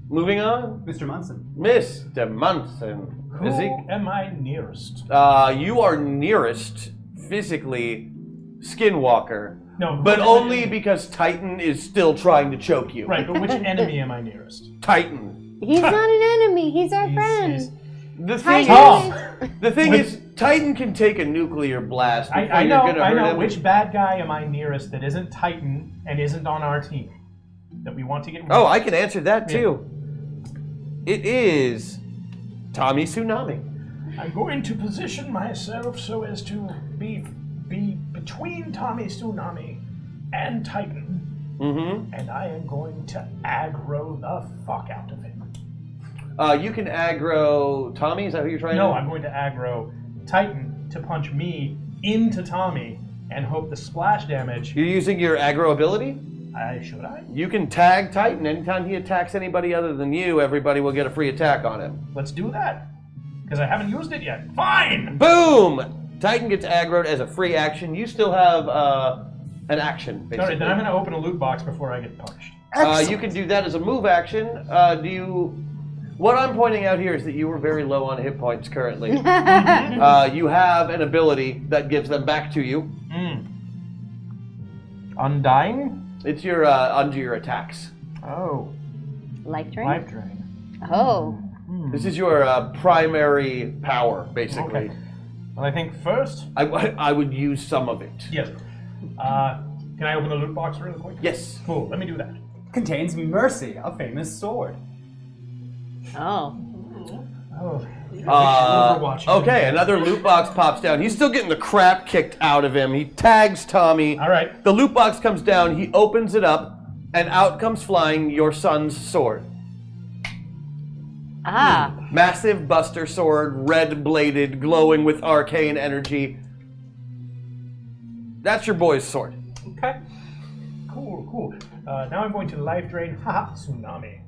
Moving on, Mr. Munson. Mr. Munson. Who am I nearest? You are nearest physically Skinwalker, No, but only because Titan is still trying to choke you. Right, but which enemy am I nearest? Titan. He's not an enemy. He's our friend. The thing Tom. The thing is, Titan can take a nuclear blast. I before you're know. gonna hurt him. Which bad guy am I nearest that isn't Titan and isn't on our team that we want to get rid Oh, of? I can answer that too. It is Tommy Tsunami. I'm going to position myself so as to be between Tommy Tsunami and Titan, Mm-hmm. and I am going to aggro the fuck out of him. You can aggro Tommy. Is that who you're trying to? No, I'm going to aggro Titan to punch me into Tommy and hope the splash damage. You're using your aggro ability. Should I? You can tag Titan anytime he attacks anybody other than you. Everybody will get a free attack on him. Let's do that. Because I haven't used it yet. Fine! Boom! Titan gets aggroed as a free action. You still have an action, basically. Alright, then I'm going to open a loot box before I get punched. You can do that as a move action. What I'm pointing out here is that you were very low on hit points currently. You have an ability that gives them back to you. Undying? It's your under your attacks. Oh. Life drain? Life drain. Oh. This is your primary power, basically. Okay. Well, I think first... I would use some of it. Yes. Can I open the loot box really quick? Yes. Cool, let me do that. Contains Mercy, a famous sword. Oh. Oh. Okay, another loot box pops down. He's still getting the crap kicked out of him. He tags Tommy. All right. The loot box comes down. He opens it up, and out comes flying your son's sword. Ah. Massive Buster sword, red-bladed, glowing with arcane energy. That's your boy's sword. Okay. Cool. Now I'm going to life drain Tsunami.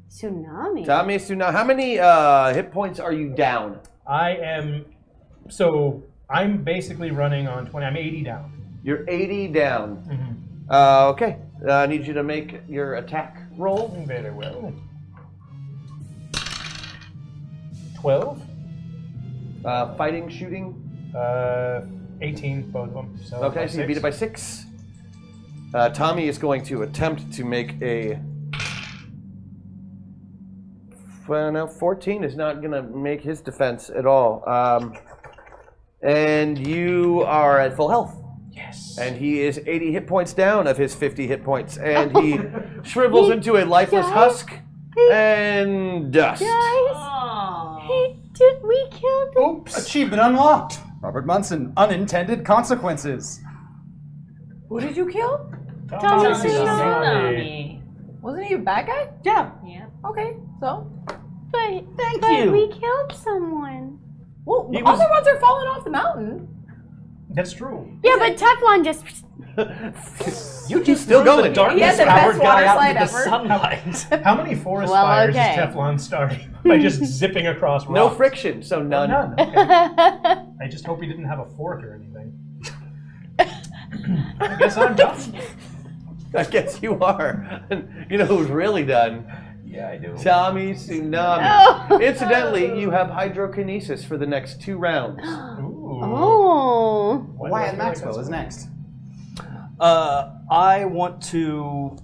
Tsunami? Tommy, Tsunami, how many hit points are you down? I'm basically running on 20. I'm 80 down. You're 80 down. Mm-hmm. Okay. I need you to make your attack roll. Very well. 12. Fighting, shooting. 18, both of them. So Okay, so you beat it by 6. Tommy is going to attempt to make a... Well, no, 14 is not going to make his defense at all. And you are at full health. Yes. And he is 80 hit points down of his 50 hit points. And he shrivels into a lifeless husk and dust. We killed him. Oops. Achievement unlocked. Robert Munson, unintended consequences. Who did you kill? Tommy Tsunami. Wasn't he a bad guy? Yeah. Yeah. Okay, so. But you. we killed someone. Well, the He was- other ones are falling off the mountain. That's true. Yeah, but Teflon just... You just still going. He has the best water slide ever. Sunlight. How many forest Well, fires okay. is Teflon starting by just zipping across rocks? No friction, so none. None. Okay. I just hope he didn't have a fork or anything. I guess I'm done. I guess you are. You know who's really done? Yeah, I do. Tommy Tsunami. Oh. Incidentally, you have hydrokinesis for the next 2 rounds. Ooh. Oh. Why do I Wyatt feel like Maxwell that's- is next. I want to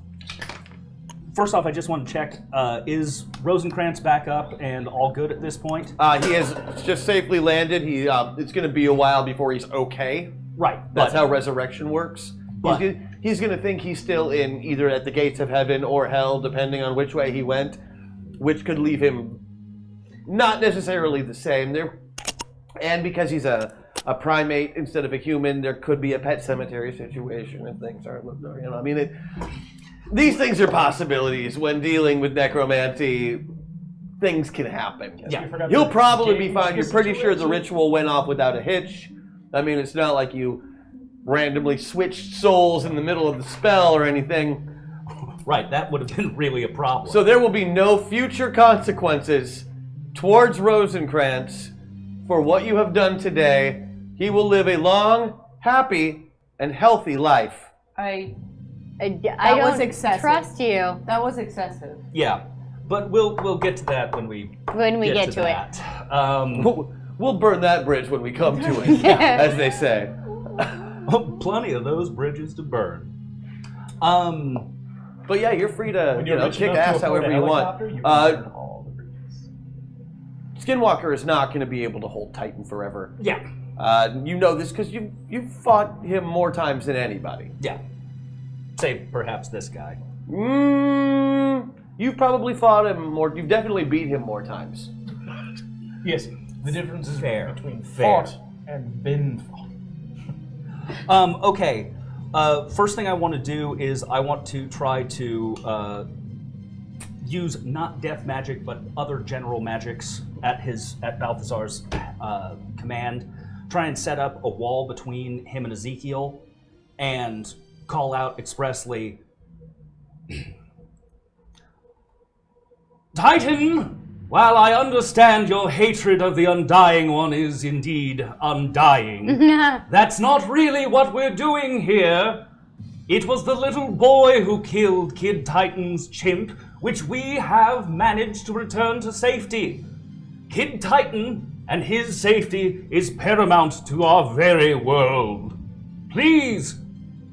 First off, I just want to check, is Rosencrantz back up and all good at this point? He has just safely landed. It's going to be a while before he's okay. Right. That's how resurrection works. But He's going to think he's still in either at the gates of heaven or hell, depending on which way he went, which could leave him not necessarily the same. And because he's a primate instead of a human, there could be a pet cemetery situation if things aren't, I mean, these things are possibilities. When dealing with necromancy, things can happen. Yeah. He'll probably be fine. You're pretty sure the ritual went off without a hitch. I mean, it's not like you randomly switched souls in the middle of the spell or anything. Right, that would have been really a problem. So there will be no future consequences towards Rosencrantz for what you have done today. He will live a long, happy, and healthy life. I That was don't excessive. trust you. That was excessive. Yeah, but we'll get to that when we get to it. that. We'll burn that bridge when we come to it, as they say. Plenty of those bridges to burn. But yeah, you're free to When you're rich kick enough to ass afford however a you want. helicopter, you can burn all the bridges. Skinwalker is not going to be able to hold Titan forever. Yeah. You know this because you've fought him more times than anybody. Yeah. Say perhaps this guy. You've probably fought him more. You've definitely beat him more times. Yes, the difference is Fair. between Fair. fought and been fought. Okay. First thing I want to do is I want to try to use not death magic but other general magics at Balthazar's command. Try and set up a wall between him and Ezekiel, and call out expressly, Titan! While I understand your hatred of the Undying One is indeed undying, that's not really what we're doing here. It was the little boy who killed Kid Titan's chimp, which we have managed to return to safety. Kid Titan and his safety is paramount to our very world. Please,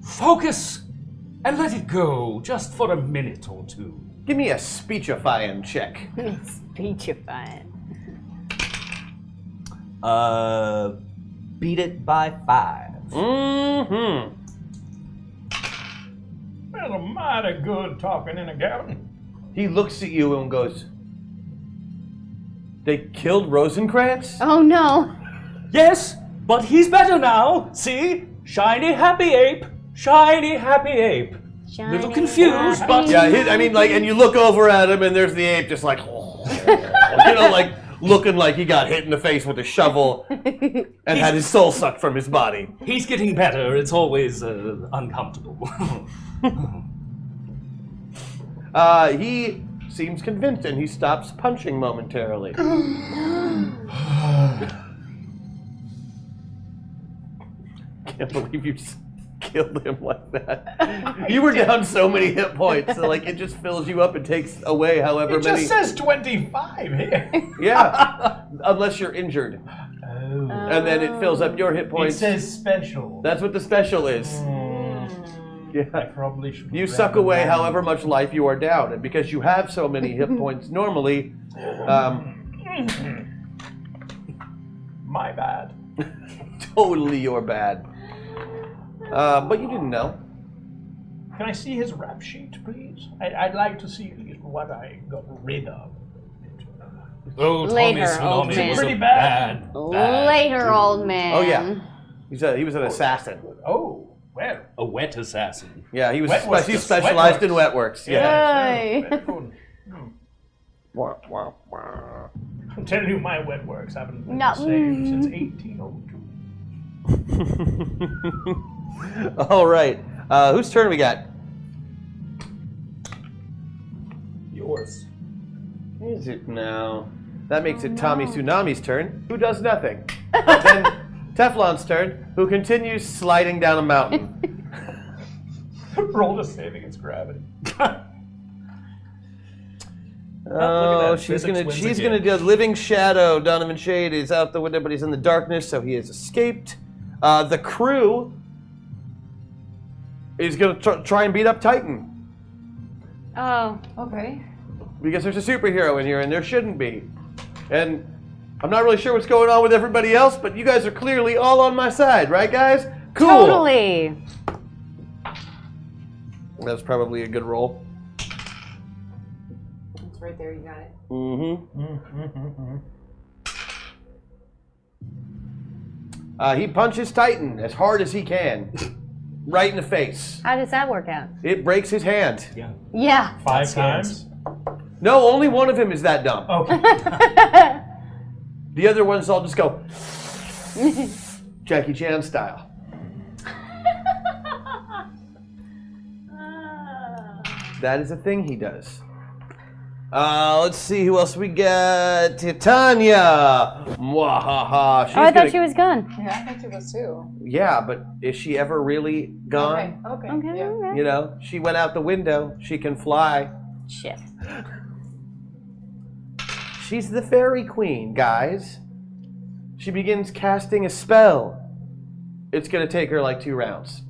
focus and let it go just for a minute or two. Give me a speechifying check. Speechifying. Beat it by 5. Mm-hmm. Well, a mighty good talking and a gallon. He looks at you and goes, they killed Rosencrantz? Oh no. Yes, but he's better now. See? Shiny happy ape. Shiny happy ape. Little confused, happy but... Yeah, and you look over at him and there's the ape just like, like looking like he got hit in the face with a shovel and had his soul sucked from his body. He's getting better. It's always uncomfortable. He seems convinced and he stops punching momentarily. Can't believe you just killed him like that. You were down so many hit points, so it just fills you up and takes away however It many. just says 25 here. Yeah, unless you're injured. Oh. And then it fills up your hit It points. says special. That's what the special is. I Yeah. probably should. You suck away however much life you are down, and because you have so many hit points normally, My bad. totally your bad. But you didn't know. Can I see his rap sheet, please? I'd like to see what I got rid of. Oh, Later, Tommy old Tsunami man. was a Pretty bad. Later, old man. Oh yeah, he was an assassin. Oh, well. A wet assassin. Yeah, he was. Wetworks. He specialized in wetworks. Yeah. Yay. Very good. Wah, wah, wah. I'm telling you, my wet works haven't been No. the same since 1802. All right. Whose turn we got? Yours. Is it now? That makes it Tommy Tsunami's turn, who does nothing. Then Teflon's turn, who continues sliding down a mountain. Roll to save against gravity. Oh, that. she's Physics gonna wins she's again. gonna do Living Shadow. Donovan Shade is out the window, but he's in the darkness, so he has escaped. The crew is gonna try and beat up Titan. Oh. Okay. Because there's a superhero in here, and there shouldn't be. And I'm not really sure what's going on with everybody else, but you guys are clearly all on my side, right, guys? Cool. Totally. That's probably a good roll. It's right there. You got it. He punches Titan as hard as he can, right in the face. How does that work out? It breaks his hand. Yeah. 5 times? No, only one of him is that dumb. Okay. The other ones all just go Jackie Chan style. That is a thing he does. Let's see who else we got. Titania. Mwahaha. Oh, I thought she was gone. Yeah, I thought she was too. Yeah, but is she ever really gone? Okay. Okay. You know, she went out the window. She can fly. Shit. She's the fairy queen, guys. She begins casting a spell. It's going to take her like 2 rounds.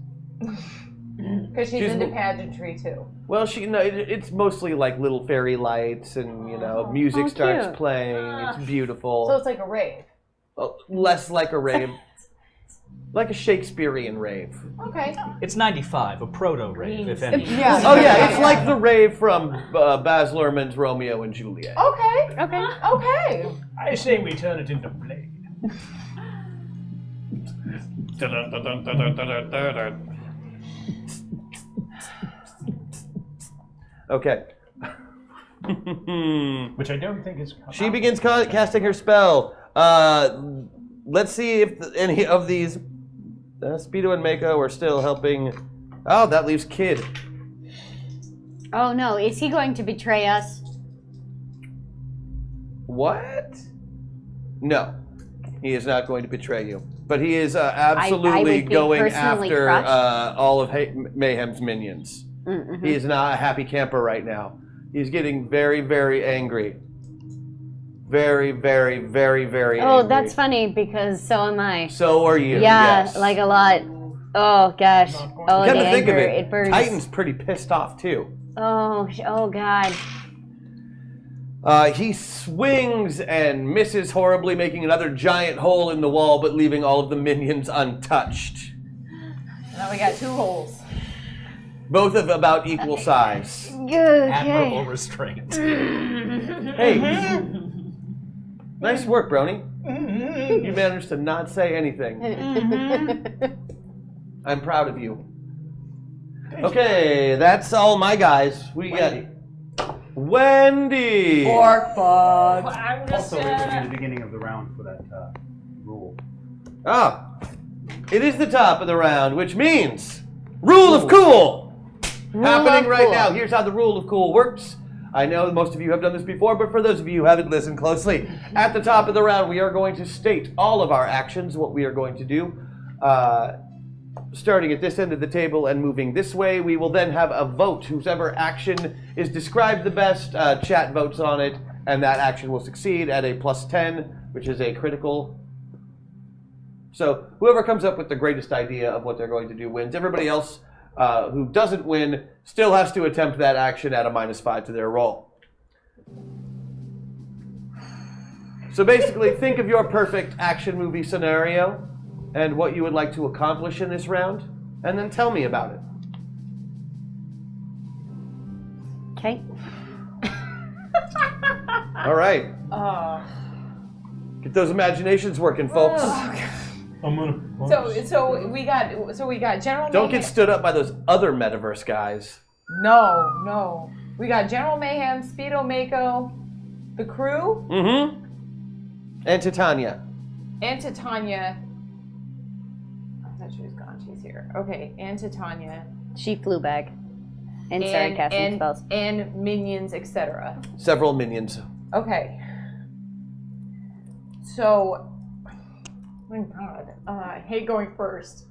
Because she's into pageantry too. Well, it's mostly like little fairy lights and, music starts cute. playing. It's beautiful. So it's like a rave. Less like a rave. Like a Shakespearean rave. Okay. It's 95, a proto-rave, if any. Oh, yeah, it's like the rave from Baz Luhrmann's Romeo and Juliet. Okay. I say we turn it into Blade. Okay. Which I don't think is. She begins casting her spell. Let's see if any of these Speedo and Mako are still helping. Oh, that leaves Kid. Oh no, is he going to betray us? What? No, he is not going to betray you. But he is I absolutely would be going personally after crushed. all of Mayhem's minions. Mm-hmm. He is not a happy camper right now. He's getting very, very angry. Very, very, very, very Oh, angry. that's funny because so am I. So are you, Yeah, yes. like a lot. Oh gosh. Oh, Come the to think of anger, it, burns. Titan's pretty pissed off too. Oh God. He swings and misses horribly, making another giant hole in the wall, but leaving all of the minions untouched. Now we got 2 holes. Both of about equal size. Admirable restraint. Hey, nice work, Brony. You managed to not say anything. I'm proud of you. Okay, that's all my guys. We got Wendy. Fork bug. I'm just Also, it would be the beginning of the round for that rule. Ah, it is the top of the round, which means Rule of Cool. Happening right now. Here's how the Rule of Cool works. I know most of you have done this before, but for those of you who haven't listened closely, at the top of the round, we are going to state all of our actions, what we are going to do. Starting at this end of the table and moving this way, we will then have a vote. Whoever action is described the best, chat votes on it, and that action will succeed at a +10, which is a critical. So whoever comes up with the greatest idea of what they're going to do wins. Everybody else who doesn't win still has to attempt that action at a -5 to their roll. So basically, think of your perfect action movie scenario and what you would like to accomplish in this round, and then tell me about it. Okay. All right. Get those imaginations working, folks. I'm gonna. So we got General. Don't Mayhem. get stood up by those other Metaverse guys. No. We got General Mayhem, Speedo Mako, the crew, Mm-hmm. And Titania. and Titania. I thought she was gone. She's here. Okay, and Titania. She flew back and started casting spells. And minions, etc. Several minions. Okay. So, oh God, I hate going first.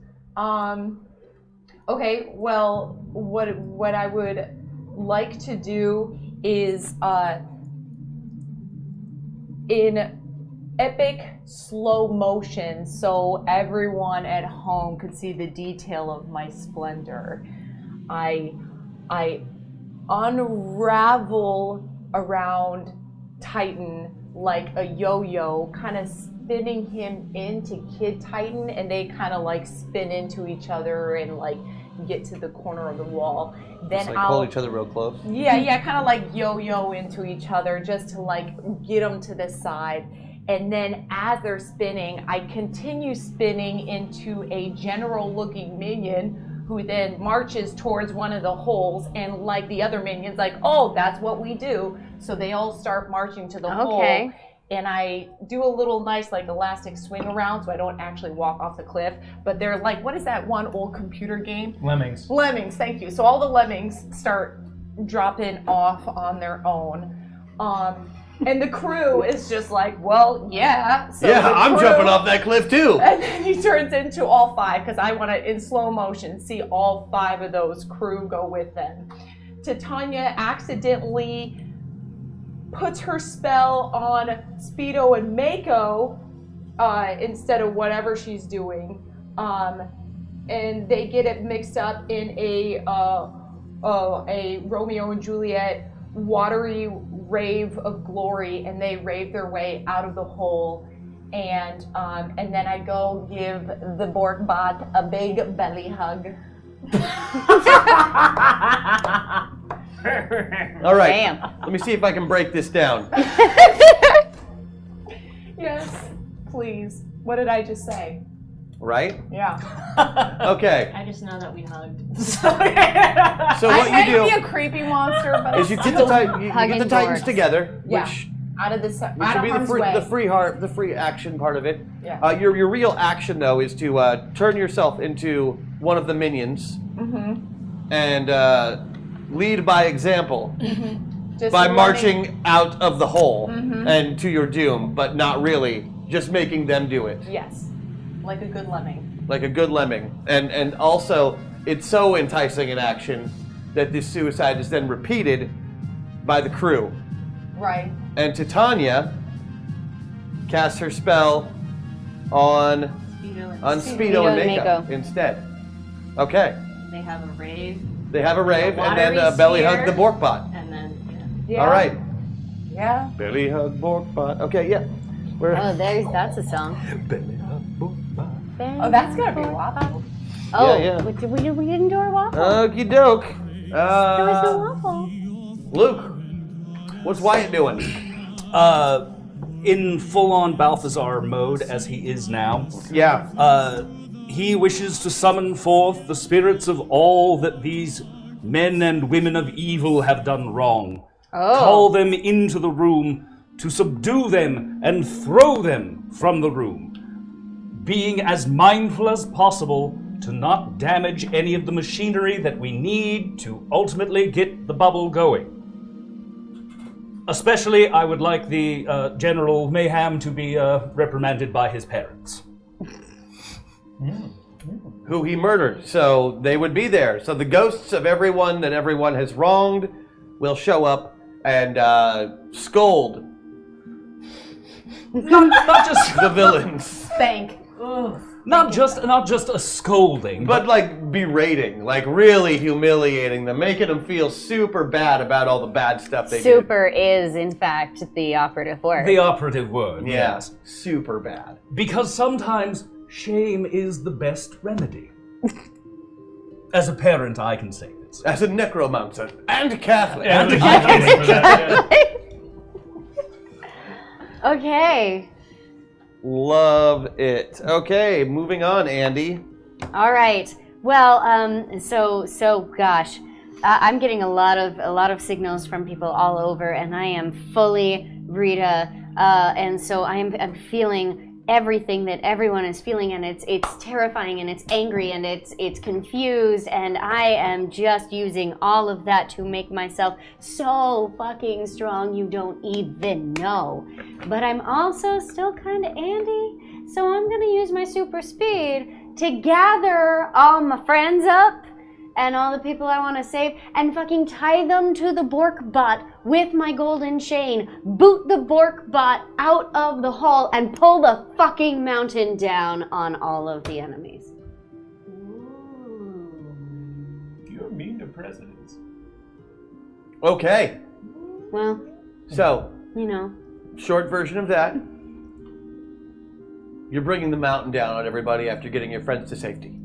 Okay, well, what I would like to do is in epic slow motion, so everyone at home could see the detail of my splendor. I unravel around Titan like a yo-yo, kind of spinning him into Kid Titan, and they kind of like spin into each other and like get to the corner of the wall. Then Just like pull each other real close. Yeah, kind of like yo-yo into each other just to like get them to the side. And then as they're spinning, I continue spinning into a general-looking minion who then marches towards one of the holes, and like the other minions, like, oh, that's what we do. So they all start marching to the hole. And I do a little nice like elastic swing around so I don't actually walk off the cliff. But they're like, what is that one old computer game? Lemmings. Lemmings, thank you. So all the lemmings start dropping off on their own. And the crew is just like, well, yeah. So yeah, I'm jumping off that cliff too. And then he turns into all five because I want to, in slow motion, see all five of those crew go with them. Titania accidentally puts her spell on Speedo and Mako instead of whatever she's doing. And they get it mixed up in a Romeo and Juliet watery rave of glory, and they rave their way out of the hole. And then I go give the Borg bot a big belly hug. All right. Damn. Let me see if I can break this down. Yes, please. What did I just say? Right? Yeah. Okay. I just know that we hugged. So what I you do might be a creepy monster, but is you get the Titans together, Yeah. which out of the should be the free action part of it. Yeah. Your real action though is to turn yourself into one of the minions and lead by example Just by running. marching out of the hole and to your doom, but not really, just making them do it. Yes, like a good lemming. Like a good lemming. And also, it's so enticing in action that this suicide is then repeated by the crew. Right. And Titania casts her spell on Speedo and Mako instead. Okay. They have a rave. They have a rave, The and then watery belly hug sphere, the Borkbot. And then, Yeah. All right. Yeah. Belly hug Borkbot. Okay, yeah. Oh, that's a song. Belly hug Borkbot. Oh, that's gonna be waffle. Oh, Yeah. we didn't do our waffle. Okie doke. There was no waffle. Luke, what's Wyatt doing? In full-on Balthazar mode, as he is now. Yeah. He wishes to summon forth the spirits of all that these men and women of evil have done wrong. Oh. Call them into the room to subdue them and throw them from the room. Being as mindful as possible to not damage any of the machinery that we need to ultimately get the bubble going. Especially, I would like the General Mayhem to be reprimanded by his parents. Who he murdered, so they would be there. So the ghosts of everyone that everyone has wronged will show up and scold Not just the villains. Spank. not just a scolding, But like berating, like really humiliating them, making them feel super bad about all the bad stuff they Super is, in fact, the operative word. the operative word. did. Yeah, super bad. Because sometimes shame is the best remedy. As a parent, I can say this. As a necromancer and Catholic. Okay. Love it. Okay, moving on, Andy. All right. Well, gosh, I'm getting a lot of signals from people all over, and I am fully Rita, and so I'm feeling everything that everyone is feeling, and it's terrifying, and it's angry, and it's confused, and I am just using all of that to make myself so fucking strong you don't even know. But I'm also still kind of Andy, so I'm gonna use my super speed to gather all my friends up and all the people I want to save and fucking tie them to the Borkbot with my golden chain, boot the Borkbot out of the hall, and pull the fucking mountain down on all of the enemies. You're mean to presidents. Okay. Well, So, you know. short version of that. You're bringing the mountain down on everybody after getting your friends to safety.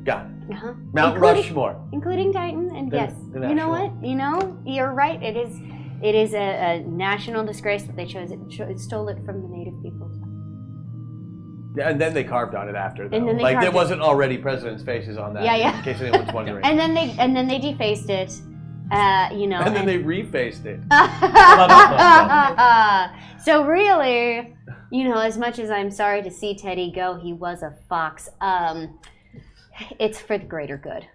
Got it. Uh-huh. Mount Rushmore. Including Titan, and yes. the You know national. what? You know, you're right. It is a national disgrace that they stole it from the native peoples. Yeah, and then they carved on it after, though. And then they like carved there it. wasn't already presidents' faces on that. Yeah, yeah. In case anyone's wondering. And then they defaced it. You know. And then they refaced it. So really, you know, as much as I'm sorry to see Teddy go, he was a fox. It's for the greater good.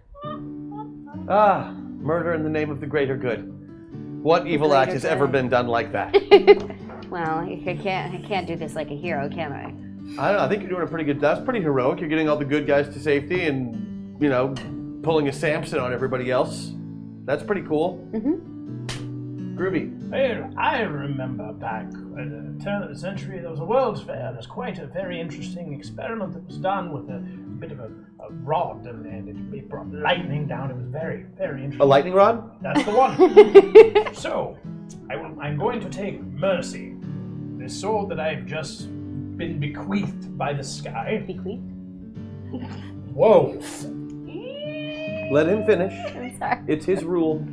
Ah, murder in the name of the greater good. What evil act has ever been done like that? Well, I can't do this like a hero, can I? I don't know. I think you're doing a pretty good. That's pretty heroic. You're getting all the good guys to safety, and you know, pulling a Samson on everybody else. That's pretty cool. Groovy. I remember back at the turn of the century, there was a World's Fair. There's quite a very interesting experiment that was done with a bit of a rod, and it brought lightning down. It was very, very interesting. A lightning rod? That's the one. So, I'm going to take Mercy, this sword that I've just been bequeathed by the sky. Bequeathed? Whoa. Let him finish. I'm sorry. It's his rule.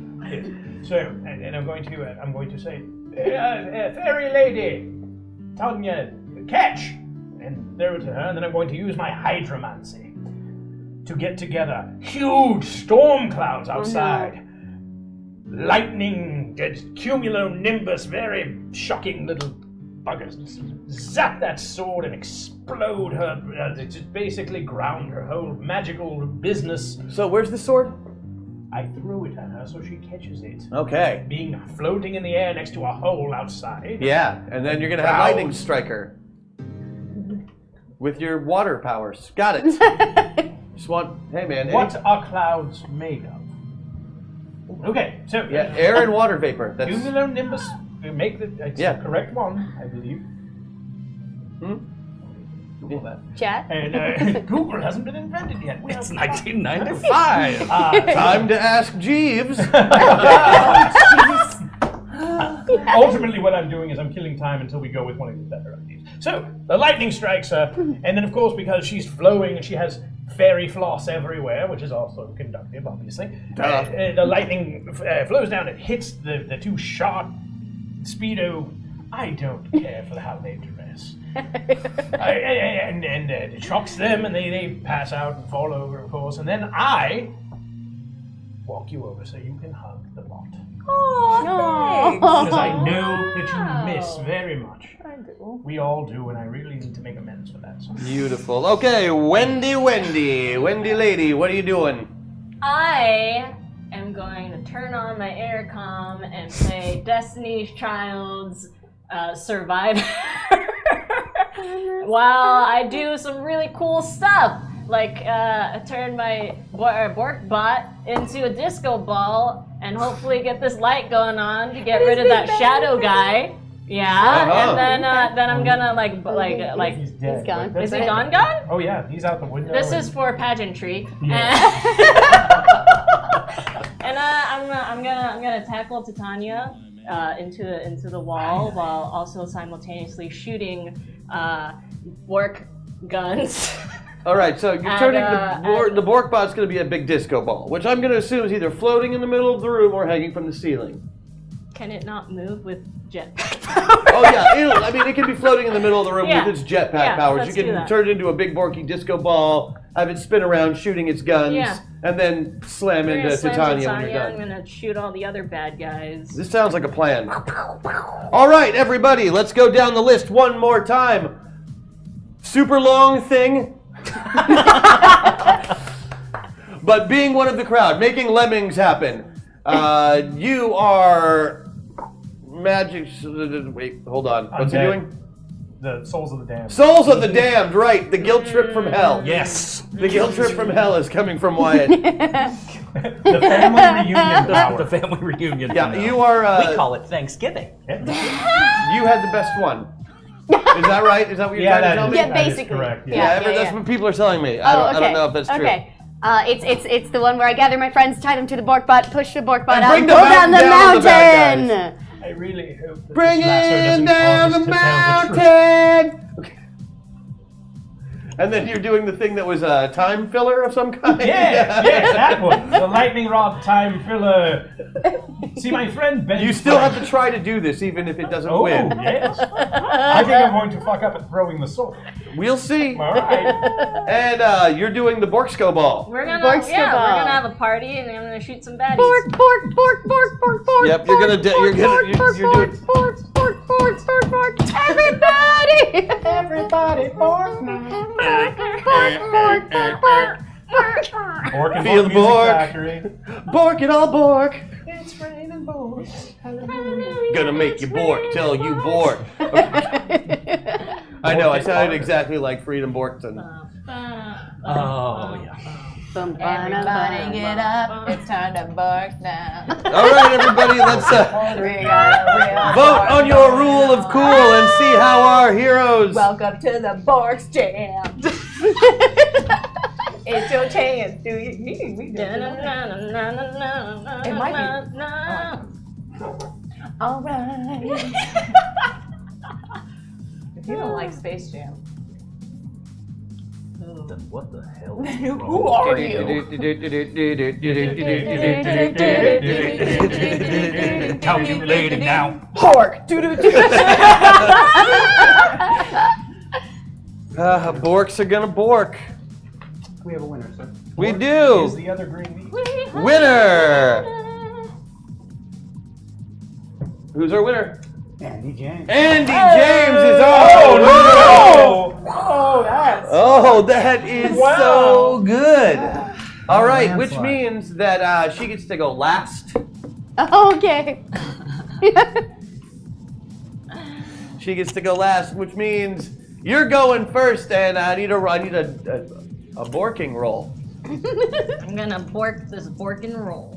So, and I'm going to say, fairy lady, Tanya, catch, and throw it to her, and then I'm going to use my hydromancy to get together huge storm clouds outside. Lightning, cumulonimbus, very shocking little buggers. Zap that sword and explode her, just basically ground her whole magical business. So where's the sword? I threw it at her so she catches it. Okay. Being floating in the air next to a hole outside. Yeah, and then you're gonna have lightning strike her with your water powers. Got it. Just want, hey man. What are clouds made of? Okay, so Yeah, air and water vapor. That's cumulonimbus. Make the correct one, I believe. Google that. Chat. And Google hasn't been invented yet. It's 1995. time to ask Jeeves. Ultimately, what I'm doing is I'm killing time until we go with one of these better ideas. So, the lightning strikes her, and then, of course, because she's flowing and she has fairy floss everywhere, which is also conductive, obviously, the lightning flows down and hits the two sharp Speedo. I don't care for how they dress. And it shocks them, and they pass out and fall over, of course, and then I walk you over so you can hug the bot. Oh, Because I know that you miss very much. I do. We all do, and I really need to make amends for that. So. Beautiful. Okay, Wendy lady, what are you doing? I am going to turn on my intercom and play Destiny's Child's Survivor while I do some really cool stuff. Like turn my Bork bot into a disco ball and hopefully get this light going on to get rid of that shadow guy. Yeah, and then I'm gonna like He's dead. He's gone. But is he that's gone? it. Oh yeah, he's out the window. This is for pageantry. And I'm gonna tackle Titania into the wall while also simultaneously shooting Bork guns. All right, so you're turning the Bork bot's going to be a big disco ball, which I'm going to assume is either floating in the middle of the room or hanging from the ceiling. Can it not move with jetpack? Oh yeah, it can be floating in the middle of the room Yeah. with its jetpack Yeah, powers. You let's do can that. turn it into a big Borky disco ball, have it spin around shooting its guns, Yeah. and then slam I'm into gonna slam Titania when you're Titania, I'm done. gonna shoot all the other bad guys. This sounds like a plan. All right, everybody, let's go down the list one more time. Super long thing. But being one of the crowd, making lemmings happen. You are magic. Wait, hold on. What's he Undead. doing? The Souls of the Damned. Souls of the Damned, right? The guilt trip from hell. Yes. The guilt trip from hell is coming from Wyatt. The family reunion power. The family reunion. Yeah, you are. We call it Thanksgiving. You had the best one. Is that right? Is that what you're trying to tell me? Yeah, that is basically. correct. Yeah, Yeah, that's yeah. what people are telling me. I don't know if that's true. Okay. It's the one where I gather my friends, tie them to the bork butt, push the bork butt And out, bring and the pull down the mountain down on the bad mountain. I really hope that Bring this lasso it doesn't down cause the us to tell the truth. mountain! Okay. And then you're doing the thing that was a time filler of some kind? Yeah, that one. The lightning rod time filler. See, my friend Ben. You still have to try to do this, even if it doesn't Oh, win. yes. I think I'm going to fuck up at throwing the sword. We'll see. All right. And you're doing the Borksco ball. We're gonna Bork we're ball. gonna have a party and I'm gonna shoot some baddies. Bork, bork, bork, bork, bork, bork. Yep, you're gonna you're doing. Bork, bork, bork, bork, bork. Everybody! Everybody, bork now. Bork and Feel the Bork Music bork. Factory. Bork it all bork. It's raining bork. Gonna make you bork till you bork. I know, I sounded exactly like Freedom Borkton. Oh, yeah. Everybody get up. It's time to bark now. All right, everybody, let's vote on your rule of cool and see how our heroes. Welcome to the Bork's Jam. It's your chance. Do you? It might be. All right. If you don't like Space Jam, Then what the hell? who are you? Calculating now. Bork. Borks are gonna bork. We have a winner, sir. We Is do. the other green meat? Winner. Who's our winner? Andy James. Andy James is our winner. Oh, that is so good. All right, which means that she gets to go last. Okay. She gets to go last, which means you're going first, and I need a borking roll. I'm gonna bork this bork and roll.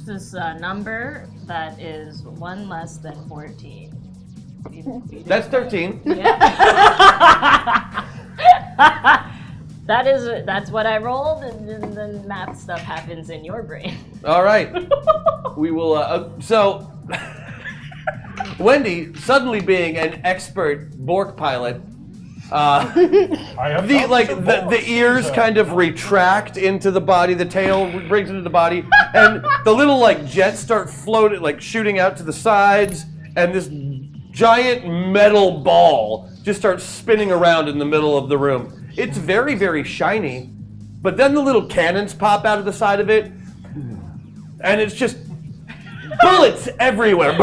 This number that is 1 less than 14. That's 13. Yeah. That's what I rolled, and then the math stuff happens in your brain. All right. We will. So, Wendy, suddenly being an expert Bork pilot, the ears kind of retract into the body, the tail brings into the body, and the little jets start floating, shooting out to the sides, and this giant metal ball just starts spinning around in the middle of the room. It's very, very shiny, but then the little cannons pop out of the side of it, and it's just bullets everywhere.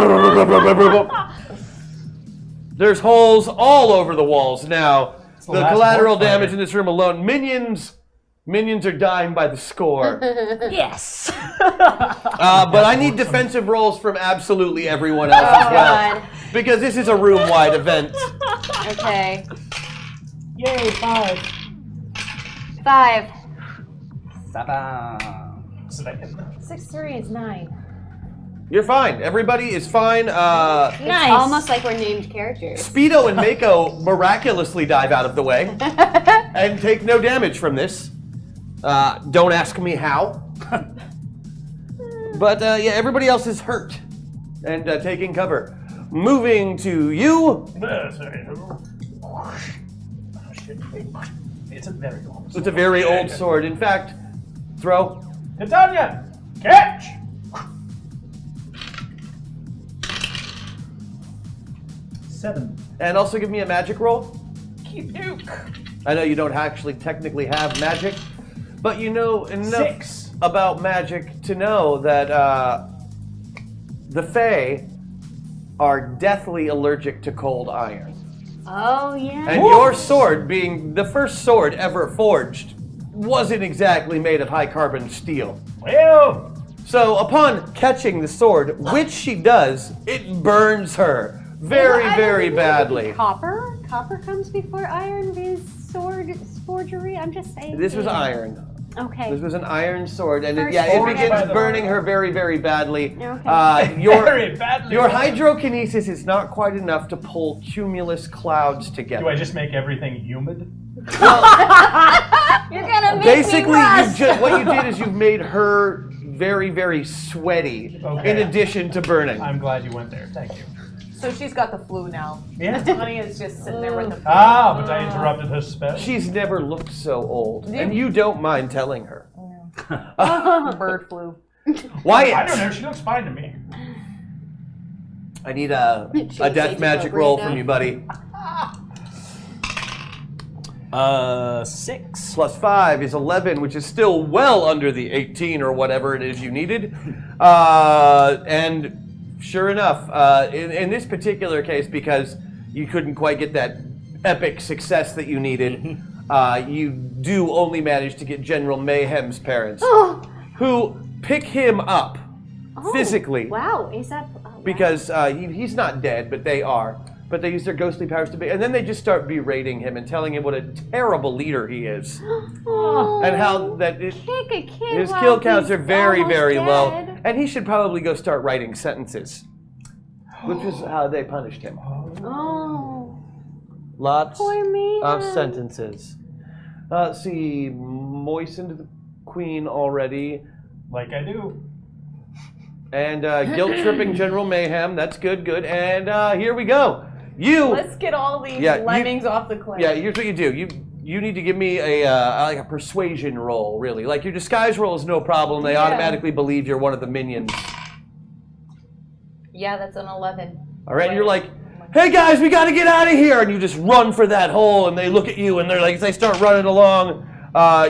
There's holes all over the walls now. The collateral damage in this room alone. Minions are dying by the score. Yes. But I need defensive rolls from absolutely everyone else as well. God. Because this is a room-wide event. Okay. Yay, 5. 5. 7. 6, 3 is 9. You're fine. Everybody is fine. Nice. It's almost like we're named characters. Speedo and Mako miraculously dive out of the way and take no damage from this. Don't ask me how. But yeah, everybody else is hurt and taking cover. Moving to you. It's a very long sword. It's a very old sword. In fact, throw. Titania, catch! Seven. And also give me a magic roll. Keep nuke. I know you don't actually technically have magic, but you know enough 6. about magic to know that the Fae are deathly allergic to cold iron. Oh, yeah. And your sword, being the first sword ever forged, wasn't exactly made of high carbon steel. Well, So upon catching the sword, which she does, it burns her very badly. Copper? Copper comes before iron is sword forgery? I'm just saying. This was iron. Okay. This was an iron sword, and it First sword. begins burning her very badly. Okay. very badly. Your hydrokinesis is not quite enough to pull cumulus clouds together. Do I just make everything humid? You're gonna make Basically, me rust. what you did is you've made her very, very sweaty. Okay. In addition to burning. I'm glad you went there. Thank you. So she's got the flu now. Yeah. Tony is just sitting there with the flu. Ah, but I interrupted her spell. She's never looked so old, and you don't mind telling her. Bird flu. Wyatt. I don't know. She looks fine to me. I need a death magic roll from you, buddy. 6. Plus 5 is 11, which is still well under the 18 or whatever it is you needed. And sure enough, in this particular case, because you couldn't quite get that epic success that you needed, you do only manage to get General Mayhem's parents, who pick him up physically. Wow, is that... Because he's not dead, but they are. But they use their ghostly powers to be, and then they just start berating him and telling him what a terrible leader he is, and how that his kill counts are very, very low, and he should probably go start writing sentences, which is how they punished him. Oh. Lots Poor me. of sentences. Let's see, moistened the queen already. Like I do. And guilt-tripping General Mayhem. That's good, good. And here we go. Let's get all these lemmings off the clay. Yeah, here's what you do. You need to give me a persuasion roll, really. Like your disguise roll is no problem. They automatically believe you're one of the minions. Yeah, that's an 11. All right, and you're like, hey guys, we got to get out of here, and you just run for that hole, and they look at you, and they start running along.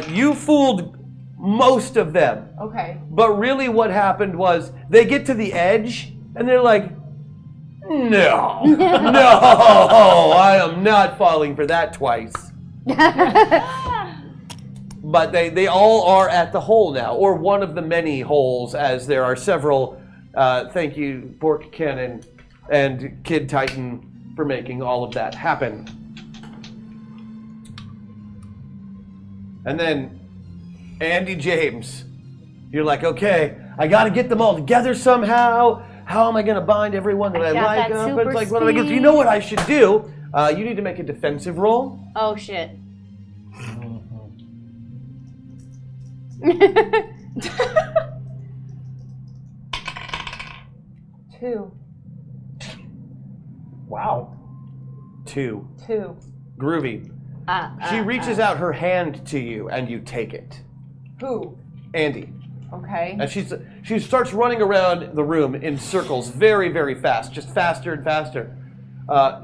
You fooled most of them. Okay. But really what happened was they get to the edge and they're like, no, I am not falling for that twice. But they all are at the hole now, or one of the many holes, as there are several. Thank you, Pork Cannon and Kid Titan, for making all of that happen. And then Andy James, you're like, okay, I got to get them all together somehow. How am I going to bind everyone that I like up? It's like, what do I get? You know what I should do? You need to make a defensive roll. Oh, shit. Two. Wow. 2. Groovy. She reaches out her hand to you, and you take it. Who? Andy. Okay. And she starts running around the room in circles very, very fast, just faster and faster.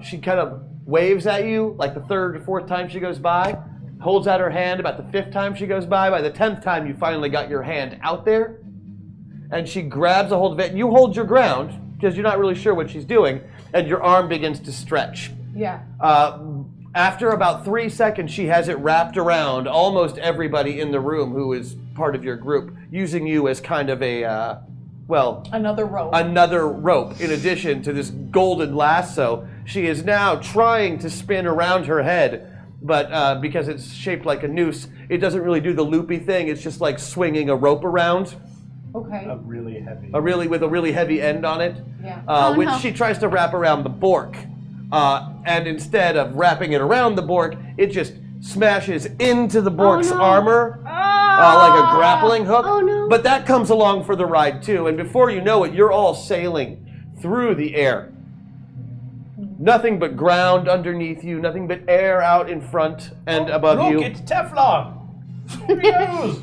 She kind of waves at you like the third or fourth time she goes by, holds out her hand about the 5th time she goes by. By the 10th time, you finally got your hand out there, and she grabs a hold of it. You hold your ground because you're not really sure what she's doing, and your arm begins to stretch. Yeah. After about 3 seconds, she has it wrapped around almost everybody in the room who is part of your group, using you as kind of a, another rope. Another rope, in addition to this golden lasso. She is now trying to spin around her head, but because it's shaped like a noose, it doesn't really do the loopy thing. It's just like swinging a rope around. Okay. With a really heavy end on it. Yeah. Which she tries to wrap around the Bork. And instead of wrapping it around the Bork, it just smashes into the Bork's armor like a grappling hook. Oh, no. But that comes along for the ride too, and before you know it, you're all sailing through the air. Nothing but ground underneath you, nothing but air out in front and above you. Look, it's Teflon! Here he goes!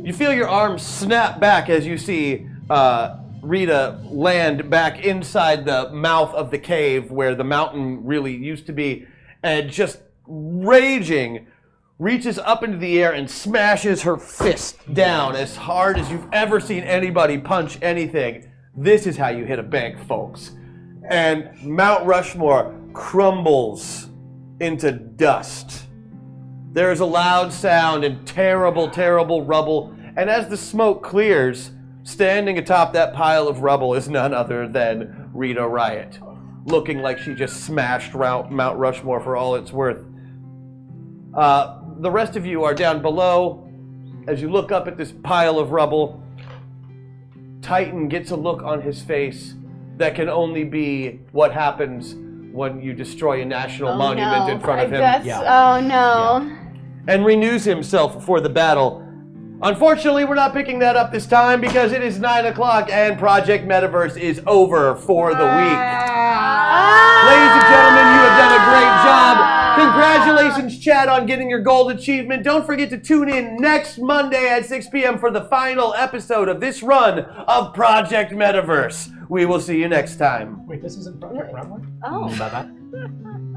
You feel your arms snap back as you see Rita land back inside the mouth of the cave where the mountain really used to be, and just raging, reaches up into the air and smashes her fist down as hard as you've ever seen anybody punch anything. This is how you hit a bank, folks. And Mount Rushmore crumbles into dust. There is a loud sound and terrible, terrible rubble, and as the smoke clears, standing atop that pile of rubble is none other than Rita Riot, looking like she just smashed Mount Rushmore for all it's worth. The rest of you are down below. As you look up at this pile of rubble, Titan gets a look on his face that can only be what happens when you destroy a national monument in front of him. Oh no. and renews himself for the battle. Unfortunately, we're not picking that up this time because it is 9 o'clock and Project Metaverse is over for the week. Ladies and gentlemen, you have done a great job. Congratulations, chat, on getting your gold achievement. Don't forget to tune in next Monday at 6 p.m. for the final episode of this run of Project Metaverse. We will see you next time. Wait, this isn't Project Runway? Oh. Bye-bye.